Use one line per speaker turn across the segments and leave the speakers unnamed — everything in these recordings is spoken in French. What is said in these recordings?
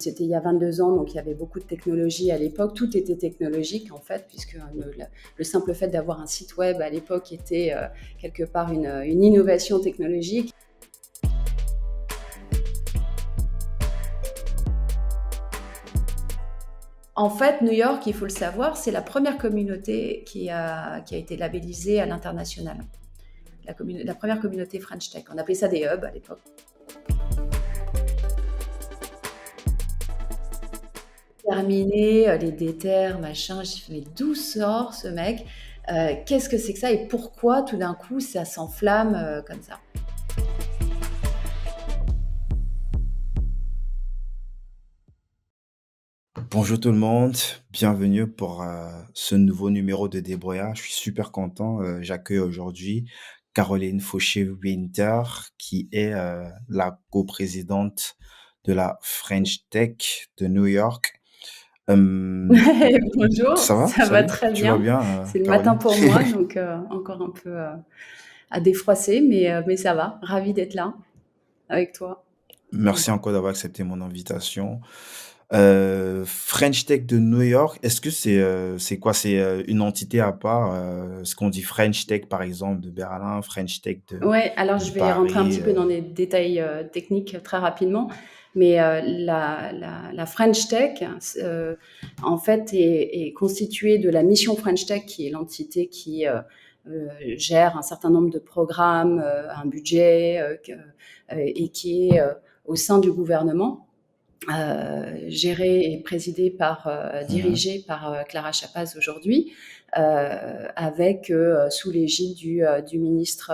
C'était il y a 22 ans, donc il y avait beaucoup de technologies à l'époque. Tout était technologique, en fait, puisque le simple fait d'avoir un site web à l'époque était quelque part une innovation technologique. En fait, New York, il faut le savoir, c'est la première communauté qui a été labellisée à l'international. La première communauté French Tech. On appelait ça des hubs à l'époque. Terminé, les déterres, machin, j'ai fait: «Mais d'où sort ce mec? Qu'est-ce que c'est que ça et pourquoi tout d'un coup ça s'enflamme, comme ça?»
Bonjour tout le monde, bienvenue pour ce nouveau numéro de Débrouillard. Je suis super content. J'accueille aujourd'hui Caroline Fauché-Winter, qui est la coprésidente de la French Tech de New York. Euh,
Bonjour,
Ça va?
ça va
Salut,
très
tu vas
bien.
bien,
C'est le matin
Caroline?
pour moi, donc encore un peu, à défroisser, mais ça va. Ravie d'être là avec toi.
Merci encore d'avoir accepté mon invitation. French Tech de New York, est-ce que c'est quoi? C'est une entité à part? Ce qu'on dit French Tech, par exemple, de Berlin, French Tech
Ouais, alors
de
je vais rentrer un
Paris.
petit peu dans les détails techniques très rapidement, mais la French Tech, en fait, est constituée de la mission French Tech, qui est l'entité qui gère un certain nombre de programmes, un budget, et qui est au sein du gouvernement, gérée et présidée par,
Mhm,
dirigée par Clara Chapaz aujourd'hui, avec sous l'égide du ministre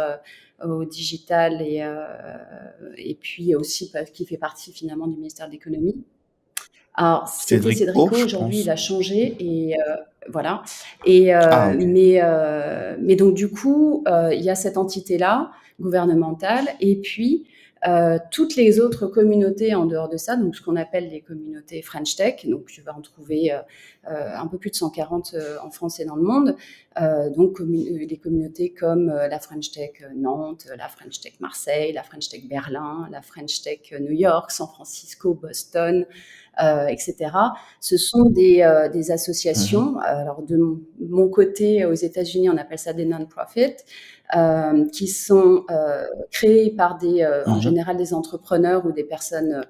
au digital et puis aussi qui fait partie finalement du ministère de l'économie. Alors, c'était
Cédric O,
Cédrico,
je
aujourd'hui il
pense.
a changé et voilà.
Ah, ok.
Mais donc du coup, il y a cette entité-là, gouvernementale, et puis toutes les autres communautés en dehors de ça, donc ce qu'on appelle les communautés French Tech, donc tu vas en trouver un peu plus de 140 en France et dans le monde, donc des communautés comme la French Tech Nantes, la French Tech Marseille, la French Tech Berlin, la French Tech New York, San Francisco, Boston, etc. Ce sont des
Mhm,
associations. Alors de mon côté, aux États-Unis, on appelle ça des non-profit, qui sont créées par en
mhm,
général des entrepreneurs ou des personnes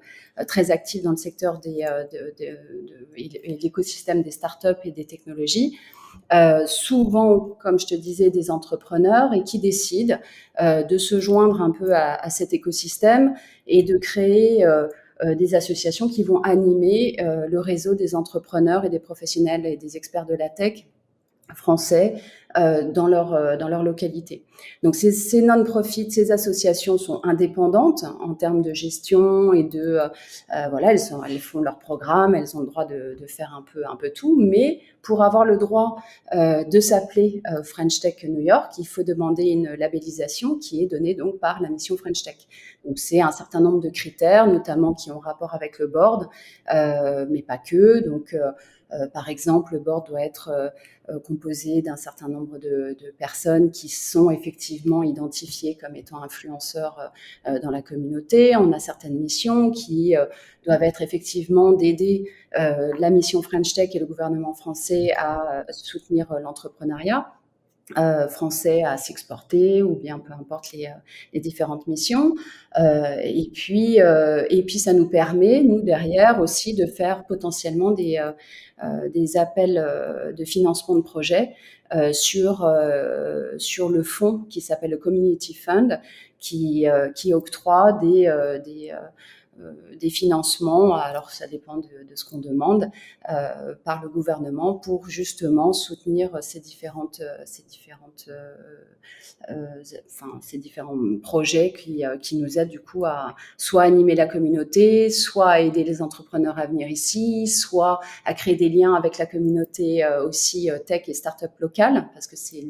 très actives dans le secteur et l'écosystème des startups et des technologies. Souvent, comme je te disais, des entrepreneurs et qui décident de se joindre un peu à cet écosystème et de créer des associations qui vont animer le réseau des entrepreneurs et des professionnels et des experts de la tech français dans leur localité. Donc ces non-profit, ces associations sont indépendantes en termes de gestion et voilà, elles font leur programme, elles ont le droit de faire un peu tout, mais pour avoir le droit de s'appeler French Tech New York, il faut demander une labellisation qui est donnée donc par la mission French Tech. Donc c'est un certain nombre de critères, notamment qui ont rapport avec le board, mais pas que. Donc par exemple, le board doit être composé d'un certain nombre de personnes qui sont effectivement identifiées comme étant influenceurs dans la communauté. On a certaines missions qui doivent être effectivement d'aider la mission French Tech et le gouvernement français à soutenir l'entrepreneuriat français à s'exporter ou bien peu importe les différentes missions. Et puis ça nous permet, nous derrière aussi, de faire potentiellement des appels de financement de projets sur le fonds qui s'appelle le Community Fund, qui octroie des financements, alors ça dépend de ce qu'on demande, par le gouvernement pour justement soutenir ces différents projets qui nous aident du coup à soit animer la communauté, soit à aider les entrepreneurs à venir ici, soit à créer des liens avec la communauté aussi tech et start-up locale, parce que c'est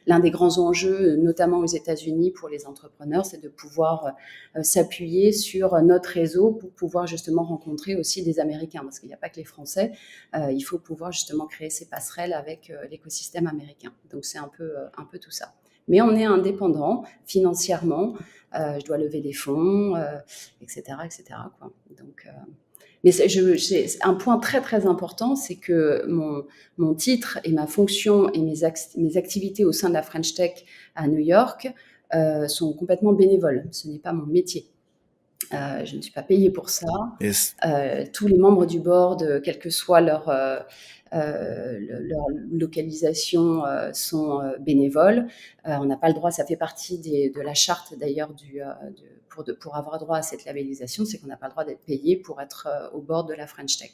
l'un des grands enjeux, notamment aux États-Unis pour les entrepreneurs, c'est de pouvoir s'appuyer sur notre réseau pour pouvoir justement rencontrer aussi des Américains, parce qu'il n'y a pas que les Français, il faut pouvoir justement créer ces passerelles avec l'écosystème américain. Donc c'est un peu tout ça. Mais on est indépendant financièrement, je dois lever des fonds, etc., etc. Quoi. Donc, Mais c'est un point très très important, c'est que mon titre et ma fonction et mes activités au sein de la French Tech à New York sont complètement bénévoles. Ce n'est pas mon métier. Je ne suis pas payée pour ça.
Yes.
Tous les membres du board, quelle que soit leur localisation, sont bénévoles. On n'a pas le droit, ça fait partie de la charte d'ailleurs pour avoir droit à cette labellisation, c'est qu'on n'a pas le droit d'être payé pour être au board de la French Tech.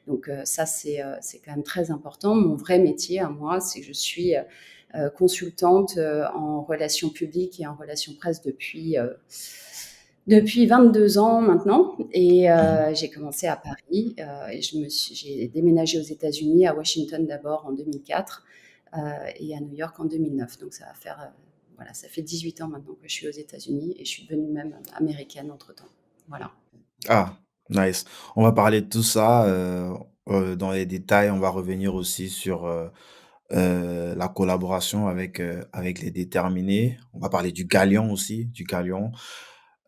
Donc ça, c'est quand même très important. Mon vrai métier à moi, c'est que je suis consultante en relations publiques et en relations presse depuis 22 ans maintenant, et
Mhm.
j'ai commencé à Paris, et j'ai déménagé aux États-Unis, à Washington d'abord en 2004, et à New York en 2009. Donc ça va faire, voilà, ça fait 18 ans maintenant que je suis aux États-Unis et je suis devenue même américaine entre-temps. Voilà.
Ah, nice. On va parler de tout ça dans les détails. On va revenir aussi sur la collaboration avec les déterminés. On va parler du Galion aussi, du Galion.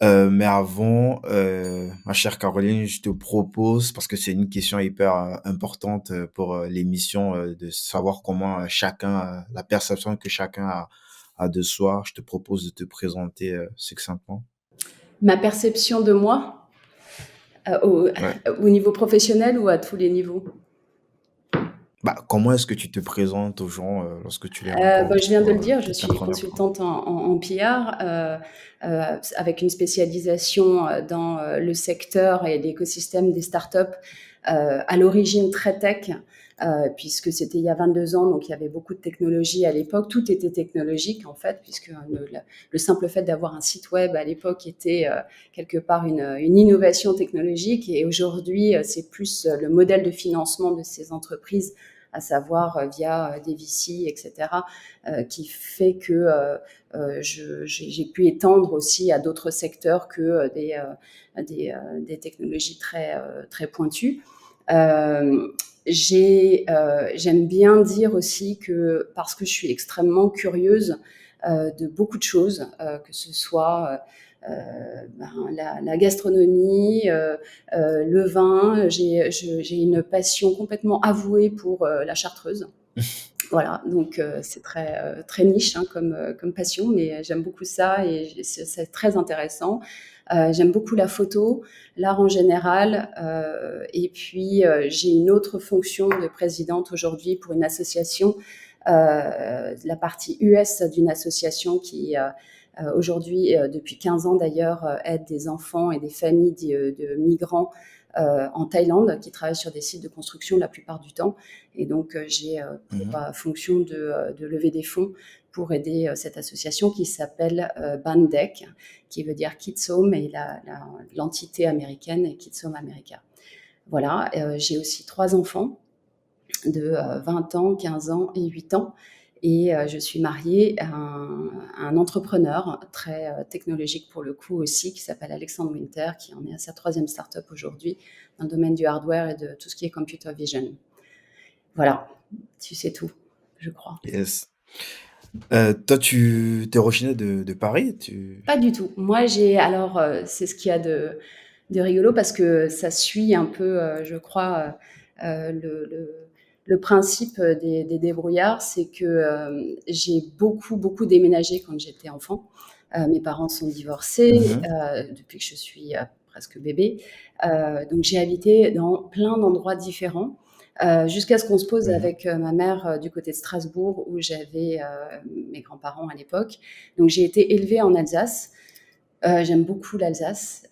Mais avant, ma chère Caroline, je te propose, parce que c'est une question hyper importante pour l'émission, de savoir comment chacun, la perception que chacun a de soi, je te propose de te présenter succinctement.
Ma perception de moi, euh, au,
Ouais.
au niveau professionnel ou à tous les niveaux?
Bah, comment est-ce que tu te présentes aux gens lorsque tu les
Je
rencontres,
viens de le dire, je
peut-être la
suis
première fois?
consultante en PR, avec une spécialisation dans le secteur et l'écosystème des startups, à l'origine très tech, puisque c'était il y a 22 ans, donc il y avait beaucoup de technologies à l'époque. Tout était technologique en fait, puisque le simple fait d'avoir un site web à l'époque était quelque part une innovation technologique. Et aujourd'hui, c'est plus le modèle de financement de ces entreprises, à savoir via des VC, etc., qui fait que j'ai pu étendre aussi à d'autres secteurs que des technologies très pointues. Euh, J'aime bien dire aussi que, parce que je suis extrêmement curieuse de beaucoup de choses, que ce soit la gastronomie, le vin. J'ai une passion complètement avouée pour la chartreuse. Voilà, donc c'est très niche, hein, comme passion, mais j'aime beaucoup ça et c'est très intéressant. J'aime beaucoup la photo, l'art en général, et puis j'ai une autre fonction de présidente aujourd'hui pour une association, la partie US d'une association qui aujourd'hui, depuis 15 ans d'ailleurs, aide des enfants et des familles de migrants en Thaïlande, qui travaillent sur des sites de construction la plupart du temps. Et donc, j'ai pour
Mhm.
fonction de lever des fonds pour aider cette association qui s'appelle Bandec, qui veut dire Kids Home, et l'entité américaine est Kids Home America. Voilà, j'ai aussi 3 enfants de 20 ans, 15 ans et 8 ans. Et je suis mariée à un entrepreneur très technologique pour le coup aussi, qui s'appelle Alexandre Winter, qui en est à sa 3e start-up aujourd'hui dans le domaine du hardware et de tout ce qui est computer vision. Voilà, tu sais tout, je crois.
Yes. Toi, tu t'es originaire de Paris?
Pas du tout. Moi, alors, c'est ce qu'il y a de rigolo, parce que ça suit un peu, je crois, le principe des débrouillards, c'est que j'ai beaucoup déménagé quand j'étais enfant. Mes parents sont divorcés
Mhm.
depuis que je suis presque bébé. Donc j'ai habité dans plein d'endroits différents. Jusqu'à ce qu'on se pose
Mhm.
avec ma mère du côté de Strasbourg, où j'avais mes grands-parents à l'époque. Donc j'ai été élevée en Alsace. J'aime beaucoup l'Alsace,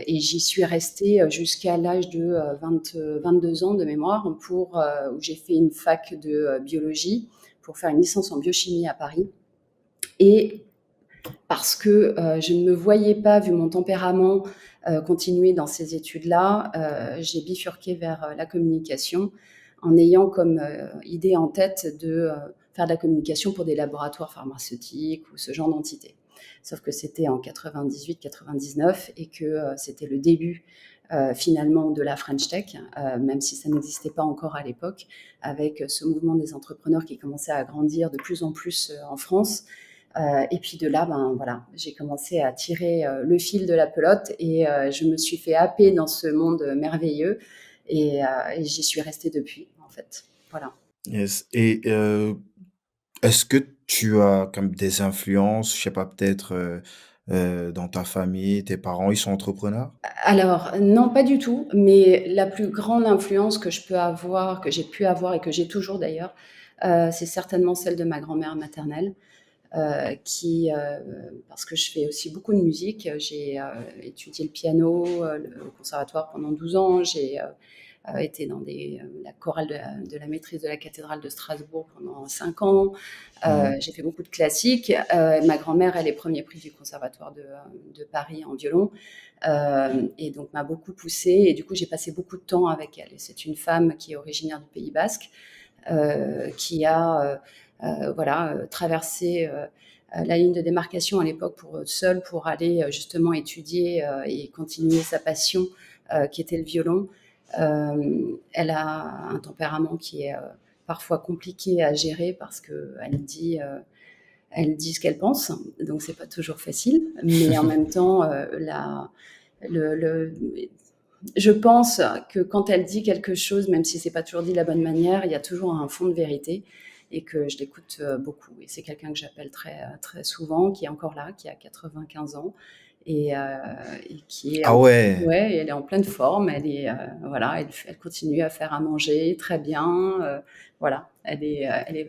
et j'y suis restée jusqu'à l'âge de 22 ans de mémoire, où j'ai fait une fac de biologie pour faire une licence en biochimie à Paris. Et parce que je ne me voyais pas, vu mon tempérament, continuer dans ces études-là, j'ai bifurqué vers la communication, en ayant comme idée en tête de faire de la communication pour des laboratoires pharmaceutiques ou ce genre d'entités. Sauf que c'était en 98-99 et que c'était le début finalement de la French Tech, même si ça n'existait pas encore à l'époque, avec ce mouvement des entrepreneurs qui commençait à grandir de plus en plus en France. Et puis de là, ben voilà, j'ai commencé à tirer le fil de la pelote et je me suis fait happer dans ce monde merveilleux et j'y suis restée depuis, en fait. Voilà.
Yes. Et est-ce que tu as comme des influences, je sais pas, peut-être dans ta famille, tes parents, ils sont entrepreneurs?
Alors, non, pas du tout, mais la plus grande influence que je peux avoir, que j'ai pu avoir et que j'ai toujours d'ailleurs, c'est certainement celle de ma grand-mère maternelle, parce que je fais aussi beaucoup de musique. J'ai étudié le piano au conservatoire pendant 12 ans. J'ai été dans la chorale de la maîtrise de la cathédrale de Strasbourg pendant 5 ans.
Mhm.
J'ai fait beaucoup de classiques. Ma grand-mère, elle est premier prix du conservatoire de Paris en violon. Et donc m'a beaucoup poussée. Et du coup, j'ai passé beaucoup de temps avec elle. Et c'est une femme qui est originaire du Pays Basque, qui a voilà, traversé la ligne de démarcation à l'époque seule pour aller justement étudier et continuer sa passion qui était le violon. Elle a un tempérament qui est parfois compliqué à gérer parce elle dit ce qu'elle pense, donc c'est pas toujours facile. Mais en même temps, le, le, je pense que quand elle dit quelque chose, même si c'est pas toujours dit de la bonne manière, il y a toujours un fond de vérité et que je l'écoute beaucoup. Et c'est quelqu'un que j'appelle très souvent, qui est encore là, qui a 95 ans et, euh, et qui est
Ah ouais,
ouais, elle est en pleine forme. Voilà, elle continue à faire à manger très bien. Voilà, elle est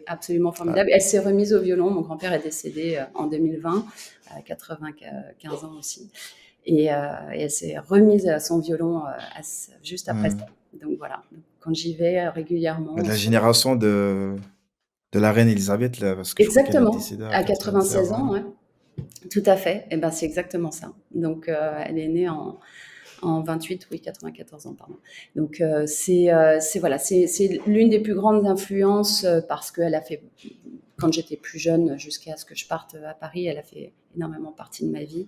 absolument
ah,
formidable. Elle s'est remise au violon. Mon grand-père est décédé en 2020, à 95 ans aussi. Et elle s'est remise à son violon juste après ça.
hmm.
Donc voilà, donc, quand j'y vais
De
régulièrement.
la génération de la reine Elisabeth, là, parce que je crois qu'elle est
Exactement,
décédée à
à
96
96
ans.
ans, ouais. Tout à fait. Et ben c'est exactement ça. Donc elle est née en 28, oui, 94 ans, pardon. Donc voilà, c'est l'une des plus grandes influences parce qu'elle a fait, quand j'étais plus jeune, jusqu'à ce que je parte à Paris, elle a fait énormément partie de ma vie.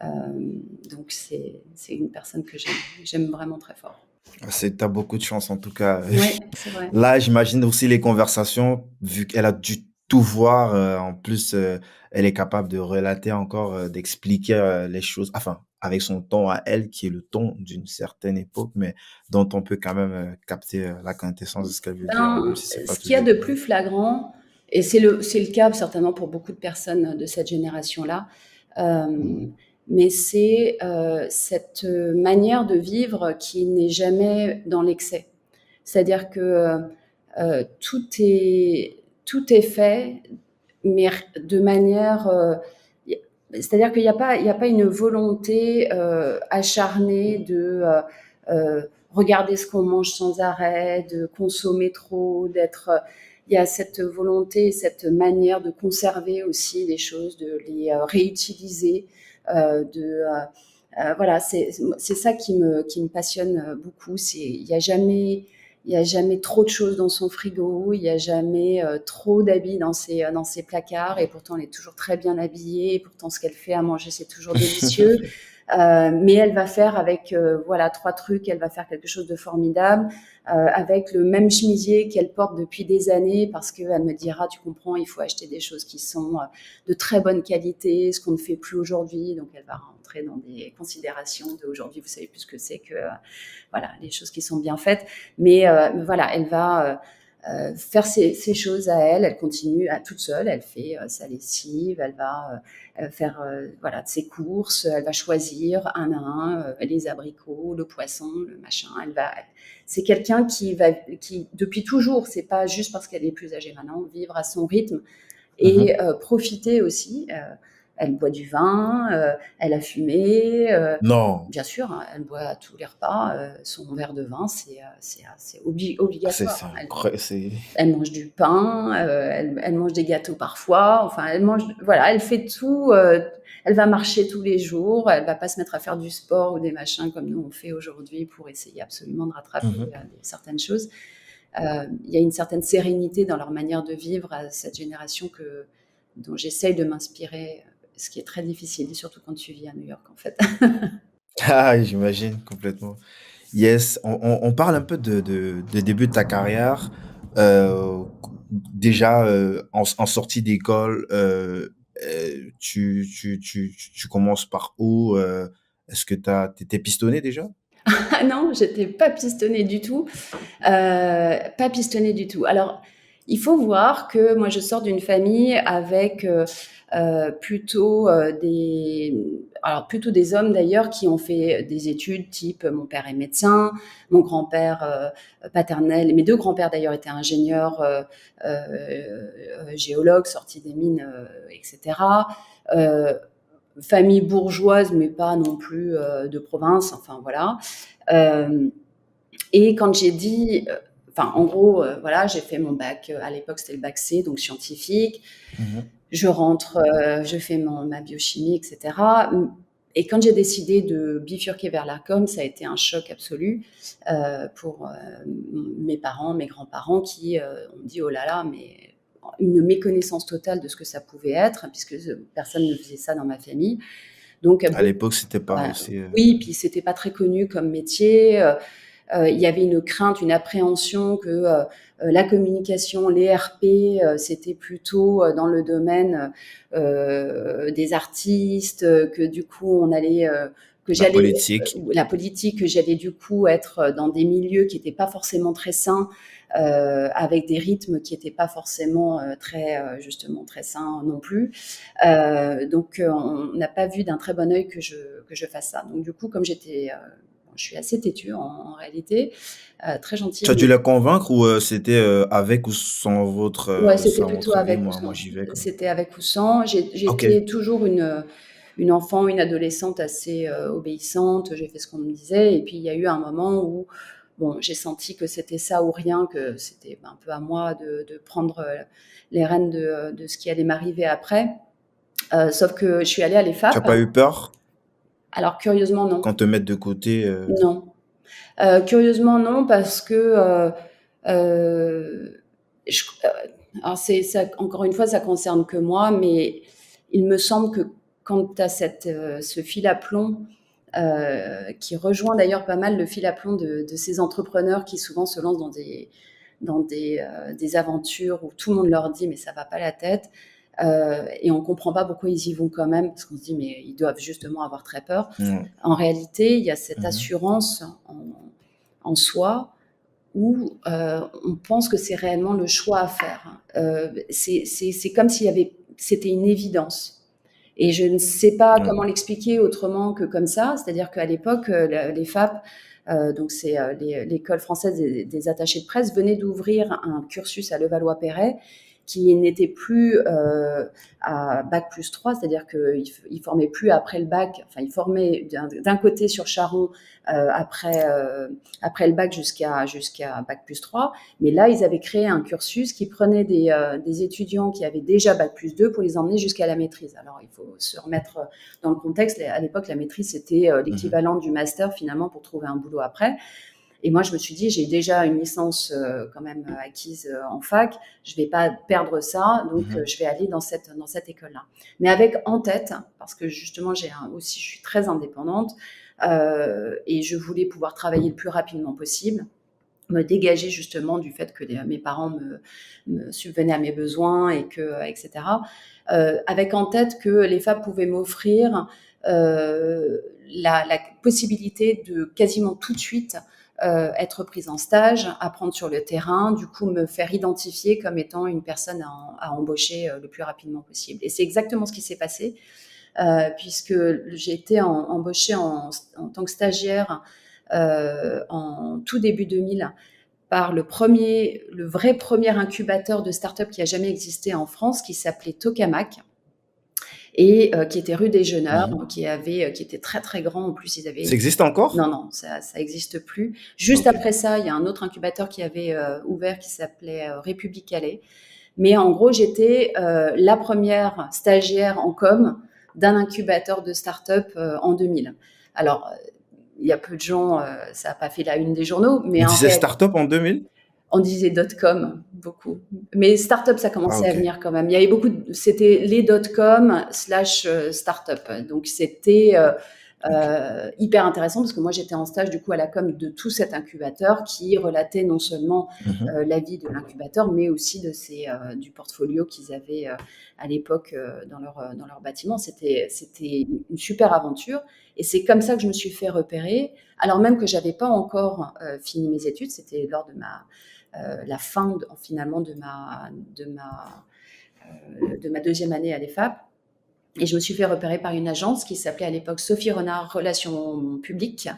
Euh, donc c'est une personne que j'aime vraiment très fort.
T'as beaucoup de chance en tout cas.
Ouais, c'est vrai.
Là, j'imagine aussi les conversations, vu qu'elle a dû tout voir. En plus, elle est capable de relater encore, d'expliquer les choses, enfin, avec son ton à elle, qui est le ton d'une certaine époque, mais dont on peut quand même capter la quintessence de ce qu'elle veut dire, même
Ben,
si c'est pas
ce qu'il y a
toujours
de
évident.
plus flagrant, et c'est le cas certainement pour beaucoup de personnes de cette génération-là, euh,
Mhm.
mais c'est cette manière de vivre qui n'est jamais dans l'excès. C'est-à-dire que tout est fait, mais de manière... c'est-à-dire qu'il n'y a pas une volonté acharnée de regarder ce qu'on mange sans arrêt, de consommer trop, d'être... Il y a cette volonté, cette manière de conserver aussi les choses, de les réutiliser, voilà, c'est ça qui me passionne beaucoup. Il y a jamais trop de choses dans son frigo, il y a jamais trop d'habits dans ses placards, et pourtant elle est toujours très bien habillée, et pourtant ce qu'elle fait à manger c'est toujours délicieux. Mais elle va faire avec voilà trois trucs, elle va faire quelque chose de formidable avec le même chemisier qu'elle porte depuis des années parce qu'elle me dira tu comprends il faut acheter des choses qui sont de très bonne qualité, ce qu'on ne fait plus aujourd'hui, donc elle va rentrer dans des considérations d'aujourd'hui, vous savez plus ce que c'est que voilà les choses qui sont bien faites, mais voilà elle va faire ses choses à elle, elle continue à toute seule, elle fait sa lessive, elle va faire voilà de ses courses, elle va choisir un à un les abricots, le poisson, le machin, c'est quelqu'un qui depuis toujours, c'est pas juste parce qu'elle est plus âgée maintenant, vivre à son rythme et
Mhm.
profiter aussi. Elle boit du vin, elle a fumé,
Non,
bien sûr, hein, elle boit à tous les repas son verre de vin, c'est
c'est
obligatoire.
c'est
Hein.
incroyable. C'est
Elle mange du pain, elle mange des gâteaux parfois. Enfin, elle mange, voilà, elle fait tout. Elle va marcher tous les jours. Elle va pas se mettre à faire du sport ou des machins comme nous on fait aujourd'hui pour essayer absolument de rattraper
Mhm.
certaines choses. Il y a une certaine sérénité dans leur manière de vivre à cette génération dont j'essaye de m'inspirer, ce qui est très difficile, et surtout quand tu vis à New York en fait.
Ah, j'imagine complètement. Yes, on parle un peu de début de ta carrière. Déjà, en sortie d'école, tu commences par où? Est-ce que tu pistonné déjà?
Ah non, j'étais pas pistonnée du tout. Pas pistonnée du tout. Alors, il faut voir que moi, je sors d'une famille avec plutôt plutôt des hommes d'ailleurs qui ont fait des études type mon père est médecin, mon grand-père paternel, mes deux grands-pères d'ailleurs étaient ingénieurs géologues sortis des mines, etc. Euh, Famille bourgeoise, mais pas non plus de province. Enfin voilà. Euh, et quand j'ai dit, enfin, en gros, voilà, j'ai fait mon bac. À l'époque, c'était le bac C, donc scientifique.
Mhm.
Je rentre, je fais ma biochimie, etc. Et quand j'ai décidé de bifurquer vers la com, ça a été un choc absolu pour mes parents, mes grands-parents qui ont dit oh là là, mais une méconnaissance totale de ce que ça pouvait être, puisque personne ne faisait ça dans ma famille. Donc,
À l'époque, c'était pas
bah,
aussi.
oui, puis c'était pas très connu comme métier. Il y avait une crainte, une appréhension que la communication, les RP, c'était plutôt dans le domaine des artistes, que du coup on allait, que
La
j'allais,
politique.
la politique, que j'allais du coup être dans des milieux qui n'étaient pas forcément très sains, avec des rythmes qui n'étaient pas forcément très justement très sains non plus. Donc on n'a pas vu d'un très bon œil que je fasse ça. Donc du coup, comme j'étais je suis assez têtue en réalité, très
Tu
gentille.
as dû la convaincre ou c'était avec ou sans
Ouais, c'était
sans
plutôt
votre vie?
avec ou
Moi,
sans.
j'y vais comme.
C'était avec ou sans.
Ok.
J'étais toujours une enfant, une adolescente assez obéissante. J'ai fait ce qu'on me disait. Et puis il y a eu un moment où bon, j'ai senti que c'était ça ou rien, que c'était un peu à moi de prendre les rênes de ce qui allait m'arriver après. Sauf que je suis allée à
Tu as
l'EFAP.
pas eu peur
Alors curieusement non,
quand te mettre de côté?
non. Curieusement, non, parce que je, alors c'est ça, encore une fois, ça concerne que moi, mais il me semble que quand tu as ce fil à plomb, qui rejoint d'ailleurs pas mal le fil à plomb de ces entrepreneurs qui souvent se lancent dans des aventures où tout le monde leur dit mais ça va pas la tête. Et on comprend pas pourquoi ils y vont quand même, parce qu'on se dit mais ils doivent justement avoir très peur.
Ouais.
En réalité, il y a cette
Mhm.
assurance en soi où on pense que c'est réellement le choix à faire. C'est comme s'il y avait, c'était une évidence. Et je ne sais pas
Ouais.
comment l'expliquer autrement que comme ça. C'est-à-dire qu'à l'époque, les FAP, donc c'est l'école française des attachés de presse, venait d'ouvrir un cursus à Levallois-Perret qui n'était plus à bac plus 3, c'est-à-dire qu'il ne formait plus après le bac, enfin il formait d'un côté sur Charon après le bac jusqu'à bac plus 3, mais là ils avaient créé un cursus qui prenait des étudiants qui avaient déjà bac plus 2 pour les emmener jusqu'à la maîtrise. Alors il faut se remettre dans le contexte, à l'époque la maîtrise c'était
Mhm.
l'équivalent du master finalement pour trouver un boulot après. Et moi, je me suis dit, j'ai déjà une licence quand même acquise en fac, je vais pas perdre ça, donc
Mhm.
je vais aller dans cette école-là. Mais avec en tête, parce que justement, aussi, je suis très indépendante et je voulais pouvoir travailler le plus rapidement possible, me dégager justement du fait que mes parents me subvenaient à mes besoins et que, etc. Avec en tête que les FAB pouvaient m'offrir la possibilité de quasiment tout de suite être prise en stage, apprendre sur le terrain, du coup me faire identifier comme étant une personne à embaucher le plus rapidement possible. Et c'est exactement ce qui s'est passé, puisque j'ai été embauchée en tant que stagiaire en tout début 2000 par le vrai premier incubateur de start-up qui a jamais existé en France, qui s'appelait Tokamak et qui était rue des Jeuneurs,
Mhm.
qui était très très grand. En plus, ils
Ça
avaient.
existe encore?
Non, non, ça existe plus. Juste
Ok.
après ça, il y a un autre incubateur qui avait ouvert qui s'appelait République Calais. Mais en gros, j'étais la première stagiaire en com d'un incubateur de start-up en 2000. Alors, il y a peu de gens, ça n'a pas fait la une des journaux, mais
On
en
disait
réalité,
start-up en 2000?
on disait .com beaucoup. Mais start-up, ça
Ah,
commençait à
ok.
venir quand même. Il y avait beaucoup, c'était les .com slash start-up. Donc c'était hyper intéressant parce que moi j'étais en stage du coup à la com de tout cet incubateur qui relatait non seulement
Mhm.
la vie de l'incubateur, mais aussi du portfolio qu'ils avaient à l'époque dans leur bâtiment. C'était une super aventure et c'est comme ça que je me suis fait repérer, alors même que j'avais pas encore fini mes études. C'était lors de la fin finalement de ma deuxième année à l'EFAP. Et je me suis fait repérer par une agence qui s'appelait à l'époque Sophie Renard Relations Publiques,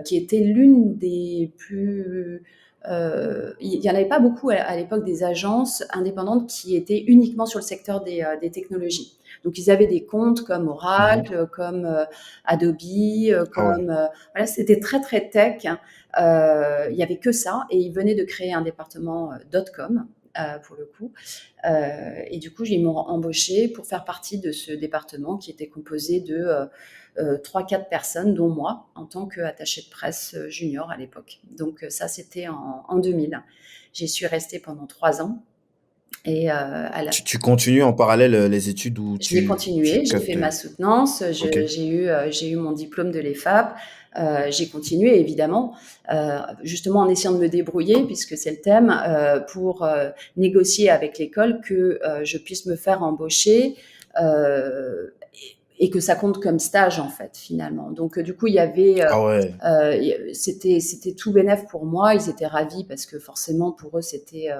qui était l'une des plus... il n'y en avait pas beaucoup à l'époque des agences indépendantes qui étaient uniquement sur le secteur des technologies. Donc ils avaient des comptes comme
Mhm.
Oracle, comme Adobe,
Ah ouais.
voilà, c'était très très tech. Il y avait que ça et ils venaient de créer un département .com pour le coup. Et du coup, ils m'ont embauché pour faire partie de ce département qui était composé de 3-4 personnes, dont moi, en tant qu'attachée de presse junior à l'époque. Donc ça, c'était en 2000. J'y suis restée pendant 3 ans. Et
Tu continues en parallèle les études ou
je l'ai
tu
continué, j'ai fait
captes.
ma soutenance,
Ok.
j'ai eu mon diplôme de l'EFAP, j'ai continué évidemment, justement en essayant de me débrouiller, puisque c'est le thème, pour négocier avec l'école que je puisse me faire embaucher et que ça compte comme stage en fait finalement. Donc du coup il y avait
Ah ouais.
c'était tout bénef pour moi. Ils étaient ravis parce que forcément pour eux c'était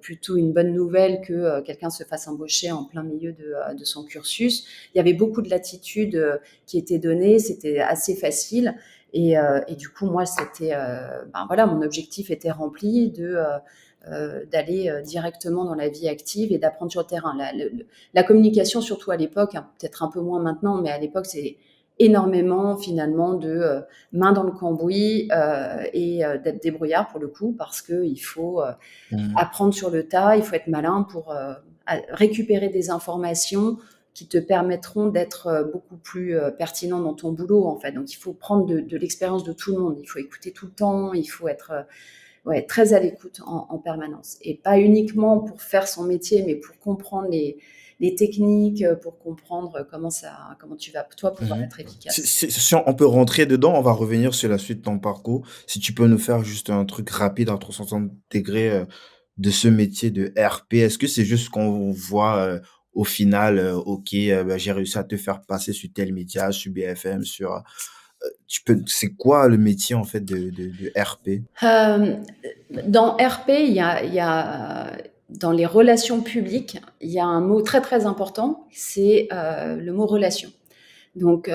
plutôt une bonne nouvelle que quelqu'un se fasse embaucher en plein milieu de son cursus. Il y avait beaucoup de latitude qui était donnée, c'était assez facile. Et du coup, moi, ben voilà, mon objectif était rempli d'aller directement dans la vie active et d'apprendre sur le terrain. La communication, surtout à l'époque, hein, peut-être un peu moins maintenant, mais à l'époque, c'est énormément finalement de main dans le cambouis et d'être débrouillard pour le coup, parce qu'il faut
Mhm.
apprendre sur le tas, il faut être malin pour récupérer des informations qui te permettront d'être beaucoup plus pertinent dans ton boulot en fait. Donc il faut prendre de l'expérience de tout le monde, il faut écouter tout le temps, il faut être ouais, très à l'écoute en permanence. Et pas uniquement pour faire son métier, mais pour comprendre les techniques, pour comprendre comment tu vas, toi, pouvoir
Mhm.
être efficace.
Si on peut rentrer dedans, on va revenir sur la suite de ton parcours. Si tu peux nous faire juste un truc rapide à 360 degrés de ce métier de RP, est-ce que c'est juste qu'on voit au final, ok, bah, j'ai réussi à te faire passer sur tel média, sur BFM, c'est quoi le métier en fait de RP?
Euh, Dans RP, dans les relations publiques, il y a un mot très très important, c'est le mot relation. Donc,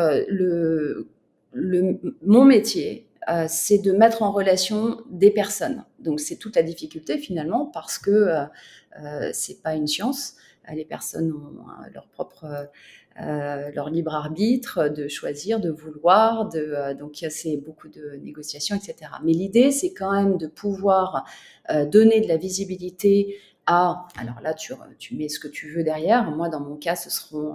mon métier, c'est de mettre en relation des personnes. Donc, c'est toute la difficulté finalement parce que c'est pas une science. Les personnes ont leur libre arbitre de choisir, de vouloir, donc c'est beaucoup de négociations, etc. Mais l'idée, c'est quand même de pouvoir donner de la visibilité alors là, tu mets ce que tu veux derrière. Moi, dans mon cas, ce seront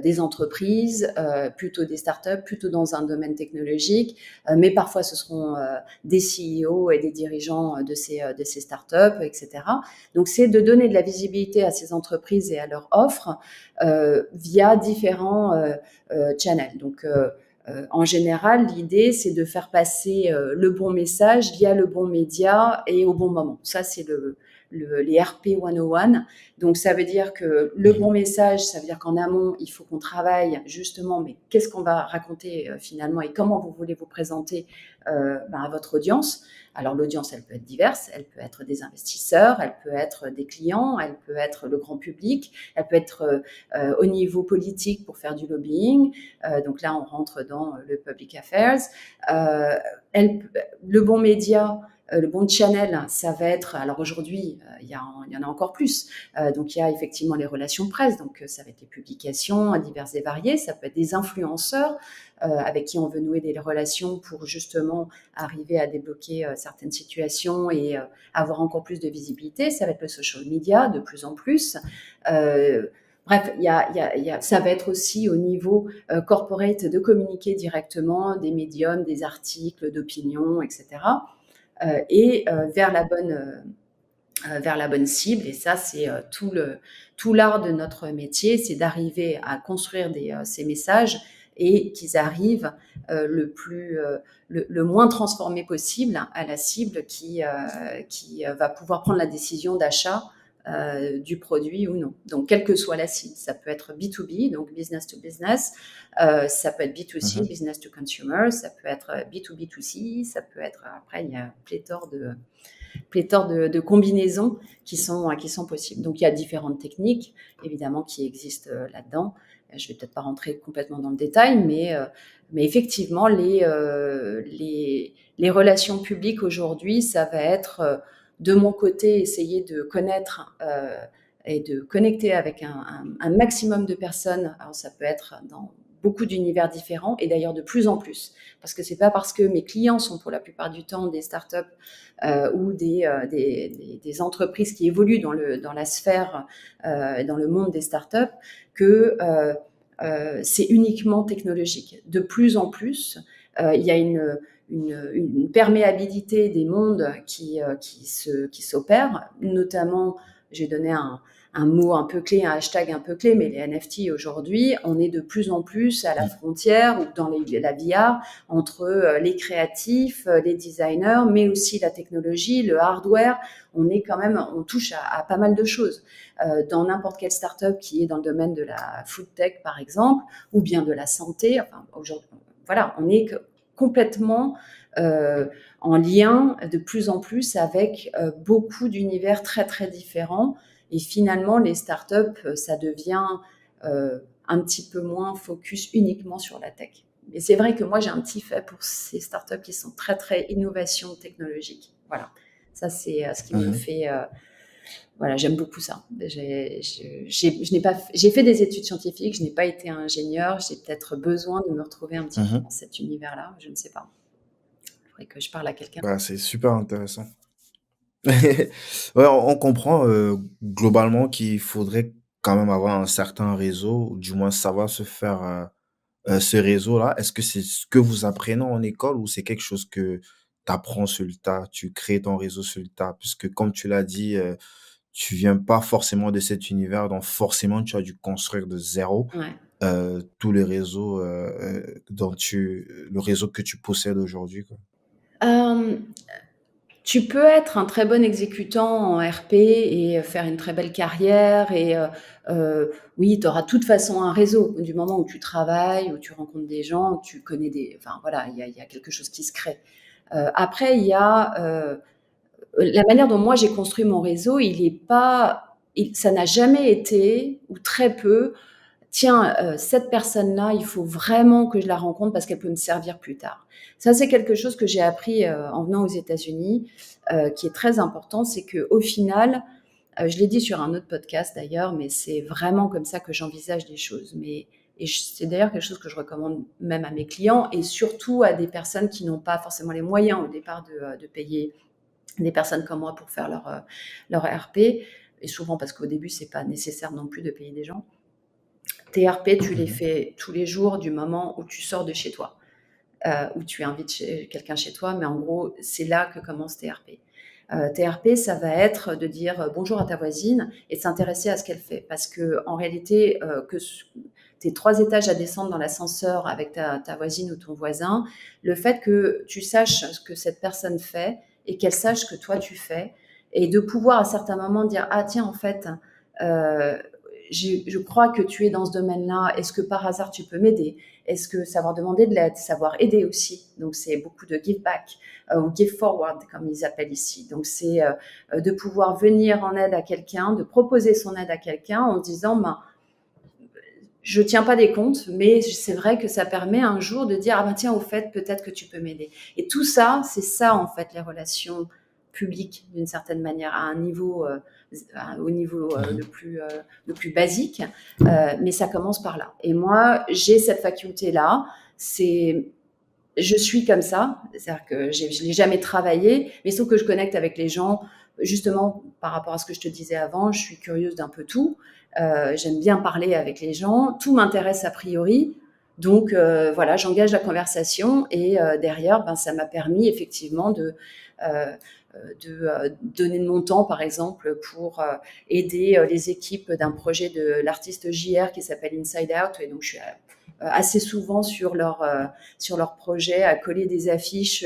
des entreprises, plutôt des startups, plutôt dans un domaine technologique, mais parfois ce seront des CEO et des dirigeants de ces startups, etc. Donc, c'est de donner de la visibilité à ces entreprises et à leurs offres via différents channels. Donc, en général, l'idée, c'est de faire passer le bon message via le bon média et au bon moment. Ça, c'est les RP 101. Donc, ça veut dire que le bon
Mhm.
message, ça veut dire qu'en amont, il faut qu'on travaille justement, mais qu'est-ce qu'on va raconter finalement et comment vous voulez vous présenter à votre audience. Alors, l'audience, elle peut être diverse, elle peut être des investisseurs, elle peut être des clients, elle peut être le grand public, elle peut être au niveau politique pour faire du lobbying. Donc là, on rentre dans le public affairs. Euh, elle, le bon média, le bon channel, ça va être, alors aujourd'hui, il y en a encore plus. Donc il y a effectivement les relations presse, donc ça va être les publications diverses et variées, ça peut être des influenceurs avec qui on veut nouer des relations pour justement arriver à débloquer certaines situations et avoir encore plus de visibilité. Ça va être le social media de plus en plus. Euh, Bref, ça va être aussi au niveau corporate de communiquer directement des médiums, des articles d'opinion, etc. Et vers la bonne cible. Et ça, c'est tout l'art de notre métier, c'est d'arriver à construire ces messages et qu'ils arrivent le moins transformé possible à la cible qui va pouvoir prendre la décision d'achat du produit ou non. Donc, quelle que soit la cible, ça peut être B2B, donc business to business, ça peut être B2C,
Mhm.
business to consumer, ça peut être B2B2C, ça peut être, après, il y a pléthore de combinaisons qui sont possibles. Donc, il y a différentes techniques, évidemment, qui existent là-dedans. Je ne vais peut-être pas rentrer complètement dans le détail, mais effectivement, les relations publiques aujourd'hui, ça va être, de mon côté, essayer de connaître et de connecter avec un maximum de personnes. Alors, ça peut être dans beaucoup d'univers différents, et d'ailleurs de plus en plus. Parce que c'est pas parce que mes clients sont pour la plupart du temps des startups ou des entreprises qui évoluent dans la sphère, dans le monde des startups, que c'est uniquement technologique. De plus en plus, il y a une perméabilité des mondes qui s'opère, notamment, j'ai donné un mot un peu clé, un hashtag un peu clé, mais les NFT aujourd'hui, on est de plus en plus à la frontière ou dans la VR entre les créatifs, les designers, mais aussi la technologie, le hardware. On touche à pas mal de choses. Dans n'importe quelle startup qui est dans le domaine de la food tech, par exemple, ou bien de la santé, enfin, aujourd'hui, voilà, on est complètement en lien de plus en plus avec beaucoup d'univers très, très différents. Et finalement, les startups, ça devient un petit peu moins focus uniquement sur la tech. Et c'est vrai que moi, j'ai un petit fait pour ces startups qui sont très, très innovation technologique. Voilà. Ça, c'est ce qui me
Mhm.
fait. Voilà, j'aime beaucoup ça. J'ai fait des études scientifiques, je n'ai pas été ingénieur. J'ai peut-être besoin de me retrouver un petit peu dans
Mhm.
cet univers-là. Je ne sais pas. Il faudrait que je parle à quelqu'un.
Bah, c'est super intéressant. Ouais, on comprend globalement qu'il faudrait quand même avoir un certain réseau, ou du moins savoir se faire ce réseau-là. Est-ce que c'est ce que vous apprenez en école ou c'est quelque chose que tu apprends sur le tas, tu crées ton réseau sur le tas? Puisque comme tu l'as dit, tu viens pas forcément de cet univers, donc forcément tu as dû construire de zéro
Ouais.
tout le réseau le réseau que tu possèdes aujourd'hui, quoi.
Euh, Tu peux être un très bon exécutant en RP et faire une très belle carrière et oui, tu auras de toute façon un réseau. Du moment où tu travailles, où tu rencontres des gens, où tu connais enfin voilà, il y a quelque chose qui se crée. Après, il y a la manière dont moi j'ai construit mon réseau, ça n'a jamais été, ou très peu, tiens, cette personne-là, il faut vraiment que je la rencontre parce qu'elle peut me servir plus tard. Ça, c'est quelque chose que j'ai appris en venant aux États-Unis, qui est très important, c'est que au final, je l'ai dit sur un autre podcast d'ailleurs, mais c'est vraiment comme ça que j'envisage les choses. C'est d'ailleurs quelque chose que je recommande même à mes clients et surtout à des personnes qui n'ont pas forcément les moyens au départ de payer des personnes comme moi pour faire leur RP. Et souvent parce qu'au début, c'est pas nécessaire non plus de payer des gens. Tes RP, tu les
Mhm.
fais tous les jours du moment où tu sors de chez toi, où tu invites quelqu'un chez toi, mais en gros, c'est là que commencent tes RP. Tes RP, ça va être de dire bonjour à ta voisine et de s'intéresser à ce qu'elle fait. Parce que en réalité, que tes 3 étages à descendre dans l'ascenseur avec ta voisine ou ton voisin, le fait que tu saches ce que cette personne fait et qu'elle sache ce que toi tu fais, et de pouvoir à certains moments dire ah tiens en fait euh, je crois que tu es dans ce domaine-là, est-ce que par hasard tu peux m'aider? Est-ce que savoir demander de l'aide, savoir aider aussi? Donc c'est beaucoup de give back ou give forward comme ils appellent ici. Donc c'est de pouvoir venir en aide à quelqu'un, de proposer son aide à quelqu'un en disant ben, je tiens pas des comptes, mais c'est vrai que ça permet un jour de dire ah ben tiens au fait peut-être que tu peux m'aider. Et tout ça, c'est ça en fait les relations publiques d'une certaine manière à un niveau au niveau
Mhm.
le plus basique, mais ça commence par là. Et moi j'ai cette faculté là, c'est je suis comme ça, c'est-à-dire que je l'ai jamais travaillé, mais sauf que je connecte avec les gens, justement par rapport à ce que je te disais avant, je suis curieuse d'un peu tout, j'aime bien parler avec les gens, tout m'intéresse a priori, donc voilà, j'engage la conversation et derrière, ben, ça m'a permis effectivement euh, donner de mon temps, par exemple, pour aider les équipes d'un projet de l'artiste JR qui s'appelle Inside Out, et donc je suis assez souvent sur leur projet à coller des affiches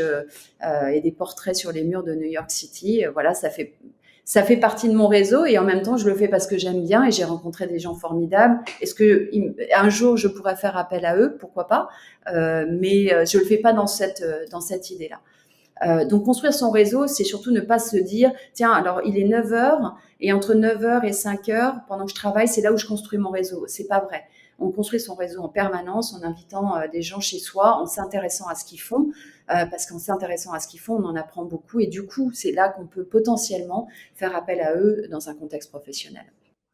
et des portraits sur les murs de New York City. Voilà, ça fait partie de mon réseau et en même temps, je le fais parce que j'aime bien et j'ai rencontré des gens formidables. Est-ce que un jour je pourrais faire appel à eux? Pourquoi pas? Mais je le fais pas dans cette idée-là. Donc construire son réseau, c'est surtout ne pas se dire, tiens, alors il est 9 heures et entre 9 heures et 5 heures, pendant que je travaille, c'est là où je construis mon réseau. C'est pas vrai. On construit son réseau en permanence en invitant des gens chez soi, en s'intéressant à ce qu'ils font, parce qu'en s'intéressant à ce qu'ils font, on en apprend beaucoup et du coup, c'est là qu'on peut potentiellement faire appel à eux dans un contexte professionnel.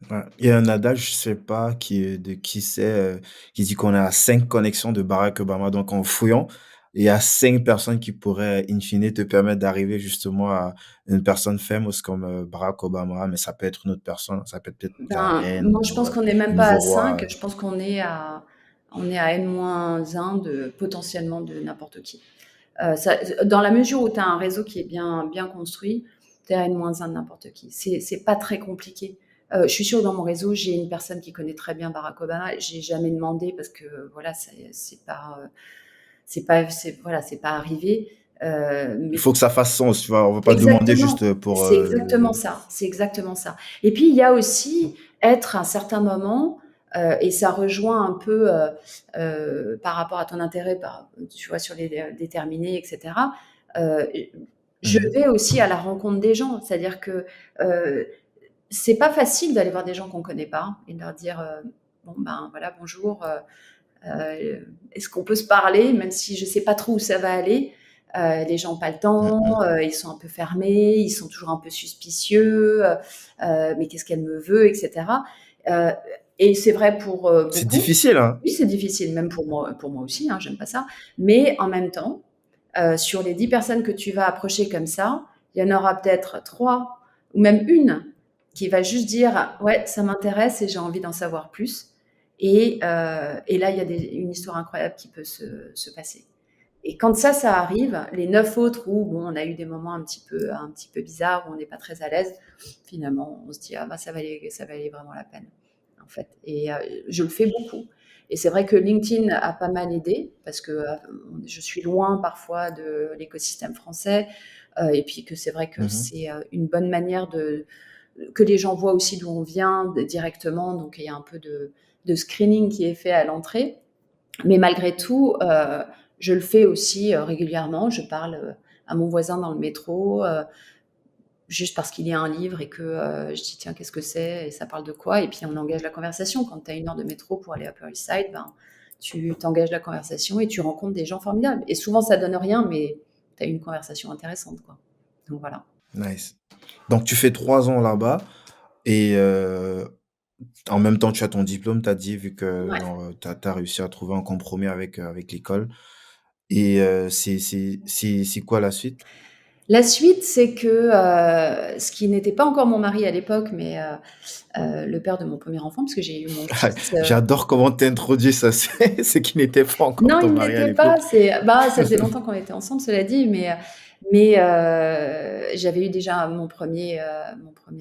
Ouais. Il y a un adage, je sais pas qui est de qui c'est, qui dit qu'on a 5 connexions de Barack Obama. Donc en fouillant, il y a 5 personnes qui pourraient in fine te permettre d'arriver justement à une personne famous comme, Barack Obama, mais ça peut être une autre personne, ça peut être peut-être la
Ben,
reine
moi, je pense
ou,
qu'on n'est même
le
pas
nouveau
à
roi,
5. Je pense on est à N-1 de potentiellement de n'importe qui. Dans la mesure où tu as un réseau qui est bien construit, tu es à N-1 de n'importe qui. C'est pas très compliqué. Je suis sûre que dans mon réseau, j'ai une personne qui connaît très bien Barack Obama. J'ai jamais demandé parce que voilà, c'est pas arrivé.
il
Mais
faut que ça fasse sens, tu vois? On va pas demander
exactement,
juste, pour,
c'est exactement
le
ça, c'est exactement ça. Et puis il y a aussi être à un certain moment, et ça rejoint un peu, par rapport à ton intérêt tu vois, sur les déterminés et cetera. Heu, je
mmh
vais aussi à la rencontre des gens. C'est-à-dire que, heu, c'est pas facile d'aller voir des gens qu'on connaît pas et de leur dire, «Bon, ben, voilà, bonjour, est-ce qu'on peut se parler?» même si je sais pas trop où ça va aller. Les gens ont pas le
Mmh
temps,
mh.
ils sont un peu fermés, ils sont toujours un peu suspicieux, «Mais qu'est-ce qu'elle me veut?» et cetera. Heu et c'est vrai pour,
C'est
beaucoup.
difficile, hein?
Oui, c'est difficile, même pour moi aussi, hein, j'aime pas ça. Mais en même temps, sur les 10 personnes que tu vas approcher comme ça, il y en aura peut-être 3 ou même une qui va juste dire: «Ouais, ça m'intéresse et j'ai envie d'en savoir plus» et là, il y a une histoire incroyable qui peut se passer. Et quand ça arrive, les 9 autres où bon, on a eu des moments un petit peu bizarres, où on n'est pas très à l'aise, finalement, on se dit: «Ah bah, ça valait vraiment la peine», en fait. Et je le fais beaucoup. Et c'est vrai que LinkedIn a pas mal aidé parce que je suis loin parfois de l'écosystème français, et puis que c'est vrai que
Mmh
c'est une bonne manière que les gens voient aussi d'où on vient directement. Donc il y a un peu de screening qui est fait à l'entrée. Mais malgré tout, je le fais aussi régulièrement. Je parle à mon voisin dans le métro, juste parce qu'il y a un livre et que je dis tiens, qu'est-ce que c'est et ça parle de quoi? Et puis on engage la conversation. Quand tu as 1 heure de métro pour aller à Upper East Side, ben, tu t'engages la conversation et tu rencontres des gens formidables. Et souvent, ça donne rien, mais tu as une conversation intéressante, quoi. Donc voilà.
Nice. Donc tu fais 3 ans là-bas et en même temps, tu as ton diplôme, tu as dit, vu que,
Ouais.
tu as réussi à trouver un compromis avec, avec l'école et c'est quoi la suite?
La suite, c'est que ce qui n'était pas encore mon mari à l'époque, mais le père de mon premier enfant, parce que j'ai eu mon fils.
J'adore comment tu introduis ça, c'est qui n'était pas encore
Non,
ton
il ne
mari à
l'était pas.
l'époque.
Ça faisait longtemps qu'on était ensemble, cela dit, j'avais eu déjà mon premier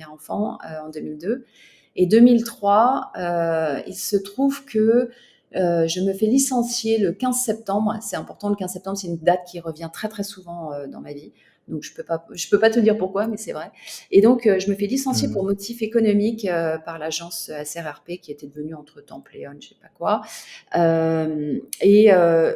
enfant en 2002. Et 2003, il se trouve que je me fais licencier le 15 septembre. C'est important, le 15 septembre, c'est une date qui revient très très souvent dans ma vie. Donc je peux pas te dire pourquoi, mais c'est vrai. Et donc je me fais licencier
Mmh.
pour motif économique par l'agence SRRP qui était devenue entre-temps Pléon, je sais pas quoi. Euh, et, euh,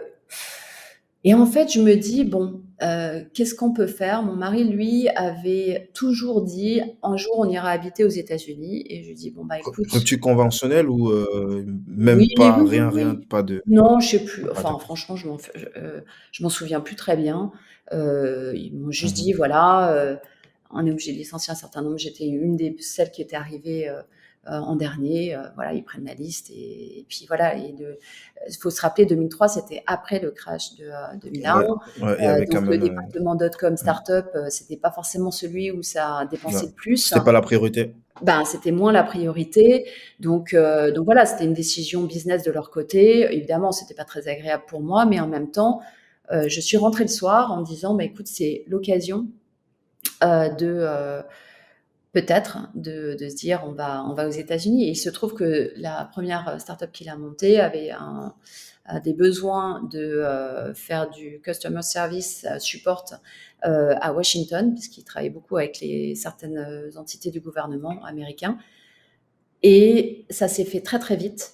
et en fait, je me dis, bon, qu'est-ce qu'on peut faire? Mon mari, lui, avait toujours dit, un jour, on ira habiter aux États-Unis. Et je lui dis, bon, bah écoute,
Rupture conventionnelle ou
oui,
même
oui,
pas,
oui,
rien,
oui.
pas de
Non, je sais plus.
pas
Enfin,
d'accord.
franchement, je m'en souviens plus très bien. Ils m'ont juste
Mmh.
dit, voilà, on est obligé de licencier un certain nombre. J'étais une des celles qui était arrivée en dernier. Voilà, ils prennent la liste et puis voilà. Il faut se rappeler, 2003, c'était après le crash de 2001.
Ouais, ouais, il y avait quand
Donc le
même,
département dot-com
mmh,
startup, c'était pas forcément celui où ça a
ouais,
dépensé le plus.
c'était pas la priorité.
Ben, c'était moins la priorité. Donc voilà, c'était une décision business de leur côté. Évidemment, c'était pas très agréable pour moi, mais en même temps, je suis rentrée le soir en me disant: «Bah, écoute, c'est l'occasion, de, peut-être de se dire on va aux États-Unis. Et il se trouve que la première startup qu'il a montée avait des besoins de faire du customer service support à Washington, puisqu'il travaillait beaucoup avec certaines entités du gouvernement américain. Et ça s'est fait très très vite.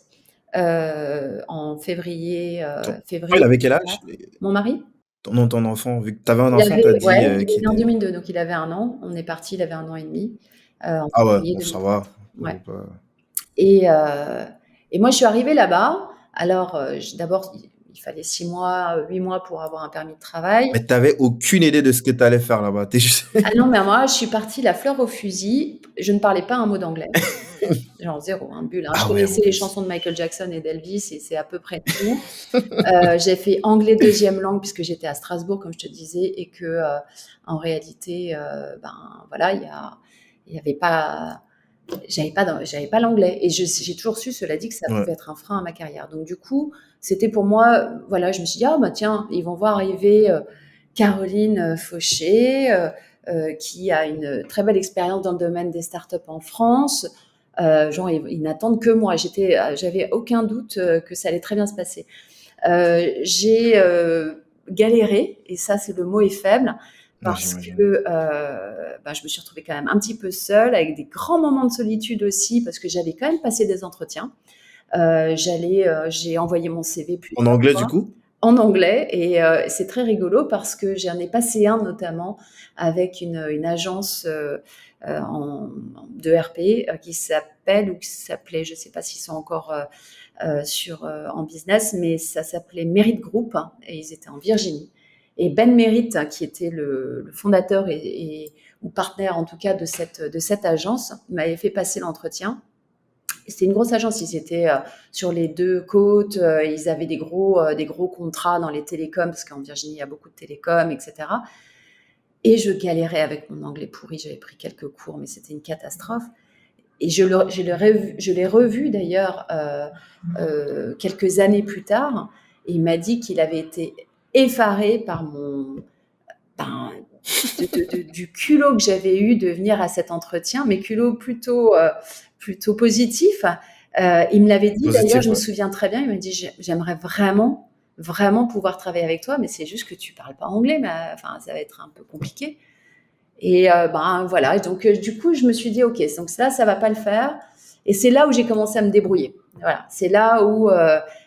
En février,
Il
février
avait quel âge?
2004. Mon mari,
Ton enfant, vu que tu avais un
il
enfant,
avait,
tu as
ouais,
dit
il est
qu'il
né en
était.
2002, donc il avait 1 an. On est parti, il avait 1 an et demi, en
Ah ouais,
février
bon, ça
2004.
va.
Ouais.
Pas-
Et, et moi, je suis arrivée là-bas. Alors, d'abord, il fallait 6 mois, 8 mois pour avoir un permis de travail.
Mais tu n'avais aucune idée de ce que tu allais faire là-bas. T'es juste...
Ah non, mais moi, je suis partie la fleur au fusil. Je ne parlais pas un mot d'anglais. Genre zéro, un bulle. Je
Ah ouais, en
connaissais les
plus.
chansons de Michael Jackson et d'Elvis et c'est à peu près tout. J'ai fait anglais deuxième langue puisque j'étais à Strasbourg, comme je te disais, et que en réalité, voilà, il y avait pas, j'avais pas l'anglais. Et j'ai toujours su, cela dit, que ça
Ouais.
pouvait être un frein à ma carrière. Donc du coup, c'était pour moi, voilà, je me suis dit, ah bah tiens, ils vont voir arriver Caroline Fauché, qui a une très belle expérience dans le domaine des startups en France. Genre, ils n'attendent que moi. J'avais aucun doute que ça allait très bien se passer. J'ai galéré, et ça, c'est le mot est faible,
Ouais,
parce
j'imagine.
que je me suis retrouvée quand même un petit peu seule, avec des grands moments de solitude aussi, parce que j'allais quand même passer des entretiens. J'ai envoyé mon CV
En
plusieurs
anglais, du
fois
coup?
en anglais, et c'est très rigolo parce que j'en ai passé un notamment avec une agence de RP qui s'appelle, ou qui s'appelait, je ne sais pas s'ils sont encore en business, mais ça s'appelait Merit Group, hein, et ils étaient en Virginie. Et Ben Merit, qui était le fondateur ou partenaire en tout cas de cette agence, m'avait fait passer l'entretien. C'était une grosse agence, ils étaient sur les deux côtes, ils avaient des gros contrats dans les télécoms, parce qu'en Virginie, il y a beaucoup de télécoms, etc. Et je galérais avec mon anglais pourri, j'avais pris quelques cours, mais c'était une catastrophe. Et je l'ai revu d'ailleurs quelques années plus tard, et il m'a dit qu'il avait été effaré par ben, du culot que j'avais eu de venir à cet entretien, mais culot plutôt positif. Il me l'avait dit d'ailleurs,
Positif,
je me
ouais.
souviens très bien, il m'a dit j'aimerais vraiment, vraiment pouvoir travailler avec toi, mais c'est juste que tu parles pas anglais, mais enfin, ça va être un peu compliqué. Et voilà, donc du coup, je me suis dit, ok, donc ça va pas le faire. Et c'est là où j'ai commencé à me débrouiller. Voilà, c'est là où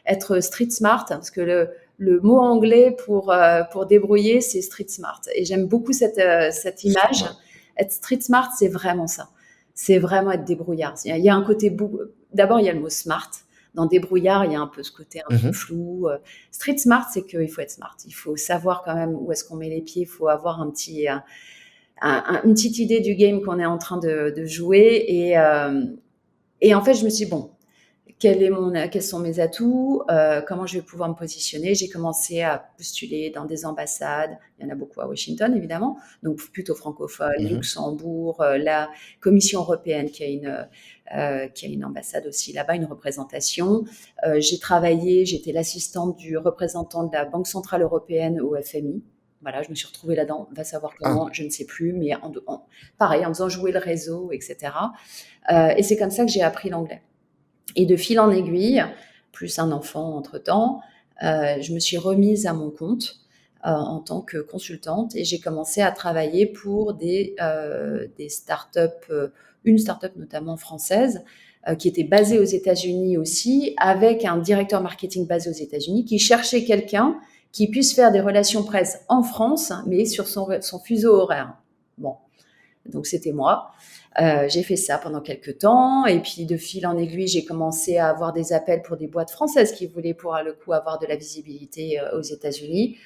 être street smart, parce que le mot anglais pour débrouiller, c'est street smart. Et j'aime beaucoup cette image.
Ouais.
Être street smart, c'est vraiment ça. C'est vraiment être débrouillard. Il y a un côté d'abord, il y a le mot smart. Dans débrouillard, il y a un peu ce côté un peu
Mhm.
flou. Street smart, c'est qu'il faut être smart. Il faut savoir quand même où est-ce qu'on met les pieds. Il faut avoir une petite idée du game qu'on est en train de jouer. Et en fait, je me suis dit, bon, quels sont mes atouts, comment je vais pouvoir me positionner. J'ai commencé à postuler dans des ambassades, il y en a beaucoup à Washington évidemment, donc plutôt francophone,
Mhm.
Luxembourg, la Commission européenne qui a une ambassade aussi là-bas, une représentation. J'étais l'assistante du représentant de la Banque Centrale Européenne au FMI. Voilà, je me suis retrouvée là-dedans, va savoir
Ah,
comment, je ne sais plus, mais pareil, en faisant jouer le réseau, etc. Et c'est comme ça que j'ai appris l'anglais. Et de fil en aiguille, plus un enfant entre-temps, je me suis remise à mon compte en tant que consultante, et j'ai commencé à travailler pour des startups, une startup notamment française, qui était basée aux États-Unis aussi, avec un directeur marketing basé aux États-Unis qui cherchait quelqu'un qui puisse faire des relations presse en France, mais sur son fuseau horaire. Bon, donc c'était moi. J'ai fait ça pendant quelques temps, et puis de fil en aiguille, j'ai commencé à avoir des appels pour des boîtes françaises qui voulaient pour le coup avoir de la visibilité aux États-Unis.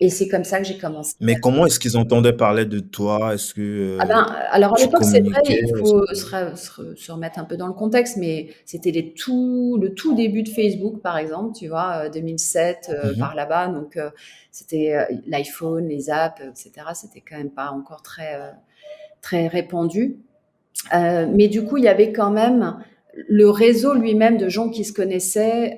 Et c'est comme ça que j'ai commencé.
mais comment est-ce qu'ils entendaient parler de toi? Est-ce que
Ah ben, alors à
tu
l'époque, c'est vrai,
communiquais?
il
Est-ce
faut
que...
se remettre un peu dans le contexte, mais c'était le tout début de Facebook, par exemple, tu vois, 2007,
Mhm.
par là-bas. Donc, c'était l'iPhone, les apps, etc. C'était quand même pas encore très répandu. Mais du coup, il y avait quand même le réseau lui-même de gens qui se connaissaient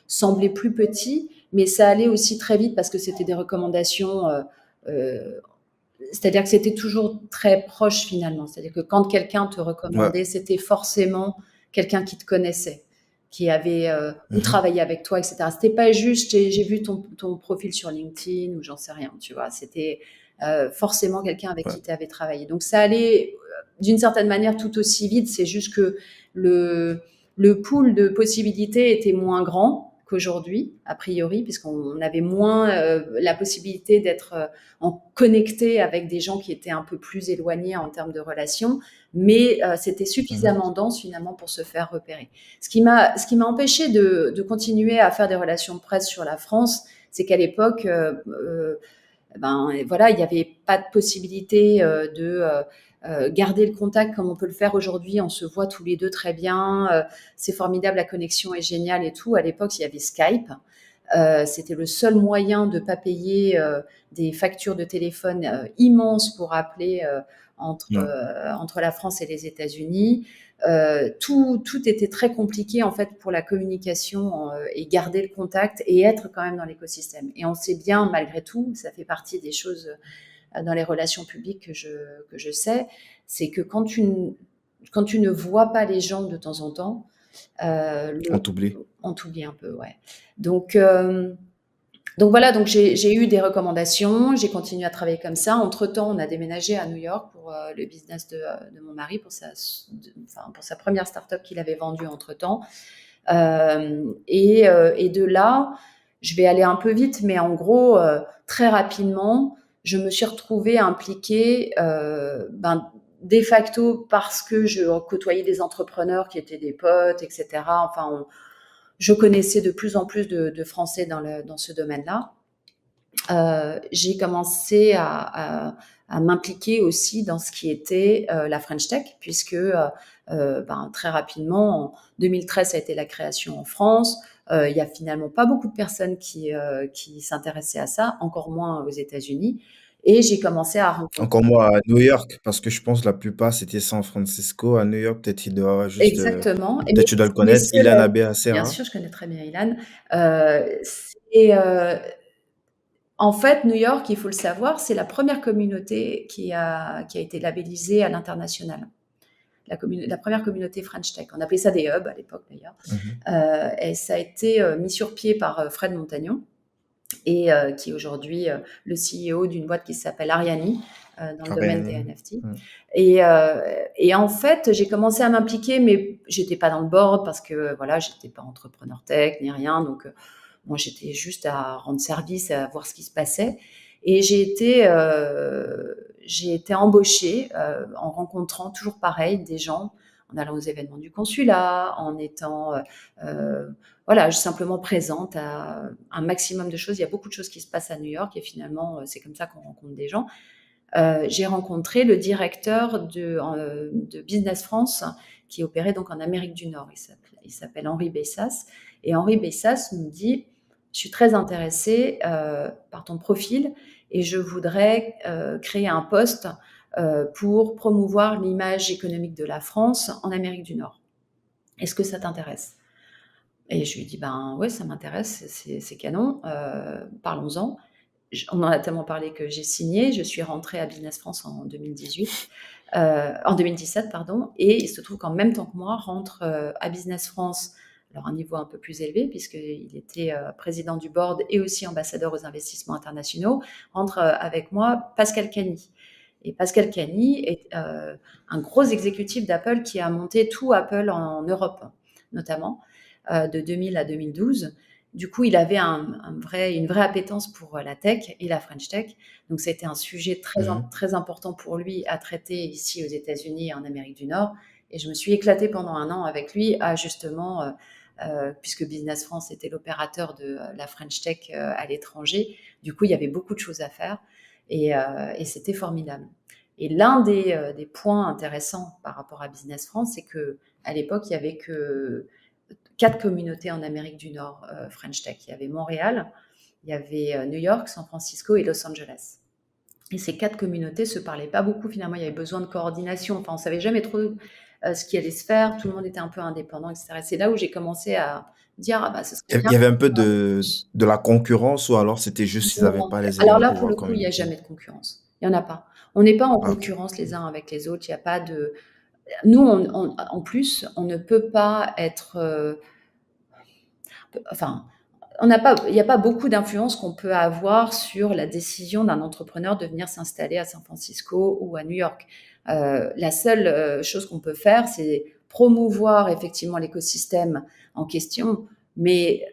semblait plus petit, mais ça allait aussi très vite parce que c'était des recommandations c'est-à-dire que c'était toujours très proche finalement. C'est-à-dire que quand quelqu'un te
Ouais.
recommandait, c'était forcément quelqu'un qui te connaissait, qui avait ou
Mhm.
travaillé avec toi, etc. C'était pas juste j'ai vu ton profil sur LinkedIn ou j'en sais rien, tu vois. C'était forcément quelqu'un avec
Ouais.
qui tu avais travaillé. Donc ça allait d'une certaine manière tout aussi vite. C'est juste que le, le pool de possibilités était moins grand qu'aujourd'hui, a priori, puisqu'on avait moins la possibilité d'être en connecté avec des gens qui étaient un peu plus éloignés en termes de relations, mais c'était
Mhm.
suffisamment dense finalement pour se faire repérer. Ce qui m'a empêché de continuer à faire des relations de presse sur la France, c'est qu'à l'époque, ben voilà, il n'y avait pas de possibilité de garder le contact comme on peut le faire aujourd'hui. On se voit tous les deux très bien. C'est formidable, la connexion est géniale et tout. À l'époque, il y avait Skype. C'était le seul moyen de ne pas payer des factures de téléphone immenses pour appeler
Ouais.
entre la France et les États-Unis. Tout était très compliqué en fait pour la communication et garder le contact et être quand même dans l'écosystème. Et on sait bien, malgré tout, ça fait partie des choses dans les relations publiques que je sais, c'est que quand tu ne vois pas les gens de temps en temps,
On t'oublie.
on t'oublie un peu, ouais. Donc, euh, donc voilà, donc j'ai eu des recommandations, j'ai continué à travailler comme ça. Entre-temps, on a déménagé à New York pour le business de mon mari, enfin, pour sa première start-up qu'il avait vendue entre-temps. Et de là, je vais aller un peu vite, mais en gros, très rapidement, je me suis retrouvée impliquée de facto parce que je côtoyais des entrepreneurs qui étaient des potes, etc. Enfin, je connaissais de plus en plus de Français dans ce domaine-là. J'ai commencé à m'impliquer aussi dans ce qui était la French Tech, puisque très rapidement, en 2013, ça a été la création en France. Il y a finalement pas beaucoup de personnes qui s'intéressaient à ça, encore moins aux États-Unis. Et j'ai commencé à rencontrer.
Encore moi à New York, parce que je pense la plupart c'était San Francisco. À New York, peut-être il doit y avoir juste,
Exactement. Et
peut-être tu dois le
mais
connaître,
cela
Ilan
dit, bien
Abeacera.
sûr, je connais très bien Ilan. C'est En fait, New York, il faut le savoir, c'est la première communauté qui a été labellisée à l'international. La première communauté French Tech. On appelait ça des hubs à l'époque d'ailleurs.
Mhm.
Et ça a été mis sur pied par Fred Montagnon, et qui est aujourd'hui le CEO d'une boîte qui s'appelle Ariani dans le domaine des
Ariane.
NFT.
Mm.
Et en fait, j'ai commencé à m'impliquer, mais j'étais pas dans le board parce que voilà, j'étais pas entrepreneur tech ni rien, donc moi j'étais juste à rendre service, à voir ce qui se passait. Et j'ai été embauchée en rencontrant toujours pareil des gens, en allant aux événements du consulat, en étant voilà, simplement présente à un maximum de choses. Il y a beaucoup de choses qui se passent à New York et finalement, c'est comme ça qu'on rencontre des gens. J'ai rencontré le directeur de Business France qui opérait donc en Amérique du Nord. Il s'appelle Henri Bessas. Et Henri Bessas nous dit, je suis très intéressée par ton profil et je voudrais créer un poste pour promouvoir l'image économique de la France en Amérique du Nord. Est-ce que ça t'intéresse? Et je lui dis, ben ouais, ça m'intéresse, c'est canon, parlons-en. On en a tellement parlé que j'ai signé, je suis rentrée à Business France en 2018, en 2017, pardon, et il se trouve qu'en même temps que moi rentre à Business France, alors un niveau un peu plus élevé, puisqu'il était président du board et aussi ambassadeur aux investissements internationaux, rentre avec moi Pascal Cagny. Et Pascal Cagny est un gros exécutif d'Apple qui a monté tout Apple en Europe, notamment, de 2000 à 2012. Du coup, il avait une vraie appétence pour la tech et la French Tech. Donc, c'était un sujet
Mhm.
très important pour lui à traiter ici aux États-Unis et en Amérique du Nord. Et je me suis éclatée pendant un an avec lui à justement, puisque Business France était l'opérateur de la French Tech à l'étranger. Du coup, il y avait beaucoup de choses à faire et c'était formidable. Et l'un des points intéressants par rapport à Business France, c'est que à l'époque, il y avait que 4 communautés en Amérique du Nord French Tech. Il y avait Montréal, il y avait New York, San Francisco et Los Angeles. Et ces 4 communautés se parlaient pas beaucoup finalement. Il y avait besoin de coordination. Enfin, on savait jamais trop ce qui allait se faire. Tout le monde était un peu indépendant, etc. C'est là où j'ai commencé à dire ah bah ce serait bien.
Il y avait un peu de la concurrence ou alors c'était juste qu'ils n'avaient
Non.
pas les
Alors
éléments
là,
pour
pour le
pouvoir
coup, il n'y a
communiquer.
jamais de concurrence. Il n'y en a pas. On n'est pas en
OK.
concurrence les uns avec les autres. Il y a pas de. Nous, en plus, on ne peut pas être. Enfin, il n'y a pas beaucoup d'influence qu'on peut avoir sur la décision d'un entrepreneur de venir s'installer à San Francisco ou à New York. La seule chose qu'on peut faire, c'est promouvoir effectivement l'écosystème en question, mais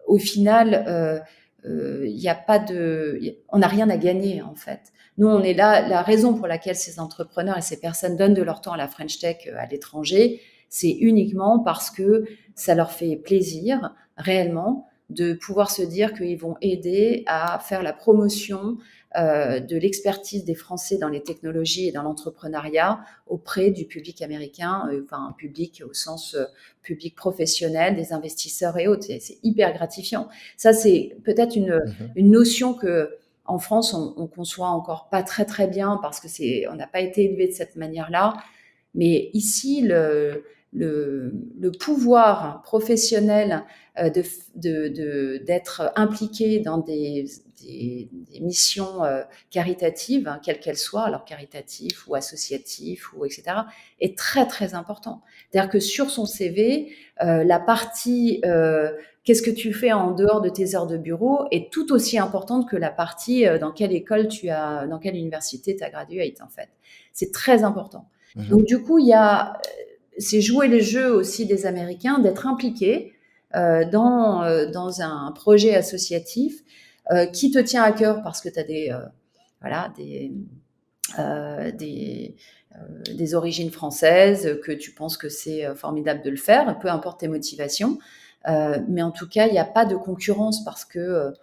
au final, il n'y a pas de, on n'a rien à gagner en fait. Nous, on est là. La raison pour laquelle ces entrepreneurs et ces personnes donnent de leur temps à la French Tech à l'étranger, c'est uniquement parce que ça leur fait plaisir réellement de pouvoir se dire qu'ils vont aider à faire la promotion de l'expertise des Français dans les technologies et dans l'entrepreneuriat auprès du public américain, enfin un public au sens public professionnel, des investisseurs et autres. C'est hyper gratifiant. Ça, c'est peut-être
Mmh.
une notion que en France, on conçoit encore pas très très bien parce que on n'a pas été élevé de cette manière-là. Mais ici, le pouvoir professionnel d'être impliqué dans des missions caritatives, hein, quelles qu'elles soient, alors caritatives ou associatives, ou etc., est très très important. C'est-à-dire que sur son CV, la partie qu'est-ce que tu fais en dehors de tes heures de bureau est tout aussi importante que la partie dans quelle université tu as gradué en fait. C'est très important.
Mmh.
Donc du coup, c'est jouer le jeu aussi des Américains d'être impliqués dans un projet associatif qui te tient à cœur parce que tu as voilà, des, des origines françaises, que tu penses que c'est formidable de le faire, peu importe tes motivations. Mais en tout cas, il n'y a pas de concurrence parce que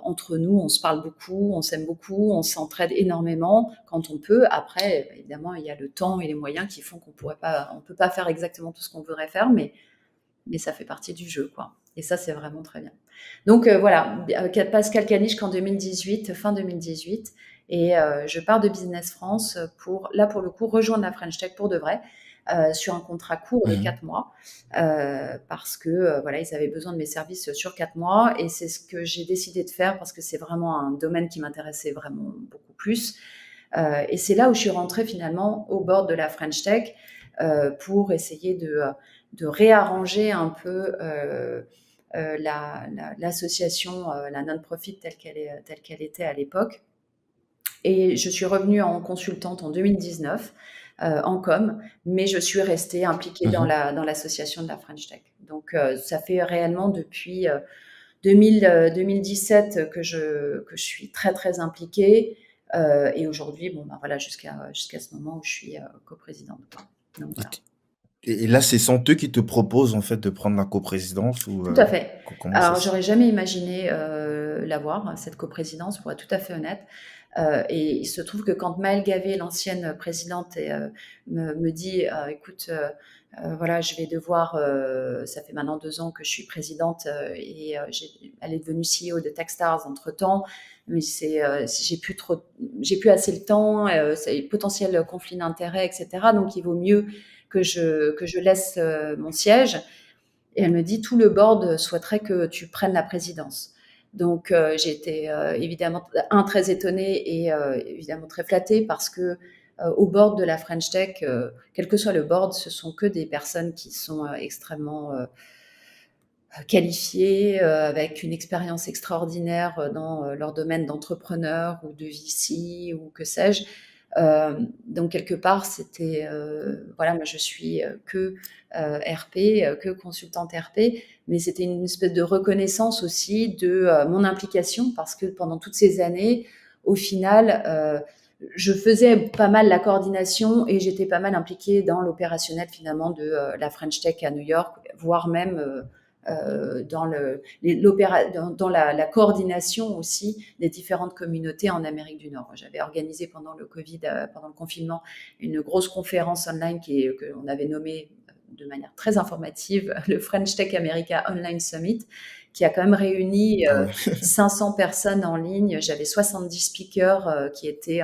entre nous, on se parle beaucoup, on s'aime beaucoup, on s'entraide énormément quand on peut. Après, évidemment, il y a le temps et les moyens qui font on peut pas faire exactement tout ce qu'on voudrait faire, mais ça fait partie du jeu, quoi. Et ça, c'est vraiment très bien. Donc voilà, Pascal Caniche qu'en 2018, fin 2018, et je pars de Business France pour le coup, rejoindre la French Tech pour de vrai, sur un contrat court de
Mmh.
4 mois, parce que voilà, ils avaient besoin de mes services sur 4 mois, et c'est ce que j'ai décidé de faire parce que c'est vraiment un domaine qui m'intéressait vraiment beaucoup plus. Et c'est là où je suis rentrée finalement au bord de la French Tech pour essayer de réarranger un peu l'association, la non-profit telle qu'elle était à l'époque. Et je suis revenue en consultante en 2019 en com, mais je suis restée impliquée
Mmh.
dans l'association de la French Tech. Donc ça fait réellement depuis 2017 que je suis très très impliquée. Et aujourd'hui, bon, ben voilà, jusqu'à ce moment où je suis coprésidente. Donc
Et
voilà.
t et là, ce sont eux qui te proposent, en fait, de prendre la coprésidence ou,
Tout à fait.
comment ça
Alors,
se
j'aurais jamais imaginé l'avoir, cette coprésidence, pour être tout à fait honnête. Et il se trouve que quand Maëlle Gavet, l'ancienne présidente, me dit écoute, voilà, je vais devoir, ça fait maintenant 2 ans que je suis présidente et elle est devenue CEO de Techstars entre temps. Mais j'ai plus assez le temps, c'est potentiel conflit d'intérêts, etc. Donc il vaut mieux que je laisse mon siège. Et elle me dit, tout le board souhaiterait que tu prennes la présidence. Donc j'ai été évidemment très étonnée et évidemment très flattée parce que au board de la French Tech, quel que soit le board, ce sont que des personnes qui sont extrêmement qualifiées, avec une expérience extraordinaire dans leur domaine d'entrepreneur ou de VC ou que sais-je. Donc quelque part, c'était voilà, moi je suis que RP, que consultante RP, mais c'était une espèce de reconnaissance aussi de mon implication parce que pendant toutes ces années, au final, je faisais pas mal la coordination et j'étais pas mal impliquée dans l'opérationnel finalement de la French Tech à New York, voire même dans la coordination aussi des différentes communautés en Amérique du Nord. J'avais organisé pendant le Covid, pendant le confinement, une grosse conférence online qu'on avait nommée de manière très informative le French Tech America Online Summit, qui a quand même réuni
Ah oui.
500 personnes en ligne. J'avais 70 speakers qui étaient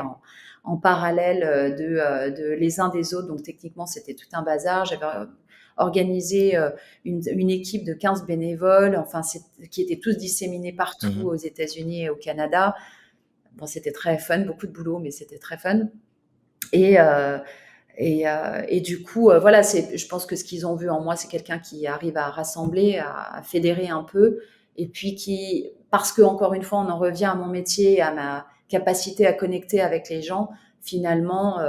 en parallèle de les uns des autres. Donc techniquement, c'était tout un bazar. J'avais organisé une équipe de 15 bénévoles, enfin, qui étaient tous disséminés partout
Mmh.
aux États-Unis et au Canada. Bon, c'était très fun, beaucoup de boulot, mais c'était très fun. Et, et du coup, voilà, je pense que ce qu'ils ont vu en moi, c'est quelqu'un qui arrive à rassembler, à fédérer un peu, et puis parce que encore une fois, on en revient à mon métier, à ma capacité à connecter avec les gens, finalement,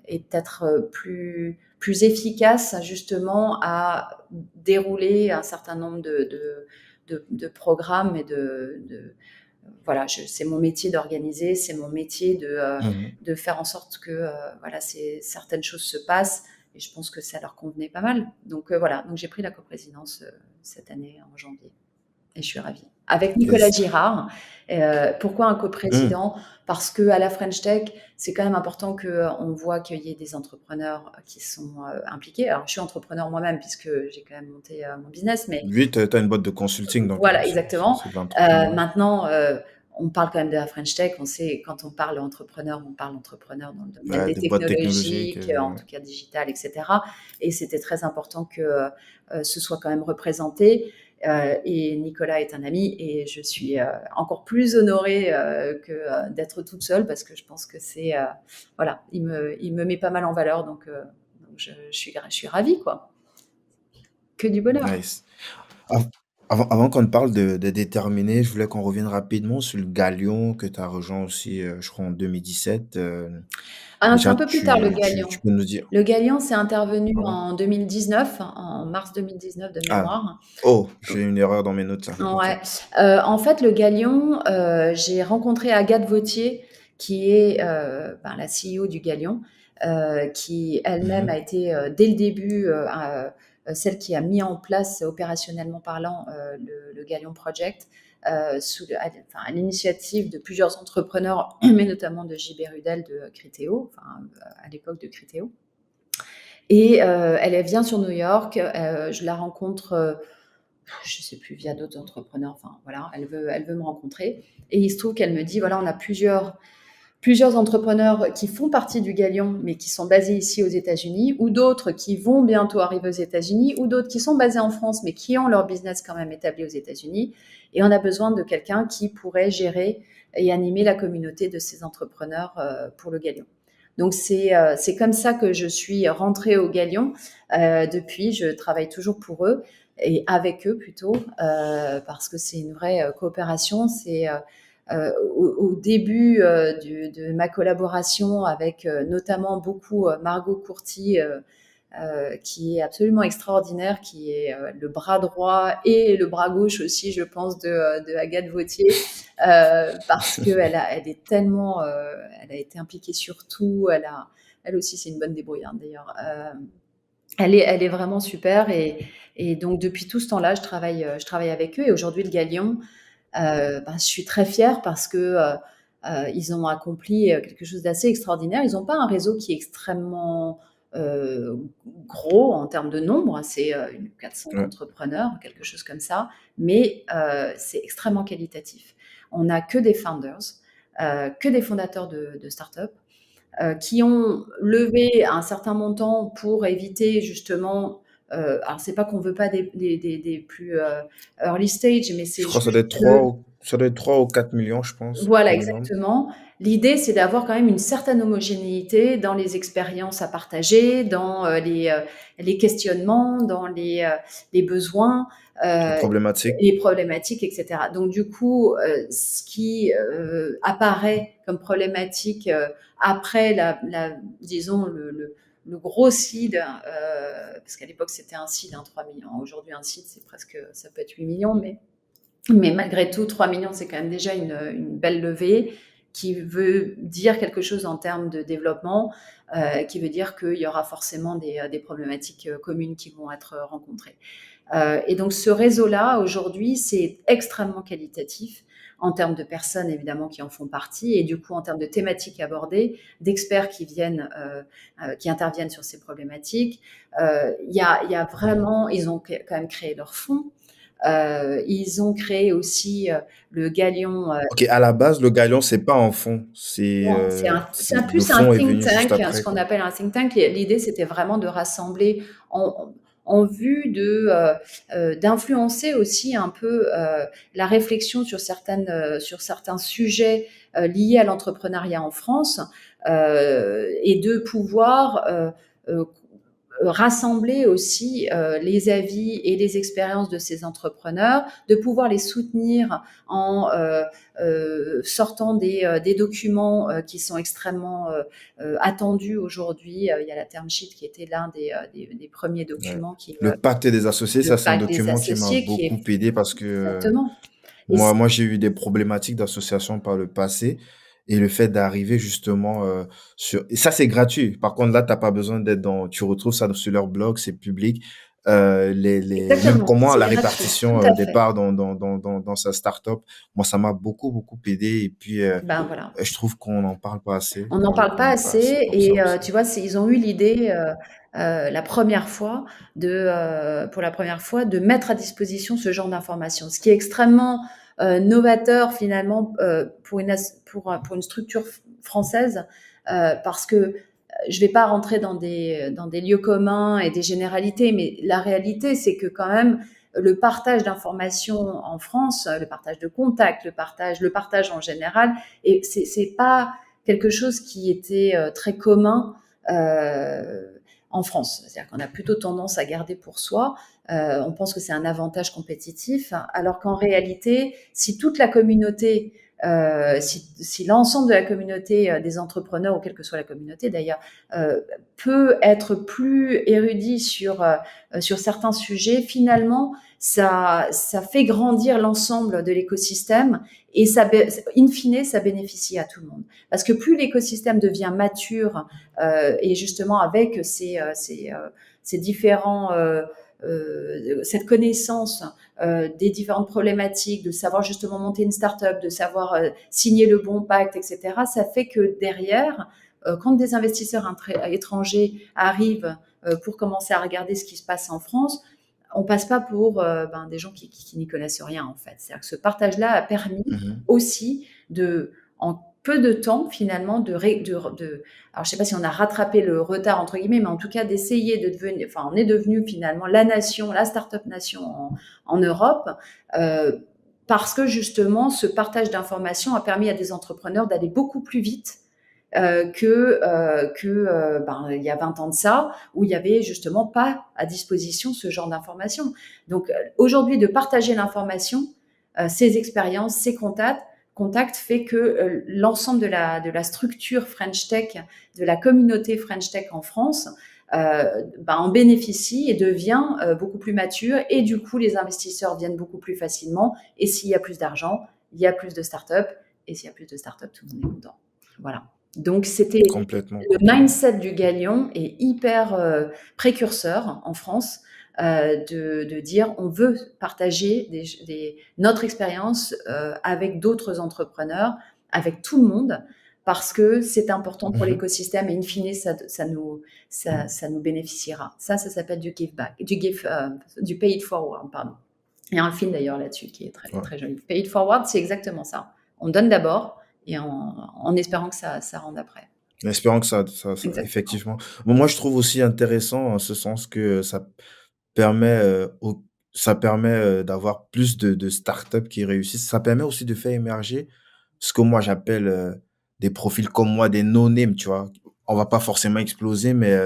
est peut-être plus efficace justement à dérouler un certain nombre de programmes et voilà, c'est mon métier d'organiser, c'est mon métier
Mhm.
de faire en sorte que voilà, certaines choses se passent. Et je pense que ça leur convenait pas mal. Donc voilà, donc j'ai pris la coprésidence cette année en janvier. Et je suis ravie. Avec Nicolas
Yes.
Girard. Pourquoi un
Mm.
coprésident? Parce qu'à la French Tech, c'est quand même important qu'on voit qu'il y ait des entrepreneurs qui sont impliqués. Alors, je suis entrepreneur moi-même puisque j'ai quand même monté mon business, mais
Lui, tu as une boîte de consulting, donc
voilà, exactement.
c'est de l'entrepreneuriat.
Maintenant, on parle quand même de la French Tech. On sait, quand on parle entrepreneur, on parle entrepreneur dans le domaine
Ouais,
des
des boîtes technologiques.
technologiques, en tout cas digitales, etc. Et c'était très important que ce soit quand même représenté. Et Nicolas est un ami et je suis encore plus honorée que d'être toute seule parce que je pense que voilà, il me met pas mal en valeur. Donc je suis ravie, quoi. Que du bonheur.
Nice. Av- avant qu'on ne parle de déterminer, je voulais qu'on revienne rapidement sur le Galion que tu as rejoint aussi, je crois, en 2017.
Ah, c'est
Déjà,
un peu plus tard, le
tu
Galion.
peux nous dire.
Le Galion, c'est intervenu
Ah ouais?
en 2019, en mars 2019 de
Ah,
mémoire.
oh, j'ai une erreur dans mes notes là. Ok.
Ouais. En fait, le Galion, j'ai rencontré Agathe Vauthier, qui est la CEO du Galion, qui elle-même a
Mhm.
été dès le début celle qui a mis en place opérationnellement parlant le Galion Project à l'initiative de plusieurs entrepreneurs, mais notamment de JB Rudel de Criteo, à l'époque de Criteo. Et elle vient sur New York. Je la rencontre, je ne sais plus, via d'autres entrepreneurs. Enfin, voilà, elle veut me rencontrer. Et il se trouve qu'elle me dit, voilà, on a plusieurs entrepreneurs qui font partie du Galion, mais qui sont basés ici aux États-Unis, ou d'autres qui vont bientôt arriver aux États-Unis, ou d'autres qui sont basés en France, mais qui ont leur business quand même établi aux États-Unis. Et on a besoin de quelqu'un qui pourrait gérer et animer la communauté de ces entrepreneurs pour le Galion. Donc c'est comme ça que je suis rentrée au Galion. Depuis, je travaille toujours pour eux et avec eux plutôt, parce que c'est une vraie coopération. C'est au début de ma collaboration avec notamment beaucoup Margot Courty, qui est absolument extraordinaire, qui est le bras droit et le bras gauche aussi, je pense, de Agathe Vauthier, parce elle est tellement, elle a été impliquée sur tout. Elle aussi, c'est une bonne débrouillarde d'ailleurs. Elle est vraiment super et donc depuis tout ce temps-là, je travaille avec eux et aujourd'hui le Galion, je suis très fière parce que ils ont accompli quelque chose d'assez extraordinaire. Ils n'ont pas un réseau qui est extrêmement euh, gros en termes de nombre, hein. C'est 400
Ouais.
entrepreneurs, quelque chose comme ça, mais c'est extrêmement qualitatif. On n'a que des founders, que des fondateurs de start-up qui ont levé un certain montant pour éviter justement. Alors, c'est pas qu'on veut pas des plus early stage, mais
Je
c'est
crois que
juste le.
ça doit être 3 ou 4 millions, je pense,
Voilà,
minimum.
exactement. L'idée, c'est d'avoir quand même une certaine homogénéité dans les expériences à partager, dans les questionnements, dans les besoins,
Les
euh,
problématiques.
les problématiques, etc. Donc, du coup, ce qui apparaît comme problématique après disons, le gros seed, parce qu'à l'époque, c'était un seed, 3 millions. Aujourd'hui, un seed, ça peut être 8 millions, mais malgré tout, 3 millions, c'est quand même déjà une belle levée qui veut dire quelque chose en termes de développement, qui veut dire qu'il y aura forcément des problématiques communes qui vont être rencontrées. Et donc ce réseau-là, aujourd'hui, c'est extrêmement qualitatif en termes de personnes évidemment qui en font partie et du coup en termes de thématiques abordées, d'experts qui interviennent sur ces problématiques. Il y a vraiment, ils ont quand même créé leur fonds. Ils ont créé aussi le Galion.
Ok, à la base, le Galion, c'est pas en fond.
Non, c'est
Le
plus un
fond est
think
venu juste
tank, ce
après,
qu'on
quoi.
appelle un think tank. L'idée, c'était vraiment de rassembler. en vue d'influencer aussi un peu la réflexion sur certains sujets liés à l'entrepreneuriat en France, et de pouvoir euh, rassembler aussi les avis et les expériences de ces entrepreneurs, de pouvoir les soutenir en sortant des documents qui sont extrêmement attendus aujourd'hui. Il y a la term sheet qui était l'un des premiers
Ouais.
documents qui
Le pacte des associés,
le
ça, c'est un
pacte des
document qui m'a
associés qui est
beaucoup aidé parce que
exactement. Et
moi, j'ai eu des problématiques d'association par le passé et le fait d'arriver justement sur... Et ça, c'est gratuit. Par contre, là, t'as pas besoin d'être dans... Tu retrouves ça sur leur blog, c'est public. Même
exactement,
comment
c'est
la
gratuit, tout
répartition
à
des
fait.
parts dans sa startup. Moi, ça m'a beaucoup aidé. Et puis,
Ben voilà.
je trouve qu'on n'en parle pas assez.
On n'en parle
On
pas
n'est pas assez
assez
comme ça
et
aussi.
tu vois, ils ont eu l'idée la première fois pour la première fois, de mettre à disposition ce genre d'informations, ce qui est extrêmement novateur finalement pour une structure française, parce que je ne vais pas rentrer dans des lieux communs et des généralités, mais la réalité, c'est que quand même, le partage d'informations en France, le partage de contacts, le partage en général, et c'est pas quelque chose qui était très commun euh, en France. C'est-à-dire qu'on a plutôt tendance à garder pour soi. On pense que c'est un avantage compétitif, alors qu'en réalité, si toute la communauté, si l'ensemble de la communauté des entrepreneurs, ou quelle que soit la communauté d'ailleurs, peut être plus érudit sur certains sujets, finalement, ça fait grandir l'ensemble de l'écosystème et in fine, ça bénéficie à tout le monde. Parce que plus l'écosystème devient mature et justement avec ces différents cette connaissance des différentes problématiques, de savoir justement monter une start-up, de savoir signer le bon pacte, etc., ça fait que derrière, quand des investisseurs étrangers arrivent pour commencer à regarder ce qui se passe en France, on passe pas pour des gens qui n'y connaissent rien en fait. C'est-à-dire que ce partage-là a permis
Mhm.
aussi en peu de temps finalement alors je sais pas si on a rattrapé le retard entre guillemets, mais en tout cas d'essayer de devenir, enfin on est devenu finalement la start-up nation en Europe, euh, parce que justement ce partage d'informations a permis à des entrepreneurs d'aller beaucoup plus vite que il y a 20 ans de ça, où il y avait justement pas à disposition ce genre d'informations. Donc aujourd'hui, de partager l'information, ses expériences, ses contacts fait que l'ensemble de la structure French Tech, de la communauté French Tech en France, en bénéficie et devient beaucoup plus mature, et du coup les investisseurs viennent beaucoup plus facilement, et s'il y a plus d'argent, il y a plus de startups, et s'il y a plus de startups, tout le monde est content. Voilà. Donc c'était
Complètement,
le
complètement.
mindset du Galion est hyper précurseur en France, de dire on veut partager notre expérience avec d'autres entrepreneurs, avec tout le monde, parce que c'est important pour
Mhm.
l'écosystème, et in fine ça nous bénéficiera. Ça s'appelle du give back, du pay it forward, pardon. Il y a un film d'ailleurs là-dessus qui est très,
Ouais.
très joli. Pay it forward, c'est exactement ça. On donne d'abord et en espérant que ça rende après.
Espérons que
Exactement.
effectivement. Bon, moi, je trouve aussi intéressant en ce sens que permet, ça permet, d'avoir plus de startups qui réussissent. Ça permet aussi de faire émerger ce que moi j'appelle, des profils comme moi, des no-name, tu vois? On va pas forcément exploser, mais,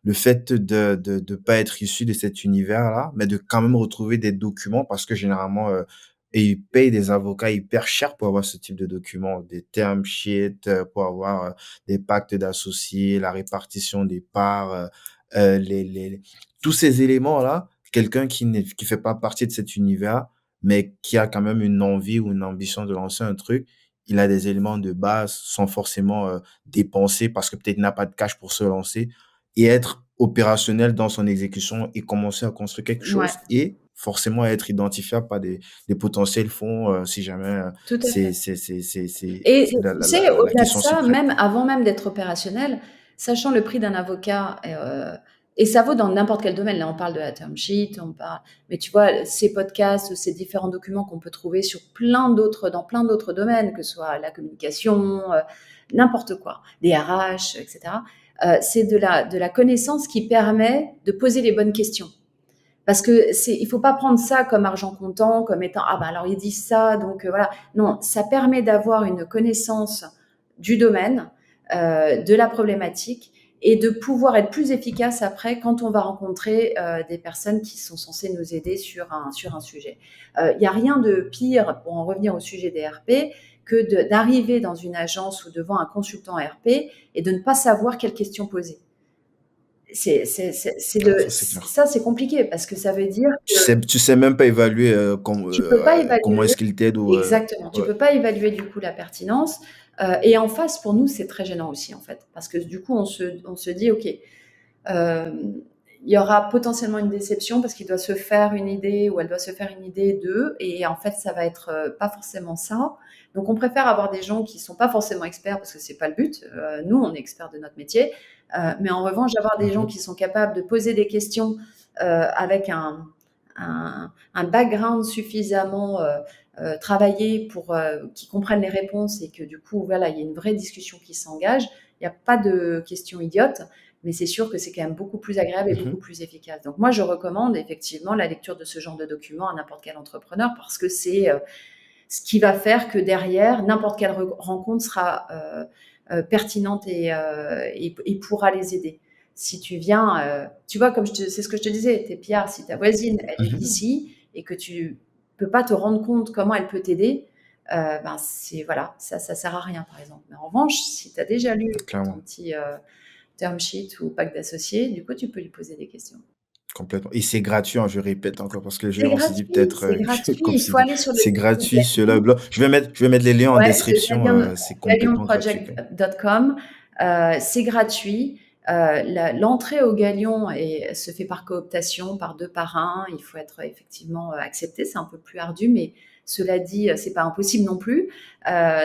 le fait de pas être issu de cet univers-là, mais de quand même retrouver des documents parce que généralement, et ils payent des avocats hyper cher pour avoir ce type de documents, des term sheets, pour avoir, des pactes d'associés, la répartition des parts, les tous ces éléments-là, quelqu'un qui fait pas partie de cet univers, mais qui a quand même une envie ou une ambition de lancer un truc, il a des éléments de base sans forcément dépenser parce que peut-être il n'a pas de cash pour se lancer et être opérationnel dans son exécution et commencer à construire quelque
Ouais,
chose et forcément être identifiable par des potentiels fonds si jamais
tout à fait.
c'est
Et tu sais,
la
au-delà de
question s'y
ça,
prête,
même
quoi.
avant même d'être opérationnel, sachant le prix d'un avocat, et ça vaut dans n'importe quel domaine. Là, on parle de la term sheet, mais tu vois, ces podcasts, ces différents documents qu'on peut trouver dans plein d'autres domaines, que ce soit la communication, n'importe quoi, les RH, etc. C'est de la connaissance qui permet de poser les bonnes questions. Parce que il faut pas prendre ça comme argent comptant, comme étant ah ben alors ils disent ça, donc voilà. Non, ça permet d'avoir une connaissance du domaine, de la problématique et de pouvoir être plus efficace après quand on va rencontrer des personnes qui sont censées nous aider sur un sujet. Il n'y a rien de pire, pour en revenir au sujet des RP, que d'arriver dans une agence ou devant un consultant RP et de ne pas savoir quelles questions poser.
Ah, ça, c'est clair.
Ça, c'est compliqué parce que ça veut dire que
Tu sais même pas évaluer
tu peux pas
comment
évaluer
est-ce qu'il t'aide ou
exactement, tu
ouais.
peux pas évaluer du coup la pertinence. Et en face, pour nous, c'est très gênant aussi en fait, parce que du coup, on se dit, ok, euh, il y aura potentiellement une déception parce qu'il doit se faire une idée ou elle doit se faire une idée d'eux, et en fait, ça va être pas forcément ça. Donc, on préfère avoir des gens qui sont pas forcément experts parce que c'est pas le but. Nous, on est experts de notre métier, mais en revanche, avoir des gens
Mhm,
qui sont capables de poser des questions avec un background suffisamment travaillé pour qu'ils comprennent les réponses et que du coup, voilà, il y a une vraie discussion qui s'engage. Il n'y a pas de questions idiotes, mais c'est sûr que c'est quand même beaucoup plus agréable et beaucoup
mhm,
plus efficace. Donc moi, je recommande effectivement la lecture de ce genre de documents à n'importe quel entrepreneur parce que c'est ce qui va faire que derrière, n'importe quelle rencontre sera pertinente et pourra les aider. Si tu viens, tu vois, c'est ce que je te disais, t'es Pierre, si ta voisine, elle est
mhm.
d'ici et que tu peux pas te rendre compte comment elle peut t'aider, ben c'est voilà, ça sert à rien par exemple. Mais en revanche, si tu as déjà lu ton
Clairement,
petit term sheet ou pack d'associés, du coup, tu peux lui poser des questions.
complètement. Et c'est gratuit, hein, je répète encore parce que les
C'est
gens vont se dire
gratuit,
peut-être,
c'est gratuit.
comme
Il
c'est
faut
dit,
aller sur le
c'est
site de
gratuit sur le
Galion.
blog. Je vais mettre les liens en
Ouais, c'est
description. C'est complètement gratuit, quoi.
galionproject.com. C'est gratuit. L'entrée au Galion se fait par cooptation, par deux par un. Il faut être effectivement accepté. C'est un peu plus ardu, mais cela dit, c'est pas impossible non plus.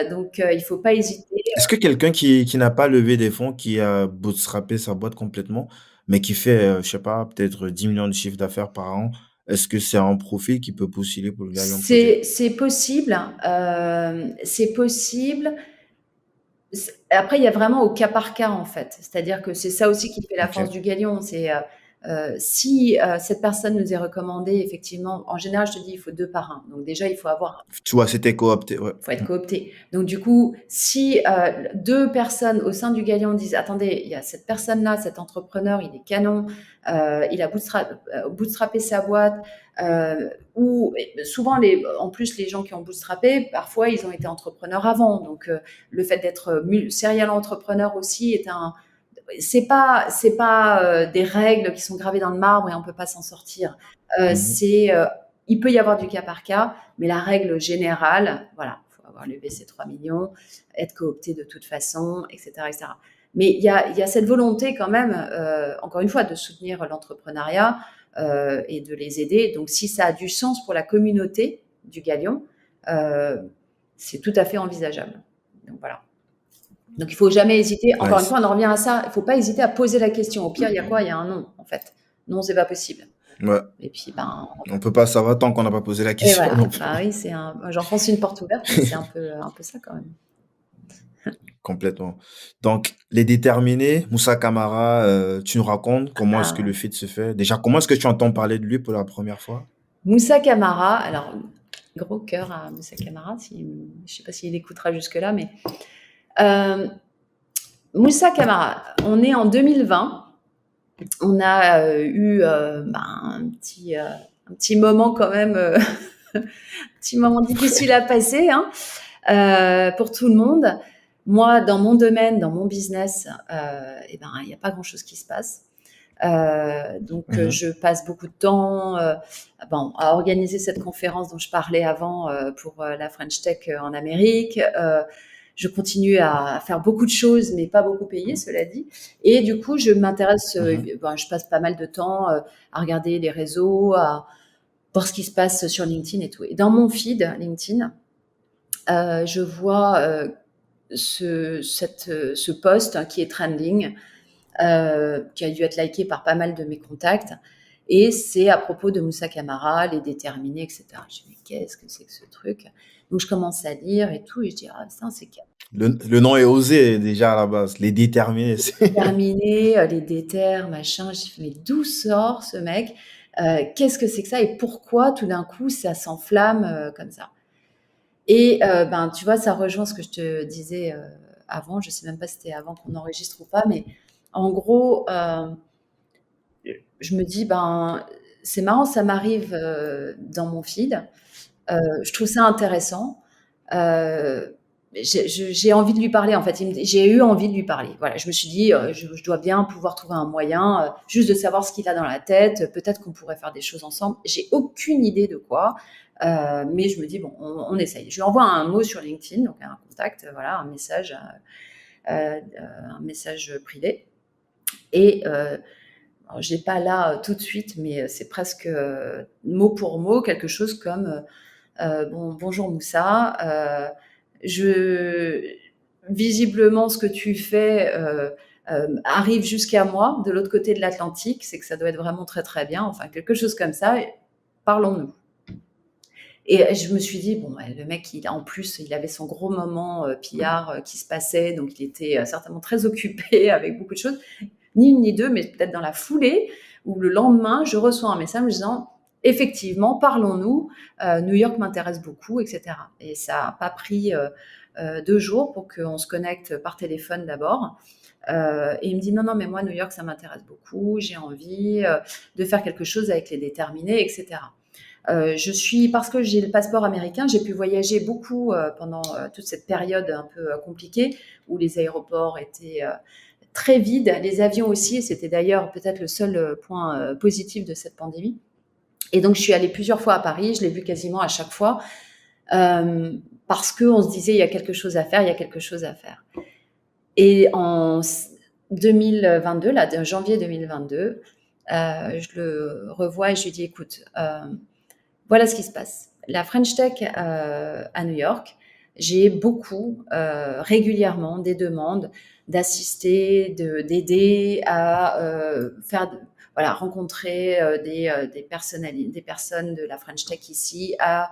Donc, il faut pas hésiter.
Est-ce que quelqu'un qui n'a pas levé des fonds, qui a bootstrappé sa boîte complètement, mais qui fait, je sais pas, peut-être 10 millions de chiffre d'affaires par an, est-ce que c'est un profil qui peut postuler pour le Galion Project?
C'est possible. C'est possible. Après, il y a vraiment au cas par cas, en fait. C'est-à-dire que c'est ça aussi qui fait la force
OK.
du Galion. C'est si cette personne nous est recommandée, effectivement, en général, je te dis, il faut deux par un. Donc déjà, il faut avoir
Tu vois, c'était coopté, ouais.
faut être
Mmh.
coopté. Donc du coup, si deux personnes au sein du Galion disent, attendez, il y a cette personne-là, cet entrepreneur, il est canon, il a bootstrappé sa boîte, ou souvent en plus les gens qui ont bootstrappé, parfois ils ont été entrepreneurs avant. Donc le fait d'être serial entrepreneur aussi c'est pas des règles qui sont gravées dans le marbre et on peut pas s'en sortir.
Mmh.
Il peut y avoir du cas par cas, mais la règle générale, voilà, il faut avoir levé ses 3 millions, être coopté de toute façon, etc., etc. Mais il y a cette volonté quand même, encore une fois, de soutenir l'entrepreneuriat et de les aider. Donc, si ça a du sens pour la communauté du Galion, euh, c'est tout à fait envisageable. Donc, voilà. Donc, il ne faut jamais hésiter. Encore une
Nice.
fois, on en revient à ça. Il ne faut pas hésiter à poser la question. Au pire, il y a quoi? Il y a un non, en fait. Non, c'est pas possible.
Ouais,
Et puis, ben,
on peut pas savoir tant qu'on n'a pas posé la
et
question
voilà.
non
Bah
plus.
oui, j'enfonce une porte ouverte, mais c'est un peu ça quand même.
Complètement. Donc, les déterminés, Moussa Camara, tu nous racontes comment est-ce que le
Ah,
feat se fait? Déjà, comment est-ce que tu entends parler de lui pour la première fois?
Moussa Camara, alors, gros cœur à Moussa Camara, je sais pas s'il écoutera jusque-là, mais euh, Moussa Camara, on est en 2020. On a eu un petit moment quand même, un petit moment difficile à passer hein, pour tout le monde. Moi, dans mon domaine, dans mon business, eh ben, il n'y a pas grand-chose qui se passe. Donc,
Mhm,
je passe beaucoup de temps à organiser cette conférence dont je parlais avant pour la French Tech en Amérique. Je continue à faire beaucoup de choses, mais pas beaucoup payées, cela dit. Et du coup, je m'intéresse,
mhm,
je passe pas mal de temps à regarder les réseaux, à voir ce qui se passe sur LinkedIn et tout. Et dans mon feed LinkedIn, je vois ce post hein, qui est trending, qui a dû être liké par pas mal de mes contacts. Et c'est à propos de Moussa Camara, les déterminés, etc. Je me dis, mais qu'est-ce que c'est que ce truc? Donc je commence à lire et tout, et je dis, ah, ça, c'est
le nom est osé déjà à la base, les déterminés.
déterminé, les déter, machin. J'ai fait, mais d'où sort ce mec? Qu'est-ce que c'est que ça et pourquoi tout d'un coup ça s'enflamme comme ça? Et ben, tu vois, ça rejoint ce que je te disais avant. Je sais même pas si c'était avant qu'on enregistre ou pas, mais en gros, je me dis, ben, c'est marrant, ça m'arrive dans mon feed. Je trouve ça intéressant. Euh, j'ai envie de lui parler, en fait. J'ai eu envie de lui parler. Voilà, je me suis dit, je dois bien pouvoir trouver un moyen, juste de savoir ce qu'il a dans la tête. Peut-être qu'on pourrait faire des choses ensemble. J'ai aucune idée de quoi, mais je me dis, bon, on essaye. Je lui envoie un mot sur LinkedIn, donc un contact, voilà, un message privé. Et j'ai pas là tout de suite, mais c'est presque mot pour mot quelque chose comme bonjour Moussa. Je visiblement ce que tu fais arrive jusqu'à moi de l'autre côté de l'Atlantique, c'est que ça doit être vraiment très très bien, enfin quelque chose comme ça. Parlons-nous. Et je me suis dit bon, le mec, en plus, il avait son gros moment PR qui se passait, donc il était certainement très occupé avec beaucoup de choses. Ni une ni deux, mais peut-être dans la foulée ou le lendemain, je reçois un message me disant effectivement, parlons-nous, New York m'intéresse beaucoup, etc. Et ça n'a pas pris 2 jours pour qu'on se connecte par téléphone d'abord. Et il me dit non, non, mais moi, New York, ça m'intéresse beaucoup, j'ai envie de faire quelque chose avec les déterminés, etc. Parce que j'ai le passeport américain, j'ai pu voyager beaucoup pendant toute cette période un peu compliquée où les aéroports étaient très vides, les avions aussi, et c'était d'ailleurs peut-être le seul point positif de cette pandémie. Et donc, je suis allée plusieurs fois à Paris, je l'ai vu quasiment à chaque fois, parce qu'on se disait, il y a quelque chose à faire, il y a quelque chose à faire. Et en 2022, là, de janvier 2022, je le revois et je lui dis, écoute, voilà ce qui se passe. La French Tech à New York, j'ai beaucoup, régulièrement, des demandes d'assister, d'aider à faire, voilà, rencontrer des personnes de la French Tech ici, à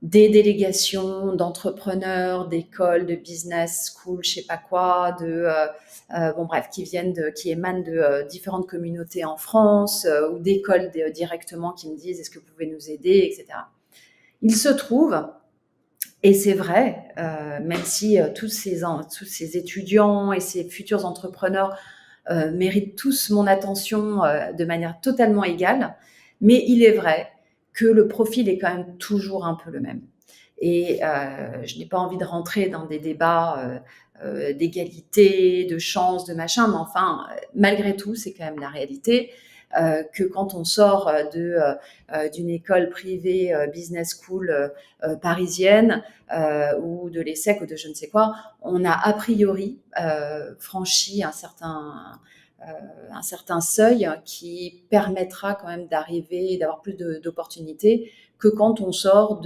des délégations d'entrepreneurs, d'écoles, de business school, je sais pas quoi, bon bref, qui émanent de différentes communautés en France ou d'écoles directement qui me disent est-ce que vous pouvez nous aider, etc. Il se trouve, et c'est vrai, même si tous ces étudiants et ces futurs entrepreneurs méritent tous mon attention de manière totalement égale, mais il est vrai que le profil est quand même toujours un peu le même. Et je n'ai pas envie de rentrer dans des débats d'égalité, de chance, de machin, mais enfin, malgré tout, c'est quand même la réalité. Que quand on sort d'une école privée business school parisienne ou de l'ESSEC ou de je ne sais quoi, on a a priori franchi un certain seuil qui permettra quand même d'arriver et d'avoir plus d'opportunités que quand on sort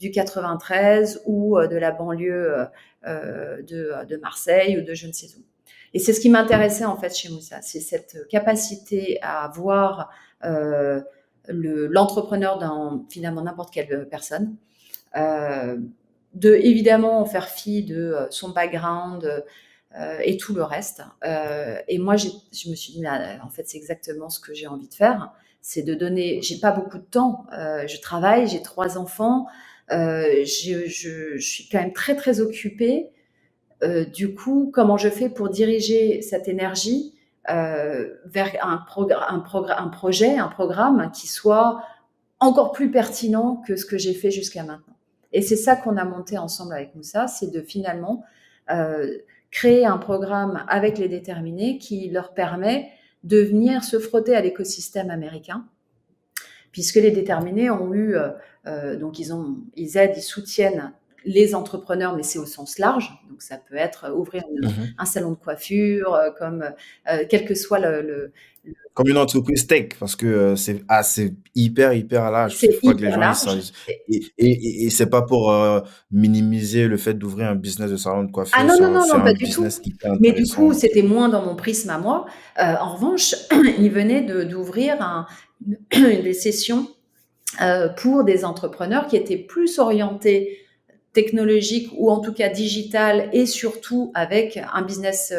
du 93 ou de la banlieue de Marseille ou de je ne sais où. Et c'est ce qui m'intéressait en fait chez Moussa, c'est cette capacité à voir l'entrepreneur dans finalement n'importe quelle personne, de évidemment faire fi de son background et tout le reste. Et moi, je me suis dit, en fait, c'est exactement ce que j'ai envie de faire, c'est de donner. J'ai pas beaucoup de temps. Je travaille, j'ai 3 enfants. Je suis quand même très très occupée. Du coup, comment je fais pour diriger cette énergie vers un projet, un programme qui soit encore plus pertinent que ce que j'ai fait jusqu'à maintenant. Et c'est ça qu'on a monté ensemble avec Moussa, c'est de finalement créer un programme avec les déterminés qui leur permet de venir se frotter à l'écosystème américain, puisque les déterminés ont eu, donc ils aident, ils soutiennent les entrepreneurs, mais c'est au sens large. Donc ça peut être ouvrir
Mhm.
un salon de coiffure, comme quel que soit
Comme une entreprise tech, parce que c'est hyper, hyper large. Il
c'est
faut pas que les
hyper
gens ils
large.
sachent. Et c'est pas pour minimiser le fait d'ouvrir un business de salon de
Ah
coiffure.
non, non, non,
C'est
non,
un
pas du tout.
business hyper
Mais du coup,
intéressant.
c'était moins dans mon prisme à moi. En revanche, il venait d'ouvrir des sessions pour des entrepreneurs qui étaient plus orientés technologique ou en tout cas digital et surtout avec un business,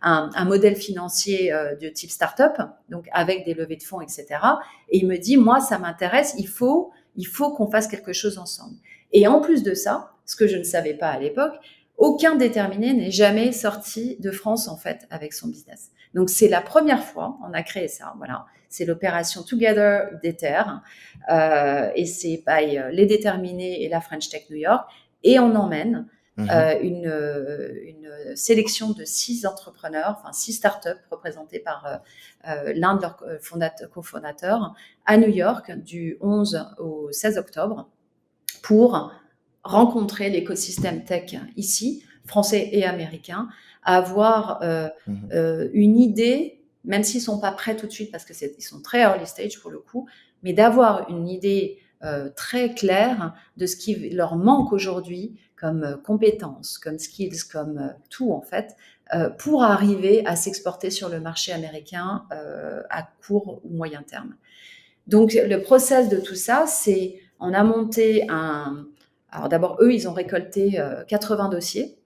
un modèle financier de type startup, donc avec des levées de fonds, etc. Et il me dit, moi, ça m'intéresse, il faut qu'on fasse quelque chose ensemble. Et en plus de ça, ce que je ne savais pas à l'époque, aucun déterminé n'est jamais sorti de France en fait avec son business. Donc c'est la première fois, on a créé ça, voilà. C'est l'opération Together Déter, et c'est by les déterminés et la French Tech New York, et on emmène une sélection de 6 entrepreneurs, enfin 6 startups représentées par l'un de leurs cofondateurs à New York du 11 au 16 octobre pour rencontrer l'écosystème tech ici, français et américain, avoir une idée, même s'ils ne sont pas prêts tout de suite parce qu'ils sont très early stage pour le coup, mais d'avoir une idée très claire de ce qui leur manque aujourd'hui comme compétences, comme skills, comme tout en fait, pour arriver à s'exporter sur le marché américain à court ou moyen terme. Donc le process de tout ça, c'est on a monté alors d'abord eux, ils ont récolté 80 dossiers.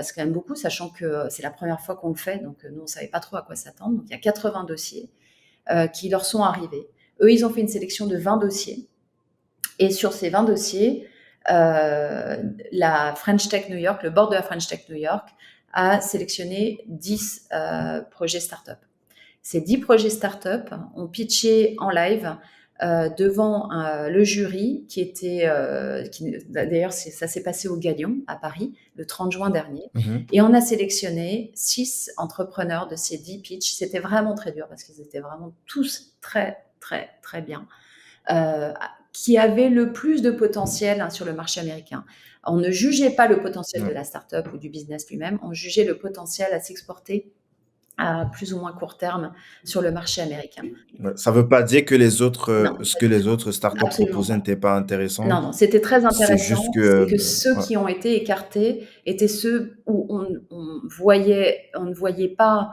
C'est quand même beaucoup, sachant que c'est la première fois qu'on le fait, donc nous, on ne savait pas trop à quoi s'attendre. Donc, il y a 80 dossiers qui leur sont arrivés. Eux, ils ont fait une sélection de 20 dossiers. Et sur ces 20 dossiers, la French Tech New York, le board de la French Tech New York, a sélectionné 10 projets start-up. Ces 10 projets start-up ont pitché en live devant le jury qui était, d'ailleurs ça s'est passé au Galion à Paris le 30 juin dernier, et on a sélectionné 6 entrepreneurs de ces 10 pitchs. C'était vraiment très dur parce qu'ils étaient vraiment tous très très très bien, qui avaient le plus de potentiel sur le marché américain. On ne jugeait pas le potentiel de la start-up ou du business lui-même, on jugeait le potentiel à s'exporter à plus ou moins court terme sur le marché américain.
Ça ne veut pas dire que les autres,
Non,
ce que les autres startups proposaient
absolument.
n'était pas intéressant.
Non, c'était très
C'est juste
intéressant. C'est
que,
que ceux qui ont été écartés étaient ceux où on ne voyait pas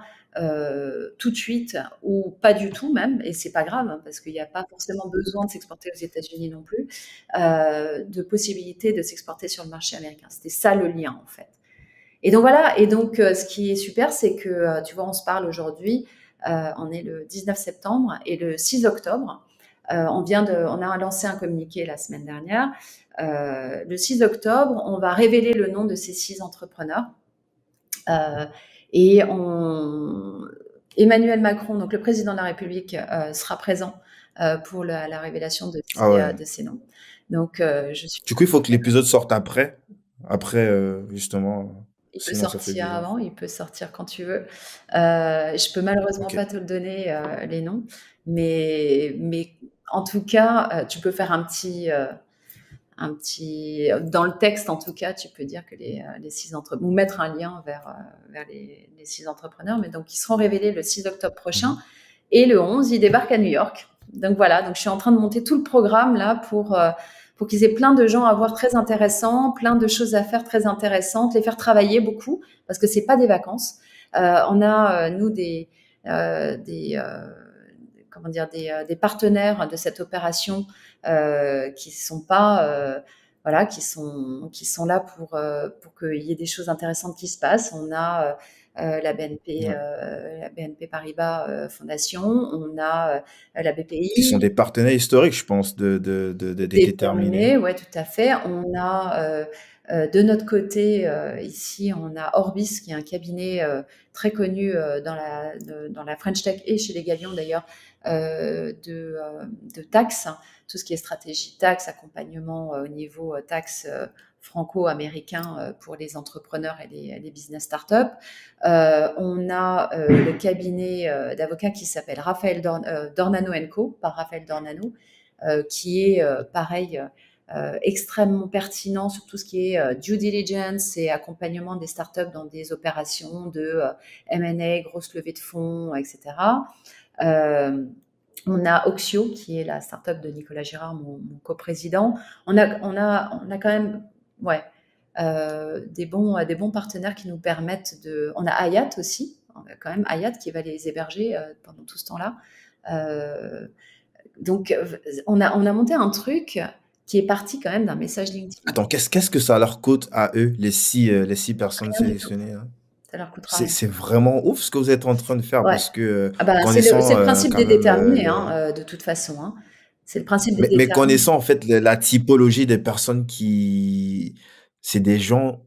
tout de suite ou pas du tout même, et c'est pas grave parce qu'il n'y a pas forcément besoin de s'exporter aux États-Unis non plus, de possibilité de s'exporter sur le marché américain. C'était ça le lien en fait. Et donc voilà, et donc ce qui est super, c'est que tu vois, on se parle aujourd'hui, on est le 19 septembre et le 6 octobre, on a lancé un communiqué la semaine dernière. Le 6 octobre, on va révéler le nom de ces 6 entrepreneurs. Et Emmanuel Macron, donc le président de la République, sera présent pour la révélation de ces noms. Donc,
Du coup, il faut que l'épisode sorte après, justement.
Il peut
Sinon, ça fait
sortir
bizarre.
avant, il peut sortir quand tu veux. Je peux malheureusement pas te donner les noms, mais en tout cas, tu peux faire un petit dans le texte en tout cas, tu peux dire que les 6 entrepreneurs, ou mettre un lien vers les 6 entrepreneurs, mais donc ils seront révélés le 6 octobre prochain, et le 11, ils débarquent à New York. Donc voilà, donc je suis en train de monter tout le programme là pour qu'ils aient plein de gens à voir très intéressants, plein de choses à faire très intéressantes, les faire travailler beaucoup, parce que c'est pas des vacances. On a, nous, des partenaires de cette opération qui sont pas... voilà, qui sont là pour qu'il y ait des choses intéressantes qui se passent. On a la BNP Paribas Fondation, on a la BPI.
Qui sont des partenaires historiques, je pense, des déterminés.
Ouais, tout à fait. On a de notre côté, ici, on a Orbis, qui est un cabinet très connu dans la French Tech et chez les Galions d'ailleurs, de taxes, tout ce qui est stratégie taxe, accompagnement au niveau taxe franco-américain pour les entrepreneurs et les business startups. On a le cabinet d'avocats qui s'appelle Raphaël Dornano Co, par Raphaël Dornano, qui est pareil, extrêmement pertinent sur tout ce qui est due diligence et accompagnement des startups dans des opérations de M&A, grosse levée de fonds, etc. On a Oxio, qui est la startup de Nicolas Girard, mon coprésident. On a quand même des bons partenaires qui nous permettent de... On a Hayat aussi, on a quand même Hayat qui va les héberger pendant tout ce temps-là. Donc, on a monté un truc qui est parti quand même d'un message LinkedIn.
Attends, qu'est-ce que ça leur coûte à eux, les 6 personnes
Rien du tout,
sélectionnées là?
ça leur coûtera
C'est
rien.
c'est vraiment ouf ce que vous êtes en train de faire
Ouais.
parce que,
Ah bah, c'est
connaissant,
le principe
quand
des
même,
déterminés, hein,
le
de toute façon, hein. C'est le principe des
mais
déterminés.
connaissant en fait le la typologie des personnes qui c'est des gens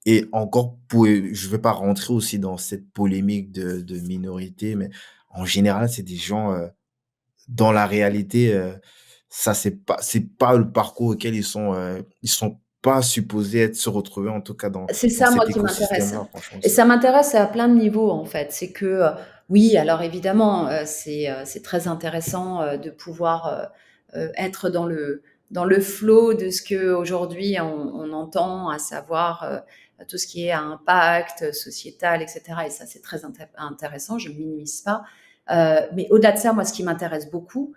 et encore pour je veux pas rentrer aussi dans cette polémique de minorité, mais en général, c'est des gens, dans la réalité, ça c'est pas le parcours auquel ils sont pas supposés être se retrouver en tout cas
C'est
dans
ça, moi,
cet
qui m'intéresse,
écosystème-là, franchement,
et
c'est
ça m'intéresse à plein de niveaux, en fait. C'est que, oui, alors évidemment, c'est très intéressant, de pouvoir, être dans le flow de ce qu'aujourd'hui on entend, à savoir, tout ce qui est impact sociétal et cetera, et ça, c'est très intéressant, je ne minimise pas. Mais au-delà de ça, moi, ce qui m'intéresse beaucoup,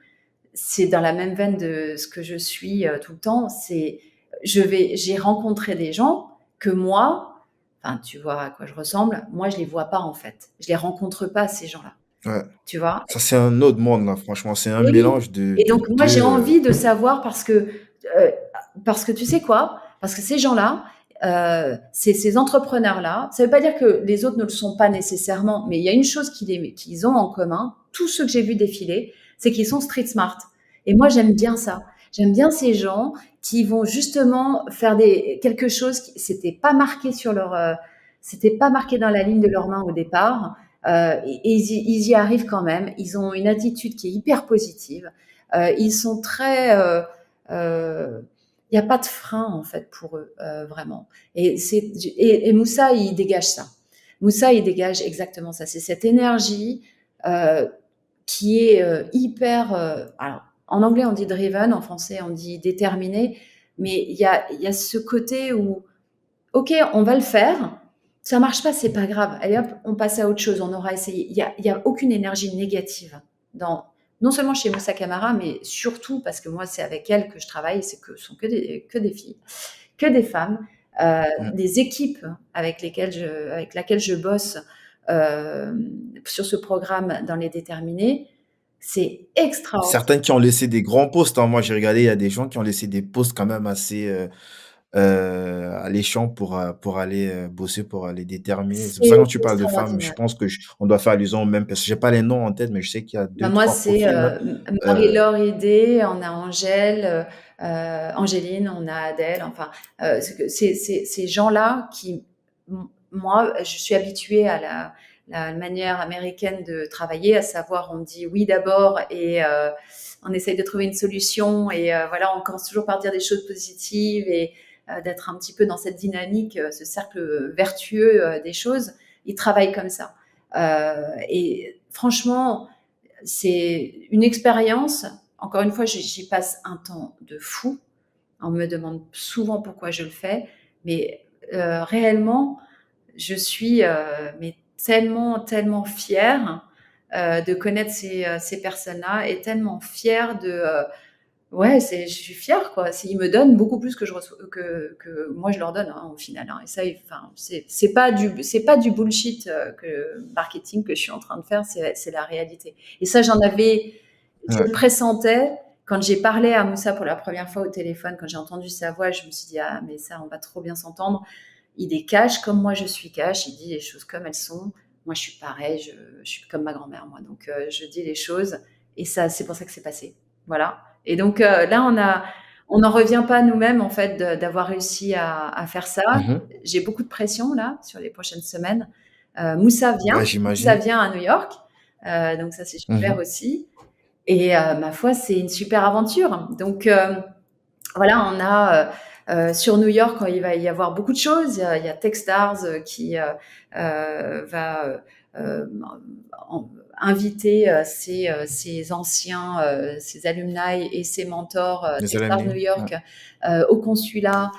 c'est dans la même veine de ce que je suis, tout le temps, c'est j'ai rencontré des gens que moi, enfin, tu vois à quoi je ressemble, moi je les vois pas en fait. Je les rencontre pas ces gens-là,
ouais.
tu vois?
Ça, c'est un autre monde là, franchement, c'est un
Et oui,
mélange
et
de
donc moi
2,
j'ai envie de savoir parce que tu sais quoi? Parce que ces gens-là, ces entrepreneurs-là, ça veut pas dire que les autres ne le sont pas nécessairement, mais il y a une chose qu'ils ont en commun, tous ceux que j'ai vus défiler, c'est qu'ils sont street smart. Et moi j'aime bien ça. J'aime bien ces gens qui vont justement faire quelque chose qui c'était pas marqué dans la ligne de leur main au départ, et ils y arrivent quand même. Ils ont une attitude qui est hyper positive. Ils sont très, il n'y a pas de frein en fait pour eux, vraiment. Et Moussa, il dégage ça. Moussa, il dégage exactement ça. C'est cette énergie, euh, qui est, hyper. Alors, en anglais, on dit driven, en français, on dit déterminé, mais il y a ce côté où, ok, on va le faire. Ça marche pas, c'est pas grave. Allez hop, on passe à autre chose. On aura essayé. Il y a aucune énergie négative non seulement chez Moussa Camara, mais surtout parce que moi, c'est avec elle que je travaille. Ce sont que des filles, que des femmes,
mmh.
des équipes avec laquelle je bosse, euh, sur ce programme dans les déterminés. C'est extraordinaire.
Certaines qui ont laissé des grands posts, hein. Moi, j'ai regardé, il y a des gens qui ont laissé des posts quand même assez, alléchants pour aller, bosser, pour aller déterminer. C'est pour
C'est
ça quand tu parles de femmes, je
extraordinaire.
pense que on doit faire allusion aux mêmes personnes. J'ai pas les noms en tête, mais je sais qu'il y a
Bah,
deux
moi,
trois
c'est,
profils là, heu
Marie-Laure Idé, on a Angèle, Angéline, on a Adèle, enfin, ces gens-là qui, moi, je suis habituée à la manière américaine de travailler, à savoir, on dit oui d'abord et on essaye de trouver une solution et voilà, on commence toujours par dire des choses positives et d'être un petit peu dans cette dynamique, ce cercle vertueux des choses. Ils travaillent comme ça. Et franchement, c'est une expérience. Encore une fois, j'y passe un temps de fou. On me demande souvent pourquoi je le fais, mais réellement, je suis mais tellement, tellement fière de connaître ces personnes-là et tellement fière de, ouais, je suis fière, quoi. Ils me donnent beaucoup plus que que moi je leur donne, hein, au final, hein. Et ça, enfin, c'est pas du bullshit, que marketing que je suis en train de faire, c'est la réalité. Et ça, je le
ouais.
pressentais quand j'ai parlé à Moussa pour la première fois au téléphone, quand j'ai entendu sa voix, je me suis dit, ah, mais ça, on va trop bien s'entendre. Il est cash comme moi je suis cash, il dit les choses comme elles sont. Moi, je suis pareil, je suis comme ma grand-mère, moi. Donc, je dis les choses et ça, c'est pour ça que c'est passé. Voilà. Et donc, là, on n'en revient pas nous-mêmes, en fait, d'avoir réussi à faire ça.
Mmh.
J'ai beaucoup de pression, là, sur les prochaines semaines.
Ouais,
Moussa
j'imagine.
vient à New York. Donc, ça, c'est super
Mmh.
aussi. Et ma foi, c'est une super aventure. Donc, voilà, on a sur New York, il va y avoir beaucoup de choses. Il y a Techstars qui va en- inviter ses anciens, ses alumni et ses mentors,
Les
Techstars New
alumni, ouais.
York, au consulat,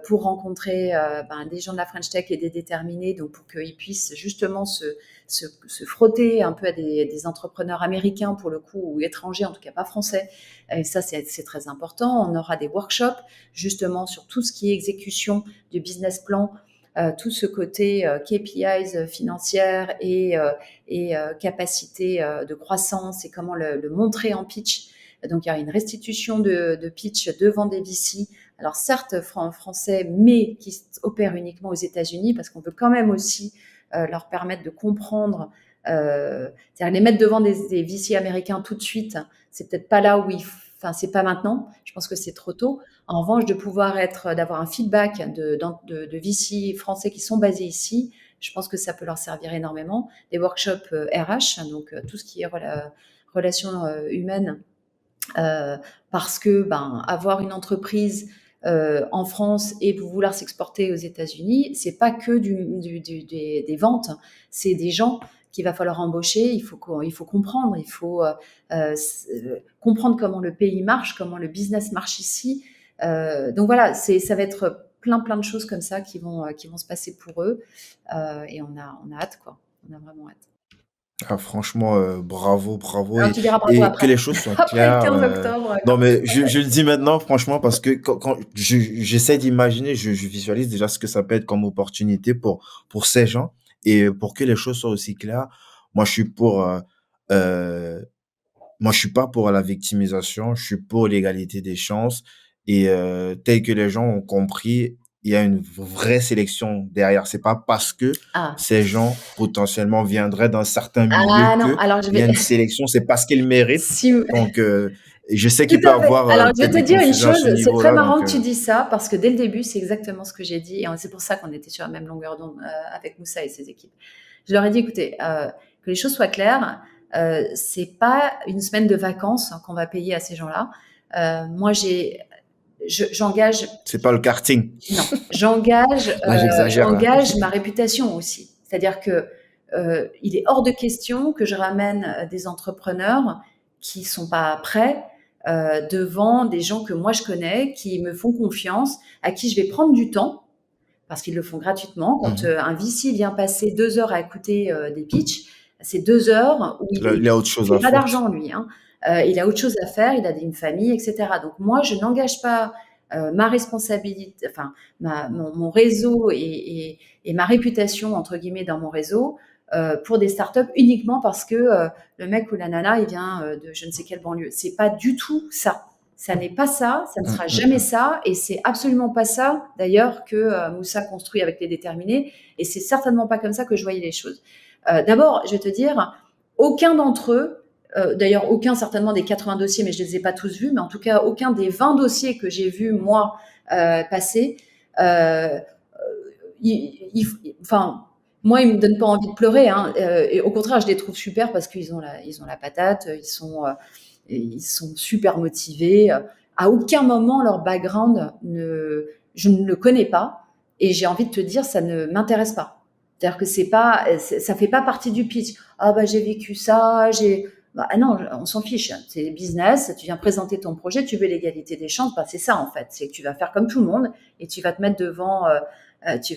pour rencontrer des gens de la French Tech et des déterminés, donc pour qu'ils puissent justement se frotter un peu à des entrepreneurs américains pour le coup, ou étrangers, en tout cas pas français. Et ça, c'est très important. On aura des workshops justement sur tout ce qui est exécution du business plan, tout ce côté KPIs financières et capacité de croissance et comment le montrer en pitch. Donc, il y a une restitution de pitch devant des VC. Alors, certes, français, mais qui opèrent uniquement aux États-Unis parce qu'on veut quand même aussi leur permettre de comprendre, c'est-à-dire les mettre devant des VC américains tout de suite. C'est peut-être pas là où enfin, c'est pas maintenant. Je pense que c'est trop tôt. En revanche, d'avoir un feedback de VC français qui sont basés ici, je pense que ça peut leur servir énormément. Des workshops RH, donc tout ce qui est relations humaines, parce que avoir une entreprise en France et vouloir s'exporter aux États-Unis, c'est pas que des ventes, c'est des gens qu'il va falloir embaucher. Il faut comprendre, il faut comprendre comment le pays marche, comment le business marche ici. Donc voilà, ça va être plein de choses comme ça qui vont se passer pour eux, et on a hâte, quoi. On a vraiment hâte.
Ah, franchement, bravo, bravo,
Alors
et
tu diras bravo
et que
après.
les choses soient
Après le
claires,
15 octobre,
non,
quand
mais je le dis maintenant franchement parce que quand j'essaie d'imaginer, je visualise déjà ce que ça peut être comme opportunité pour ces gens, et pour que les choses soient aussi claires, moi je suis pour, moi, je suis pas pour la victimisation, je suis pour l'égalité des chances, et tel que les gens ont compris, il y a une vraie sélection derrière. C'est pas parce que
ah.
ces gens potentiellement viendraient d'un certain milieu
Ah non,
qu'il
alors je
y a
vais
une sélection, c'est parce qu'ils méritent.
si
Donc je sais
tout
qu'il peut y
à fait.
avoir,
Alors je vais
peut-être
te
des
dire une
confusions à
chose,
ce
c'est très
niveau-là,
marrant
donc
que tu dis ça parce que dès le début, c'est exactement ce que j'ai dit et c'est pour ça qu'on était sur la même longueur d'onde avec Moussa et ses équipes. Je leur ai dit, écoutez, que les choses soient claires, c'est pas une semaine de vacances qu'on va payer à ces gens-là. Moi, j'engage,
c'est pas le karting.
non,
Là, j'exagère, hein.
j'engage ma réputation aussi. C'est-à-dire que il est hors de question que je ramène des entrepreneurs qui sont pas prêts devant des gens que moi je connais, qui me font confiance, à qui je vais prendre du temps parce qu'ils le font gratuitement. Quand
Mmh.
un VC vient passer 2 heures à écouter des pitchs, c'est 2 heures où
Il y a autre
il
chose
fait
à
pas
faire.
d'argent lui, hein. Il a autre chose à faire, il a une famille, etc. Donc moi, je n'engage pas ma responsabilité, enfin mon réseau et ma réputation entre guillemets dans mon réseau pour des startups uniquement parce que le mec ou la nana il vient de je ne sais quelle banlieue. C'est pas du tout ça. Ça n'est pas ça, ça ne
Mmh,
sera
mmh,
jamais
mmh.
ça, et c'est absolument pas ça d'ailleurs que Moussa construit avec les déterminés, et c'est certainement pas comme ça que je voyais les choses. D'abord, je vais te dire, aucun d'entre eux, d'ailleurs aucun certainement des 80 dossiers, mais je les ai pas tous vus, mais en tout cas aucun des 20 dossiers que j'ai vus moi passer, euh, enfin moi, ils me donnent pas envie de pleurer, hein, et au contraire, je les trouve super parce qu'ils ont la patate, ils sont super motivés. À aucun moment, leur background, je ne le connais pas. Et j'ai envie de te dire, ça ne m'intéresse pas. C'est-à-dire que ça fait pas partie du pitch. Ah bah j'ai vécu ça, non, on s'en fiche. C'est business. Tu viens présenter ton projet, tu veux l'égalité des chances. Bah c'est ça en fait. C'est que tu vas faire comme tout le monde et tu vas te mettre devant.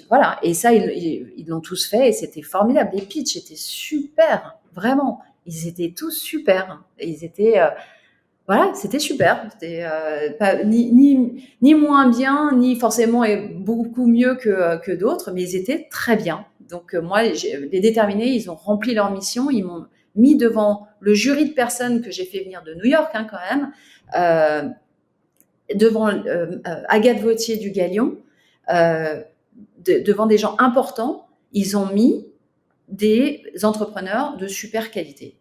Voilà. Et ça, ils l'ont tous fait et c'était formidable. Les pitchs étaient super, vraiment. Ils étaient tous super. Ils étaient voilà, c'était super. C'était ni moins bien, ni forcément beaucoup mieux que d'autres, mais ils étaient très bien. Donc moi, les déterminés, ils ont rempli leur mission. Ils m'ont mis devant le jury de personnes que j'ai fait venir de New York, hein, quand même, devant Agathe Vautier du Galion, devant des gens importants. Ils ont mis des entrepreneurs de super qualité.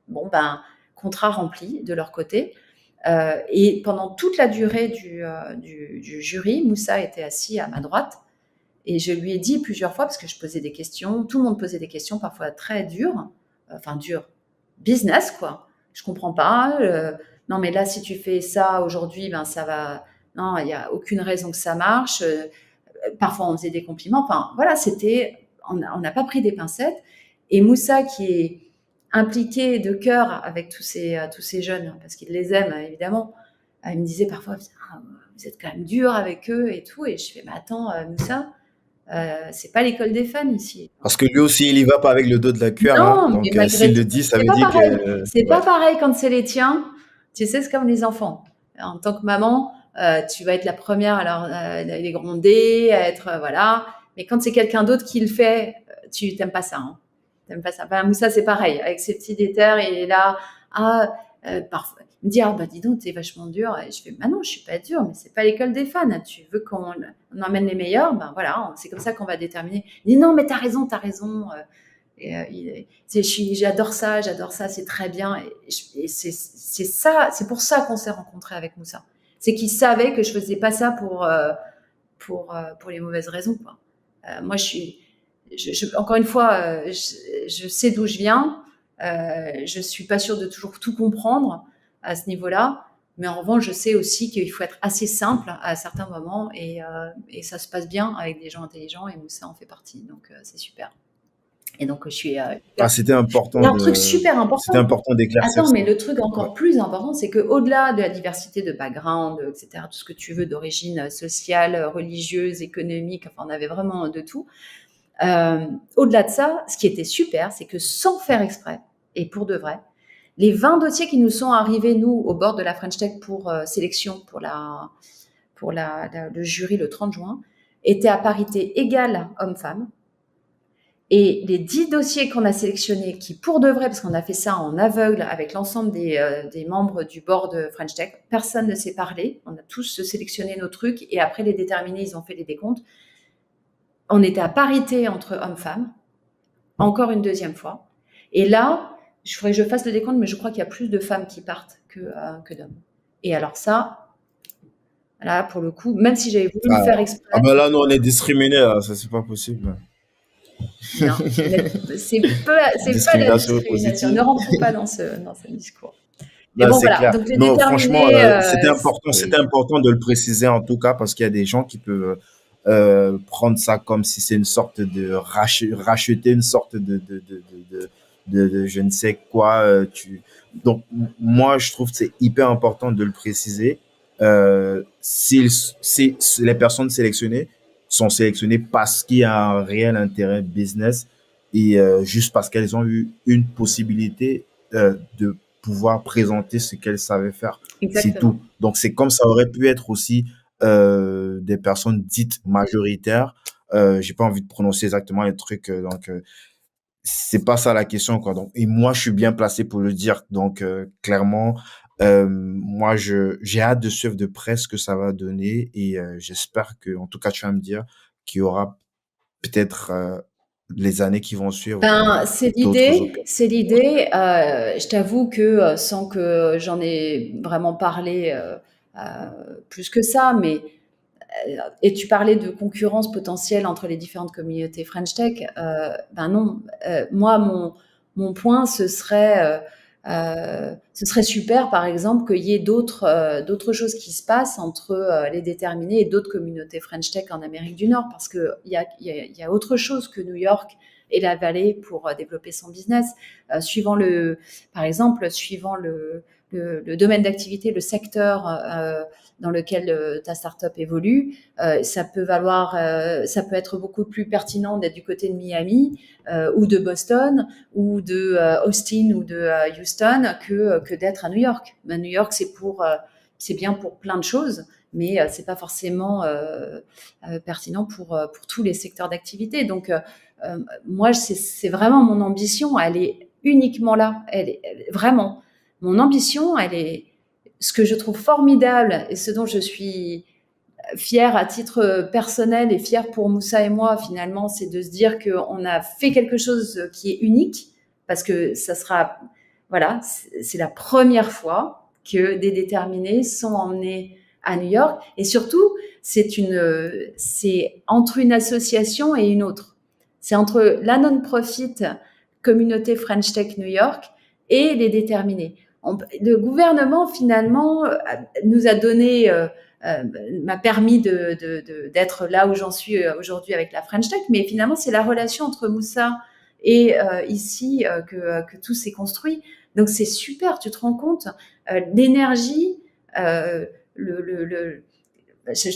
Bon, contrat rempli de leur côté. Et pendant toute la durée du jury, Moussa était assis à ma droite. Et je lui ai dit plusieurs fois, parce que je posais des questions, tout le monde posait des questions parfois très dures, enfin dures, business quoi. Je comprends pas. Non mais là, si tu fais ça aujourd'hui, ça va. Non, il n'y a aucune raison que ça marche. Parfois, on faisait des compliments. Enfin, voilà, on n'a pas pris des pincettes. Et Moussa, qui est impliqué de cœur avec tous ces jeunes, hein, parce qu'il les aime, évidemment, il me disait parfois, ah, vous êtes quand même dur avec eux et tout. Et je fais, mais attends, Moussa, c'est pas l'école des fans ici.
Parce que lui aussi, il y va pas avec le dos de la cuillère, hein.
Non, mais
Donc
malgré
s'il
tout,
le dit, ça
c'est
veut
pas
dire
pareil.
que
C'est
ouais.
pas pareil quand c'est les tiens. Tu sais, c'est comme les enfants. En tant que maman, tu vas être la première à les gronder, à être voilà. Mais quand c'est quelqu'un d'autre qui le fait, tu t'aimes pas ça. Hein. T'aimes pas ça. Moussa, c'est pareil. Avec ses petits déterres, il est là. Ah, parfois, me dit, ah bah dis donc, t'es vachement dur. Et je fais, bah non, je suis pas dure, mais c'est pas l'école des fans. Tu veux qu'on emmène les meilleurs, ben voilà, c'est comme ça qu'on va déterminer. Il dit, non, mais t'as raison, t'as raison. J'adore ça, c'est très bien. Et c'est ça, c'est pour ça qu'on s'est rencontrés avec Moussa. C'est qu'il savait que je faisais pas ça pour les mauvaises raisons, quoi. Moi, encore une fois, je sais d'où je viens. Je suis pas sûre de toujours tout comprendre à ce niveau-là. Mais en revanche, je sais aussi qu'il faut être assez simple à certains moments et ça se passe bien avec des gens intelligents et Moussa en fait partie. Donc, c'est super. Et donc, je suis
Ah,
hyper. Et un truc super
c'était
important.
important d'éclaircir
Attends,
ça.
mais le truc
Ouais.
encore plus important, c'est qu'au-delà de la diversité de background, etc., tout ce que tu veux d'origine sociale, religieuse, économique, enfin, on avait vraiment de tout. Au-delà de ça, ce qui était super, c'est que sans faire exprès, et pour de vrai, les 20 dossiers qui nous sont arrivés, nous, au bord de la French Tech pour sélection le jury le 30 juin, étaient à parité égale homme-femme. Et les 10 dossiers qu'on a sélectionnés, qui pour de vrai, parce qu'on a fait ça en aveugle avec l'ensemble des membres du board de French Tech, personne ne s'est parlé. On a tous sélectionné nos trucs et après les déterminés, ils ont fait les décomptes. On était à parité entre hommes-femmes, encore une deuxième fois. Et là, je ferais que je fasse le décompte, mais je crois qu'il y a plus de femmes qui partent que d'hommes. Et alors ça, là, pour le coup, même si j'avais voulu le
Ah,
faire
ah
exprès,
ben là, nous, on est discriminés, là. Ça, c'est pas possible.
non, c'est pas de la
Discrimination
discrimination. Ne
positive.
rentrons pas dans ce discours. Mais
Là,
bon,
c'est
voilà.
clair.
Donc, les
Non, franchement,
déterminés,
c'était important de le préciser en tout cas parce qu'il y a des gens qui peuvent prendre ça comme si c'est une sorte de racheter une sorte de je ne sais quoi. Donc, moi, je trouve que c'est hyper important de le préciser. Si les personnes sélectionnées sont sélectionnées parce qu'il y a un réel intérêt business et juste parce qu'elles ont eu une possibilité de pouvoir présenter ce qu'elle savait faire. C'est tout.
exactement.
Donc, c'est comme ça aurait pu être aussi des personnes dites majoritaires. J'ai pas envie de prononcer exactement les trucs. Donc, c'est pas ça la question, quoi. Donc, et moi, je suis bien placé pour le dire. Donc, clairement, moi, j'ai hâte de suivre de près ce que ça va donner et j'espère que, en tout cas, tu vas me dire qu'il y aura peut-être les années qui vont suivre
Ben, c'est
d'autres
l'idée,
opérations.
c'est l'idée. Je t'avoue que sans que j'en ai vraiment parlé plus que ça, mais et tu parlais de concurrence potentielle entre les différentes communautés French Tech. Ben non, moi mon point ce serait super par exemple qu'il y ait d'autres choses qui se passent entre les déterminés et d'autres communautés French Tech en Amérique du Nord parce que il y a autre chose que New York et la vallée pour développer son business. Par exemple, suivant le domaine d'activité, le secteur dans lequel ta startup évolue, ça peut être beaucoup plus pertinent d'être du côté de Miami ou de Boston ou de Austin ou de Houston que d'être à New York. Ben, New York, c'est bien pour plein de choses, mais c'est pas forcément pertinent pour tous les secteurs d'activité. Donc, moi, c'est vraiment mon ambition. Elle est uniquement là. Vraiment. Mon ambition, elle est ce que je trouve formidable et ce dont je suis fière à titre personnel et fière pour Moussa et moi, finalement, c'est de se dire qu'on a fait quelque chose qui est unique parce que ça sera, voilà, c'est la première fois que des déterminés sont emmenés à New York et surtout, c'est entre une association et une autre. C'est entre la non-profit communauté French Tech New York et les déterminés. Le gouvernement, finalement, nous a donné m'a permis d'être là où j'en suis aujourd'hui avec la French Tech, mais finalement, c'est la relation entre Moussa et ici que tout s'est construit. Donc, c'est super, tu te rends compte, l'énergie, je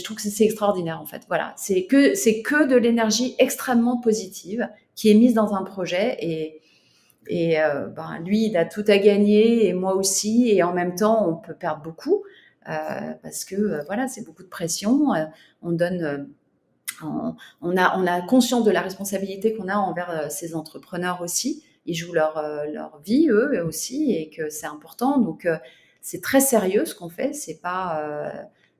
trouve que c'est extraordinaire en fait. Voilà, c'est que de l'énergie extrêmement positive qui est mise dans un projet et ben, lui, il a tout à gagner et moi aussi. Et en même temps, on peut perdre beaucoup parce que voilà, c'est beaucoup de pression. On donne, on a conscience de la responsabilité qu'on a envers ces entrepreneurs aussi. Ils jouent leur vie eux aussi et que c'est important. Donc c'est très sérieux ce qu'on fait. C'est pas,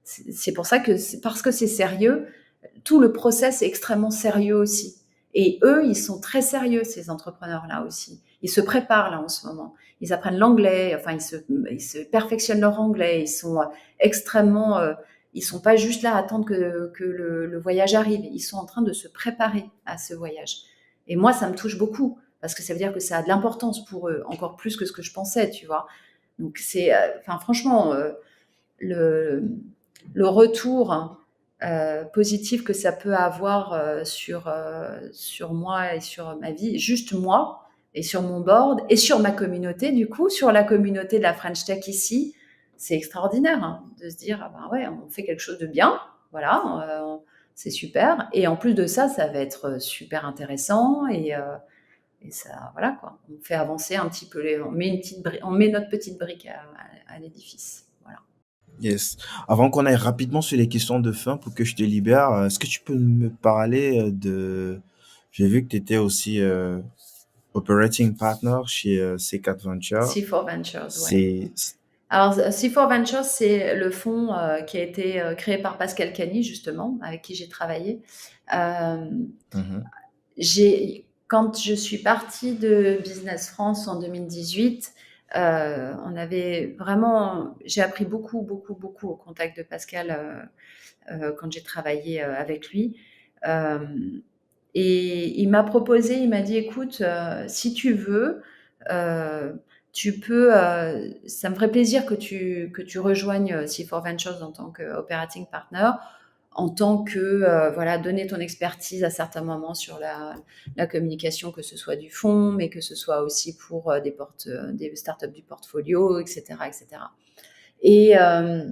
c'est pour ça que parce que c'est sérieux, tout le process est extrêmement sérieux aussi. Et eux, ils sont très sérieux, ces entrepreneurs-là aussi. Ils se préparent là en ce moment. Ils apprennent l'anglais, enfin ils se perfectionnent leur anglais. Ils sont extrêmement, ils sont pas juste là à attendre que le voyage arrive. Ils sont en train de se préparer à ce voyage. Et moi, ça me touche beaucoup parce que ça veut dire que ça a de l'importance pour eux, encore plus que ce que je pensais, tu vois. Donc c'est, enfin franchement, le, le retour positif que ça peut avoir sur moi et sur ma vie, juste moi, et sur mon board, et sur ma communauté, du coup, sur la communauté de la French Tech ici, c'est extraordinaire hein, de se dire, ah ben ouais, on fait quelque chose de bien, voilà, c'est super. Et en plus de ça, ça va être super intéressant et ça, voilà quoi. On fait avancer un petit peu, on met notre petite brique à l'édifice. Voilà.
Yes. Avant qu'on aille rapidement sur les questions de fin pour que je te libère, est-ce que tu peux me parler de... J'ai vu que tu étais aussi operating partner chez C4 Venture.
C4 Ventures, ouais.
C'est...
Alors, C4 Ventures, c'est le fonds qui a été créé par Pascal Cagny, justement, avec qui j'ai travaillé. Euh,
Mhm,
Quand je suis partie de Business France en 2018, j'ai appris beaucoup, beaucoup, beaucoup au contact de Pascal quand j'ai travaillé avec lui. Euh, et il m'a proposé, il m'a dit, écoute, si tu veux, euh, tu peux, ça me ferait plaisir que tu rejoignes C4 Ventures en tant qu'operating partner, en tant que, voilà, donner ton expertise à certains moments sur la communication, que ce soit du fonds, mais que ce soit aussi pour des startups du portfolio, etc., etc. Et, euh,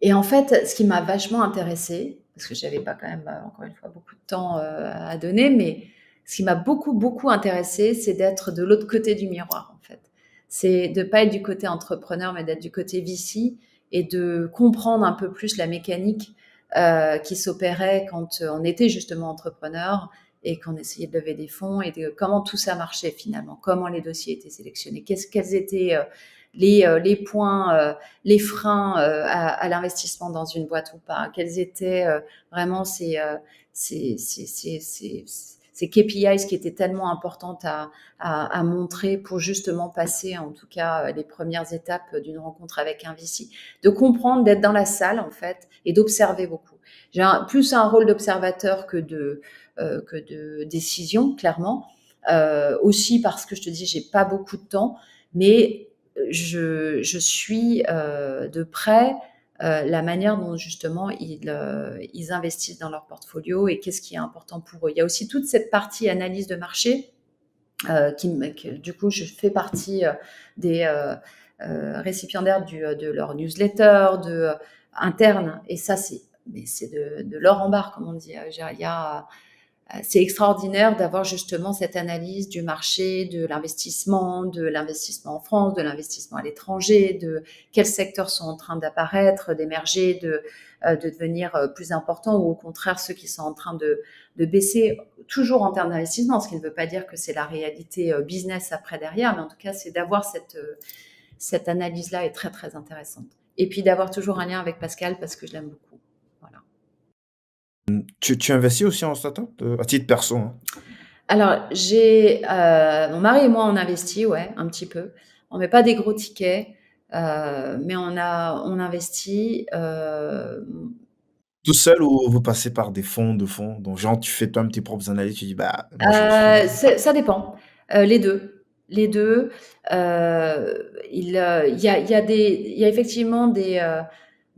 et en fait, ce qui m'a vachement intéressée, parce que j'avais pas quand même, encore une fois, beaucoup de temps à donner, mais ce qui m'a beaucoup, beaucoup intéressée, c'est d'être de l'autre côté du miroir, en fait. C'est de pas être du côté entrepreneur, mais d'être du côté VC et de comprendre un peu plus la mécanique qui s'opérait quand on était justement entrepreneur et qu'on essayait de lever des fonds et de comment tout ça marchait finalement, comment les dossiers étaient sélectionnés, quels étaient les points, les freins à l'investissement dans une boîte ou pas, quels étaient vraiment ces KPIs qui étaient tellement importantes à montrer pour justement passer, en tout cas, les premières étapes d'une rencontre avec un VC. De comprendre, d'être dans la salle, en fait, et d'observer beaucoup. J'ai plus un rôle d'observateur que de décision, clairement. Aussi parce que je te dis, j'ai pas beaucoup de temps, mais je suis de près la manière dont justement ils investissent dans leur portfolio et qu'est-ce qui est important pour eux. Il y a aussi toute cette partie analyse de marché du coup je fais partie des récipiendaires de leur newsletter interne et ça c'est de l'or en barre comme on dit. Il y a c'est extraordinaire d'avoir justement cette analyse du marché, de l'investissement en France, de l'investissement à l'étranger, de quels secteurs sont en train d'apparaître, d'émerger, de devenir plus importants ou au contraire ceux qui sont en train de baisser, toujours en termes d'investissement, ce qui ne veut pas dire que c'est la réalité business après derrière, mais en tout cas c'est d'avoir cette analyse-là est très très intéressante. Et puis d'avoir toujours un lien avec Pascal parce que je l'aime beaucoup. Voilà.
Tu investis aussi en startup à titre perso, hein?
Alors, mon mari et moi, on investit, ouais, un petit peu. On met pas des gros tickets, mais on investit.
Tout seul ou vous passez par des fonds de fonds? Donc, genre, tu fais toi-même tes propres analyses, tu dis, bah, moi, je suis.
Ça dépend. Les deux, les deux. Il y a effectivement des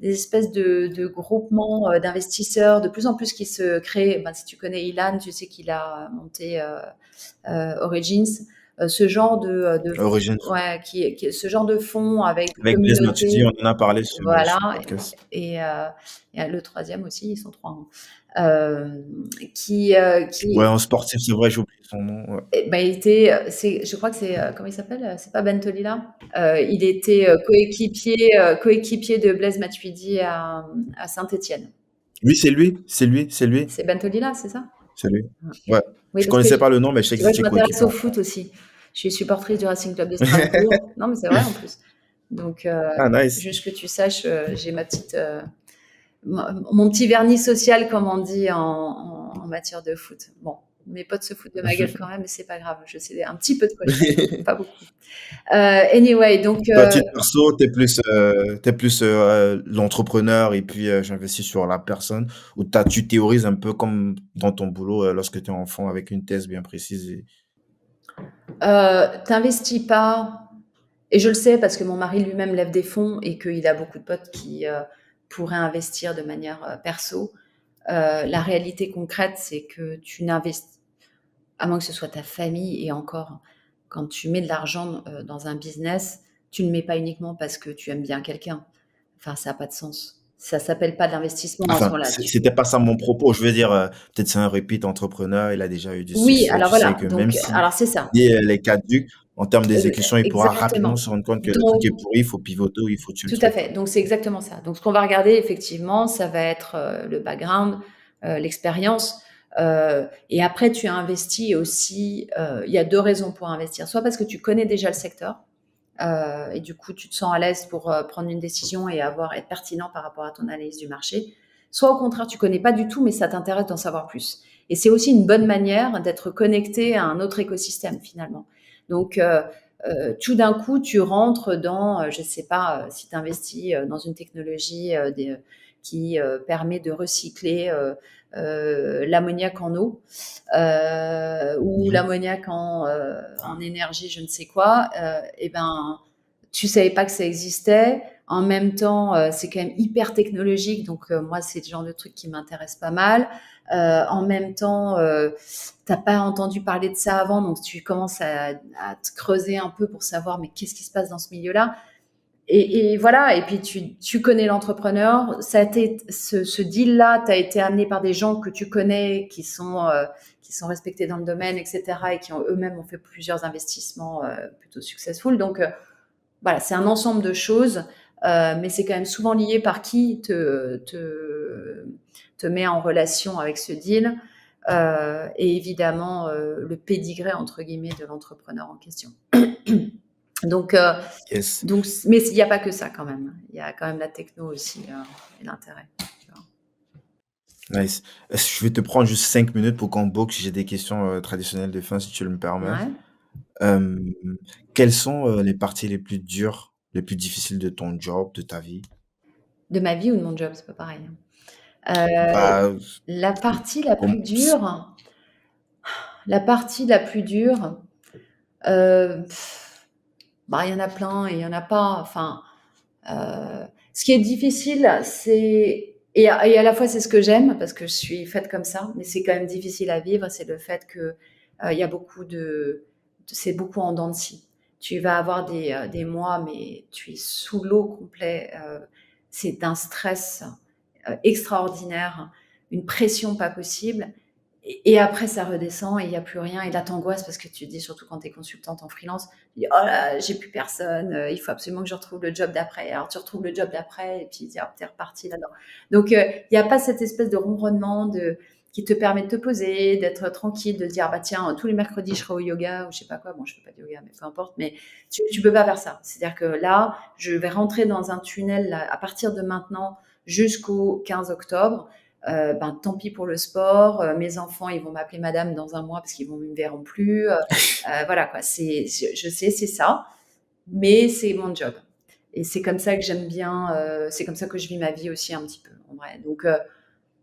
espèces de groupements d'investisseurs de plus en plus qui se créent. Ben, si tu connais Ilan, tu sais qu'il a monté Origins, ce genre
Origins.
ouais, ce genre de fonds avec des
Avec Blaise Matuidi,
communautés,
on en a parlé sur le
voilà.
podcast.
Et le troisième aussi, ils sont trois, hein.
Ouais,
Qui
en sportif, c'est vrai, j'ai oublié son nom. Ouais.
bah, je crois que c'est, comment il s'appelle? C'est pas Bentolila? Il était coéquipier de Blaise Matuidi à Saint-Étienne.
Oui, c'est lui, c'est lui, c'est lui,
C'est Bentolila, c'est ça?
c'est lui.
Ok.
Ouais.
Oui,
Je
parce que
connaissais pas le nom, mais je sais
tu
qu'ils
vois, je
étaient
m'intéresse au
coéquipiers.
foot aussi. Je suis supportrice du Racing Club de Strasbourg. Non, mais c'est vrai en plus. Donc,
Ah, nice.
juste que tu saches, j'ai mon petit vernis social, comme on dit en matière de foot. Bon, mes potes se foutent de ma gueule quand même, mais c'est pas grave. Je sais un petit peu de quoi je parle, pas beaucoup. Anyway, donc,
Toi, à titre perso, t'es plus l'entrepreneur et puis j'investis sur la personne, ou tu théorises un peu comme dans ton boulot lorsque tu es enfant avec une thèse bien précise.
t'investis pas, et je le sais parce que mon mari lui-même lève des fonds et qu'il a beaucoup de potes qui pourraient investir de manière perso. La réalité concrète, c'est que tu n'investis, à moins que ce soit ta famille, et encore, quand tu mets de l'argent dans un business, tu ne mets pas uniquement parce que tu aimes bien quelqu'un. Enfin, ça n'a pas de sens. Ça s'appelle pas de l'investissement à ce
Enfin,
moment-là.
c'était pas ça mon propos. Je veux dire, peut-être c'est un repeat entrepreneur, il a déjà eu du
Oui,
succès.
alors
Tu sais
voilà.
que même
Donc,
si
alors c'est ça.
les caducs, en termes d'exécution, il pourra rapidement
Exactement.
se rendre compte que le truc est
Donc,
pourri, il faut pivoter ou il faut tuer le
tout à
truc,
fait.
quoi.
Donc, c'est exactement ça. Donc, ce qu'on va regarder, effectivement, ça va être le background, l'expérience. Et après, tu as investi aussi. Il y a deux raisons pour investir. Soit parce que tu connais déjà le secteur, et du coup, tu te sens à l'aise pour prendre une décision et être pertinent par rapport à ton analyse du marché. Soit au contraire, tu connais pas du tout, mais ça t'intéresse d'en savoir plus. Et c'est aussi une bonne manière d'être connecté à un autre écosystème finalement. Donc, tout d'un coup, tu rentres dans, je sais pas, si tu investis dans une technologie qui permet de recycler l'ammoniac en eau, ou
Mhm.
l'ammoniac en énergie, je ne sais quoi, et ben, tu savais pas que ça existait. En même temps, c'est quand même hyper technologique, donc moi, c'est le genre de truc qui m'intéresse pas mal. En même temps, t'as pas entendu parler de ça avant, donc tu commences à te creuser un peu pour savoir, mais qu'est-ce qui se passe dans ce milieu-là. Et voilà, et puis tu connais l'entrepreneur. Ce deal-là t'a été amené par des gens que tu connais, qui sont respectés dans le domaine, etc., et qui eux-mêmes ont fait plusieurs investissements plutôt successful. Donc voilà, c'est un ensemble de choses, mais c'est quand même souvent lié par qui te met en relation avec ce deal, et évidemment le pédigré entre guillemets de l'entrepreneur en question. Donc,
Yes.
mais il n'y a pas que ça quand même. Il y a quand même la techno aussi, et l'intérêt. Tu vois.
Nice. Je vais te prendre juste 5 minutes pour qu'on boucle. J'ai des questions traditionnelles de fin, si tu le permets.
Ouais.
Euh, Quelles sont les parties les plus dures, les plus difficiles de ton job, de ta vie?
De ma vie ou de mon job, c'est pas pareil. Euh,
Bah,
la partie la plus
comme,
dure, la partie la plus dure, euh, bah, il y en a plein et il y en a pas. Enfin, ce qui est difficile, c'est et à la fois c'est ce que j'aime parce que je suis faite comme ça, mais c'est quand même difficile à vivre. C'est le fait que il y a c'est beaucoup en dents de scie. Tu vas avoir des mois, mais tu es sous l'eau complet. C'est d'un stress extraordinaire, une pression pas possible. Et après, ça redescend et il n'y a plus rien. Et là, t'angoisses parce que tu te dis, surtout quand tu es consultante en freelance, tu dis, oh là, j'ai plus personne, il faut absolument que je retrouve le job d'après. Alors, tu retrouves le job d'après et puis t'es reparti là-dedans. Donc, il n'y a pas cette espèce de ronronnement qui te permet de te poser, d'être tranquille, de dire, bah tiens, tous les mercredis, je serai au yoga ou je sais pas quoi. Bon, je fais pas de yoga, mais peu importe. Mais tu peux pas faire ça. C'est-à-dire que là, je vais rentrer dans un tunnel là, à partir de maintenant jusqu'au 15 octobre. Ben, tant pis pour le sport. Mes enfants, ils vont m'appeler madame dans un mois parce qu'ils ne me verront plus. Voilà, quoi. Je sais, c'est ça, mais c'est mon job. Et c'est comme ça que j'aime bien, c'est comme ça que je vis ma vie aussi un petit peu, en vrai. Donc,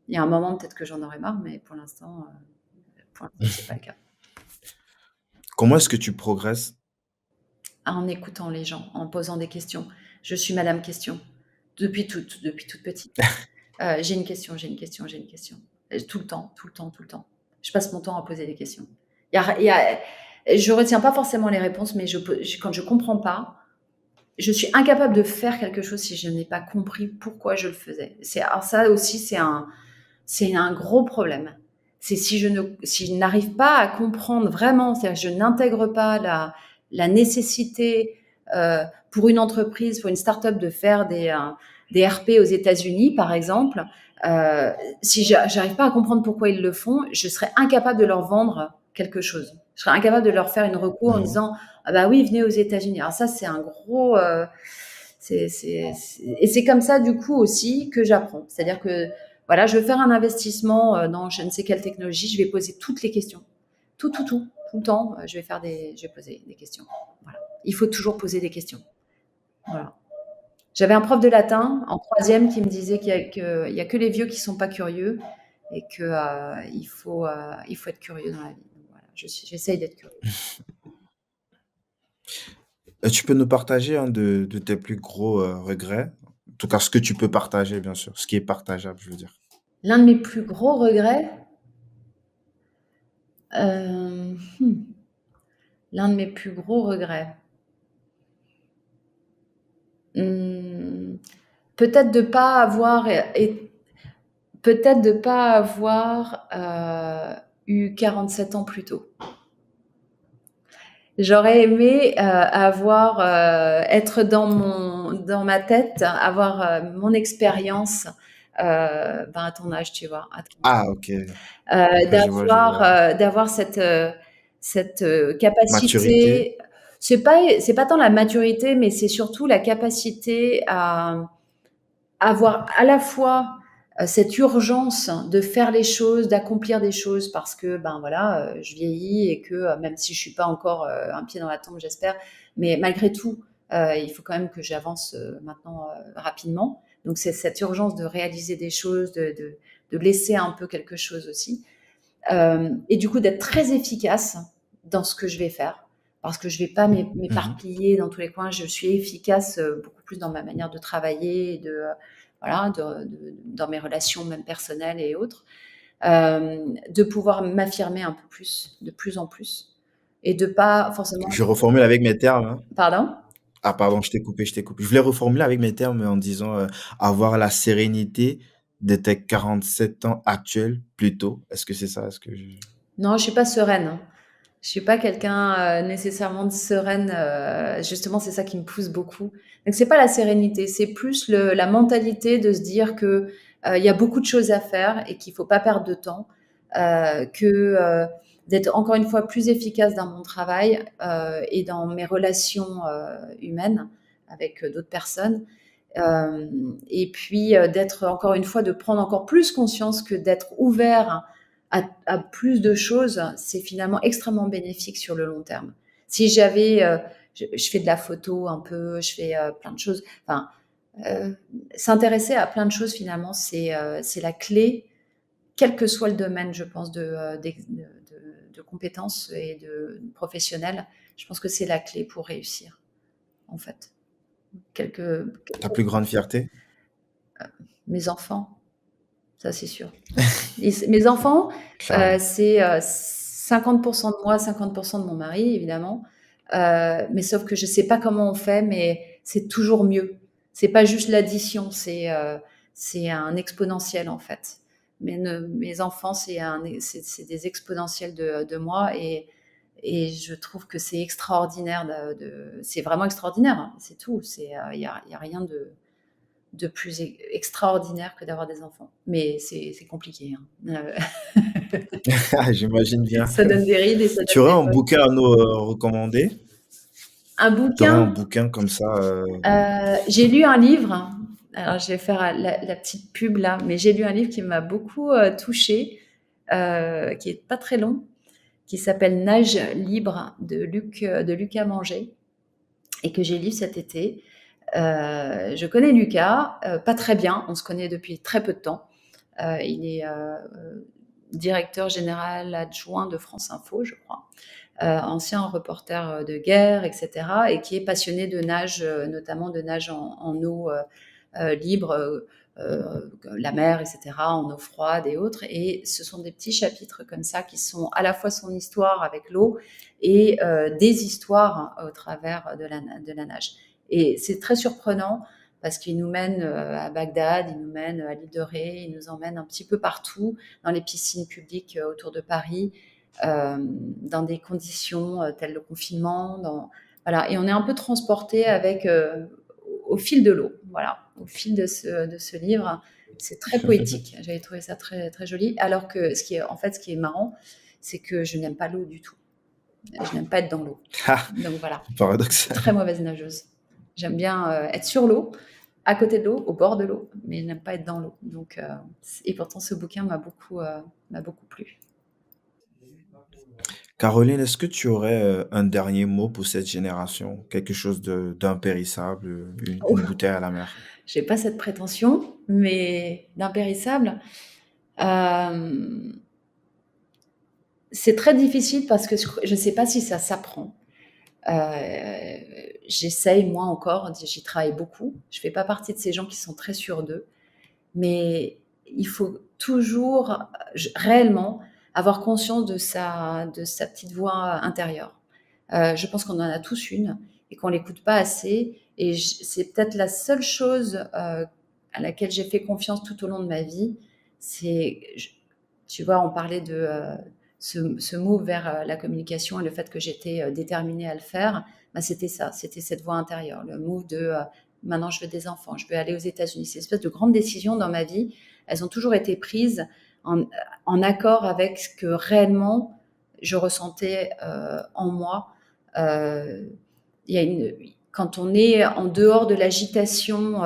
il y a un moment, peut-être que j'en aurai marre, mais pour l'instant, c'est pas le cas.
comment est-ce que tu progresses?
En écoutant les gens, en posant des questions. Je suis madame question, depuis toute petite. J'ai une question, j'ai une question, j'ai une question. Tout le temps, tout le temps, tout le temps. Je passe mon temps à poser des questions. Je retiens pas forcément les réponses, mais quand je comprends pas, je suis incapable de faire quelque chose si je n'ai pas compris pourquoi je le faisais. Alors ça aussi, c'est un gros problème. C'est si je n'arrive pas à comprendre vraiment, c'est-à-dire que je n'intègre pas la nécessité pour une entreprise, pour une start-up de faire des RP aux États-Unis, par exemple. Si j'arrive pas à comprendre pourquoi ils le font, je serais incapable de leur vendre quelque chose. Je serais incapable de leur faire une recours en
Mhm.
disant ah bah oui, venez aux États-Unis. Alors ça, c'est un gros Et c'est comme ça, du coup, aussi que j'apprends. C'est-à-dire que, voilà, je veux faire un investissement dans je ne sais quelle technologie, je vais poser toutes les questions. Tout le temps, je vais poser des questions. Voilà. Il faut toujours poser des questions. Voilà. J'avais un prof de latin en troisième qui me disait qu'il y a que les vieux qui sont pas curieux et que il faut être curieux dans la vie. Donc voilà, j'essaye d'être curieux.
Tu peux nous partager un de tes plus gros regrets? En tout cas, ce que tu peux partager, bien sûr, ce qui est partageable, je veux dire.
L'un de mes plus gros regrets, euh, hmm, l'un de mes plus gros regrets, Hmm, peut-être de pas avoir et peut-être de pas avoir eu 47 ans plus tôt. J'aurais aimé être dans ma tête, avoir mon expérience à ton âge, tu vois, à ton
Ah, ok. Je vois.
d'avoir cette
Maturité.
capacité. C'est pas tant la maturité, mais c'est surtout la capacité à avoir à la fois cette urgence de faire les choses, d'accomplir des choses parce que ben voilà, je vieillis et que même si je suis pas encore un pied dans la tombe, j'espère, mais malgré tout, il faut quand même que j'avance maintenant rapidement. Donc c'est cette urgence de réaliser des choses, de laisser un peu quelque chose aussi, et du coup d'être très efficace dans ce que je vais faire. Parce que je vais pas
Mhm.
m'éparpiller dans tous les coins, je suis efficace beaucoup plus dans ma manière de travailler, voilà, dans mes relations même personnelles et autres, de pouvoir m'affirmer un peu plus, de plus en plus, et de pas forcément.
Je reformule avec mes termes, hein.
Pardon?
Ah, pardon, je t'ai coupé. Je voulais reformuler avec mes termes en disant avoir la sérénité de tes 47 ans actuels plutôt. Est-ce que c'est ça? Est-ce que je...
Non, je suis pas sereine, hein. Je suis pas quelqu'un nécessairement de sereine. Justement, c'est ça qui me pousse beaucoup. Donc, c'est pas la sérénité, c'est plus la mentalité de se dire que il y a beaucoup de choses à faire et qu'il faut pas perdre de temps, que d'être encore une fois plus efficace dans mon travail et dans mes relations humaines avec d'autres personnes. Et puis d'être encore une fois, de prendre encore plus conscience que d'être ouvert à plus de choses, c'est finalement extrêmement bénéfique sur le long terme. Si je fais de la photo un peu, je fais plein de choses. Enfin, euh, s'intéresser à plein de choses finalement, c'est la clé, quel que soit le domaine, je pense, de compétences et de professionnels. Je pense que c'est la clé pour réussir, en fait. Quelque,
Ta plus grande fierté?
mes enfants, ça c'est sûr. Mes enfants,
Clairement.
c'est 50% de moi, 50% de mon mari, évidemment. Mais sauf que je sais pas comment on fait, mais c'est toujours mieux. C'est pas juste l'addition, c'est un exponentiel en fait. Mes enfants, c'est des exponentiels de moi, et je trouve que c'est extraordinaire. C'est vraiment extraordinaire, hein, c'est tout. Y a rien de plus extraordinaire que d'avoir des enfants. Mais c'est compliqué, hein.
Ah, j'imagine bien.
Ça donne des rides et ça
Tu
donne
aurais
des
un
bosses.
bouquin à nous recommander?
Un
Tu aurais un
bouquin,
bouquin comme ça
j'ai lu un livre. Alors, je vais faire la petite pub là, mais j'ai lu un livre qui m'a beaucoup touchée, qui est pas très long, qui s'appelle Nage libre de Lucas Manger, et que j'ai lu cet été. Je connais Lucas, pas très bien, on se connaît depuis très peu de temps. Il est directeur général adjoint de France Info, je crois, ancien reporter de guerre, etc., et qui est passionné de nage, notamment de nage en eau libre, la mer, etc., en eau froide et autres. Et ce sont des petits chapitres comme ça qui sont à la fois son histoire avec l'eau et des histoires au travers de la nage. Et c'est très surprenant parce qu'il nous mène à Bagdad, il nous mène à l'île de Ré, il nous emmène un petit peu partout, dans les piscines publiques autour de Paris, dans des conditions telles le confinement. Voilà. Et on est un peu transporté au fil de l'eau, voilà, au fil de ce livre. C'est très poétique. J'avais trouvé ça très, très joli. Alors que ce qui est marrant, c'est que je n'aime pas l'eau du tout. Je n'aime pas être dans l'eau.
Ah,
Donc voilà,
paradoxal.
très mauvaise nageuse. J'aime bien être sur l'eau, à côté de l'eau, au bord de l'eau, mais je n'aime pas être dans l'eau. Donc, et pourtant, ce bouquin m'a beaucoup plu.
Caroline, est-ce que tu aurais un dernier mot pour cette génération? Quelque chose d'impérissable, une bouteille à la mer?
J'ai pas cette prétention, mais d'impérissable. Euh, c'est très difficile parce que je ne sais pas si ça s'apprend. Euh, J'essaye, moi encore, j'y travaille beaucoup. Je fais pas partie de ces gens qui sont très sûrs d'eux, mais il faut toujours réellement avoir conscience de sa petite voix intérieure. Je pense qu'on en a tous une et qu'on l'écoute pas assez. Et c'est peut-être la seule chose à laquelle j'ai fait confiance tout au long de ma vie. C'est, tu vois, on parlait de ce move vers la communication et le fait que j'étais déterminée à le faire. Bah, c'était ça, c'était cette voix intérieure, le move de maintenant je veux des enfants, je veux aller aux États-Unis. Ces espèces de grandes décisions dans ma vie, elles ont toujours été prises en accord avec ce que réellement je ressentais en moi. Euh, il y a quand on est en dehors de l'agitation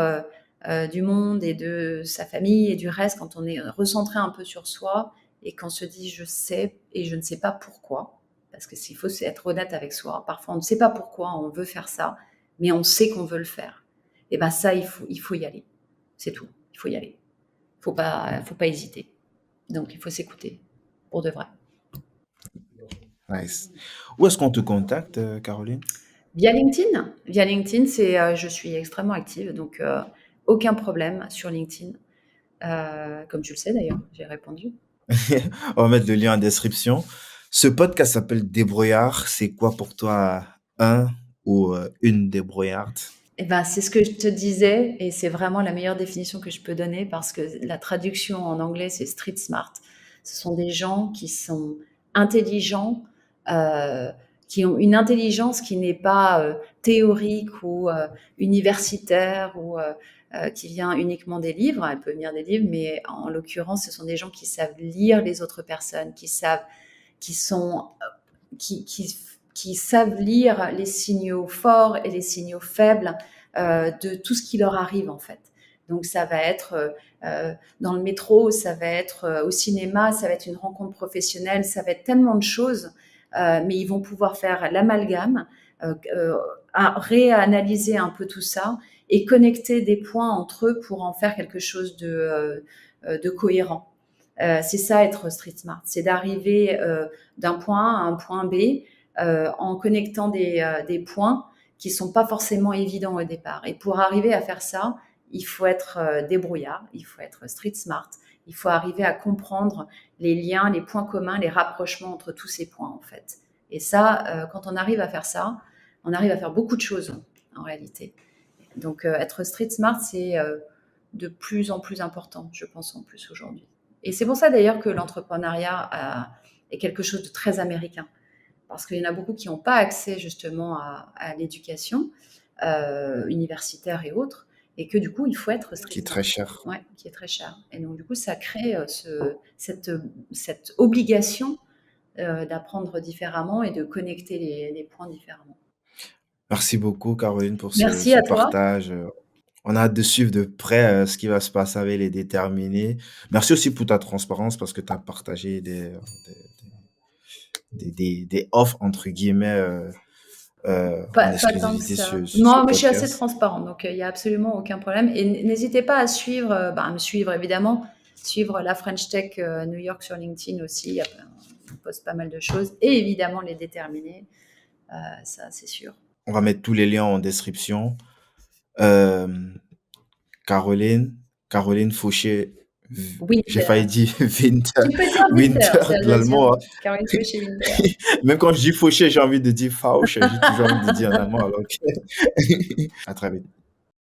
du monde et de sa famille et du reste, quand on est recentré un peu sur soi et qu'on se dit je sais et je ne sais pas pourquoi, parce que s'il faut être honnête avec soi, parfois on ne sait pas pourquoi on veut faire ça, mais on sait qu'on veut le faire. Et ben ça, il faut y aller. C'est tout. Il faut y aller. Faut pas hésiter. Donc il faut s'écouter pour de vrai.
Nice. Où est-ce qu'on te contacte, Caroline?
Via LinkedIn. Via LinkedIn, je suis extrêmement active, donc aucun problème sur LinkedIn. Comme tu le sais d'ailleurs, j'ai répondu.
On va mettre le lien en description. Ce podcast s'appelle Débrouillard. C'est quoi pour toi un ou une débrouillarde?
Eh ben, c'est ce que je te disais, et c'est vraiment la meilleure définition que je peux donner parce que la traduction en anglais, c'est street smart. Ce sont des gens qui sont intelligents, euh, qui ont une intelligence qui n'est pas théorique ou universitaire ou qui vient uniquement des livres. Elle peut venir des livres, mais en l'occurrence, ce sont des gens qui savent lire les autres personnes, qui sont, qui savent lire les signaux forts et les signaux faibles de tout ce qui leur arrive en fait. Donc ça va être dans le métro, ça va être au cinéma, ça va être une rencontre professionnelle, ça va être tellement de choses, mais ils vont pouvoir faire l'amalgame, réanalyser un peu tout ça et connecter des points entre eux pour en faire quelque chose de cohérent. C'est ça être street smart, c'est d'arriver d'un point A à un point B en connectant des points qui sont pas forcément évidents au départ. Et pour arriver à faire ça, il faut être débrouillard, il faut être street smart, il faut arriver à comprendre les liens, les points communs, les rapprochements entre tous ces points en fait. Et ça, quand on arrive à faire ça, on arrive à faire beaucoup de choses en réalité. Donc être street smart, c'est de plus en plus important, je pense en plus aujourd'hui. Et c'est pour ça d'ailleurs que l'entrepreneuriat est quelque chose de très américain. Parce qu'il y en a beaucoup qui n'ont pas accès justement à l'éducation universitaire et autres, et que du coup, il faut être
Qui
street
est
smart,
très cher.
ouais, qui est très cher. Et donc, du coup, ça crée cette obligation d'apprendre différemment et de connecter les points différemment.
Merci beaucoup, Caroline, pour
Merci
ce
à toi.
partage. On a hâte de suivre de près ce qui va se passer avec les déterminés. Merci aussi pour ta transparence parce que tu as partagé des offres, entre guillemets, en
Pas tant que
exclusivité
ça.
sur ce
Non, mais je suis assez
podcast.
transparente, donc il n'y a absolument aucun problème. Et n'hésitez pas à suivre, à me suivre évidemment, suivre la French Tech New York sur LinkedIn aussi. On poste pas mal de choses. Et évidemment, les déterminés, ça c'est sûr.
On va mettre tous les liens en description. Euh, Caroline, Caroline Fauché, j'ai failli
Winter.
dire Winter,
Tu peux dire Winter,
Winter
c'est
de
Alsacien.
l'allemand.
Caroline Fauché Winter.
Même quand je dis Fauché, j'ai envie de dire Fauche, j'ai toujours envie de dire en allemand, alors que... À très vite.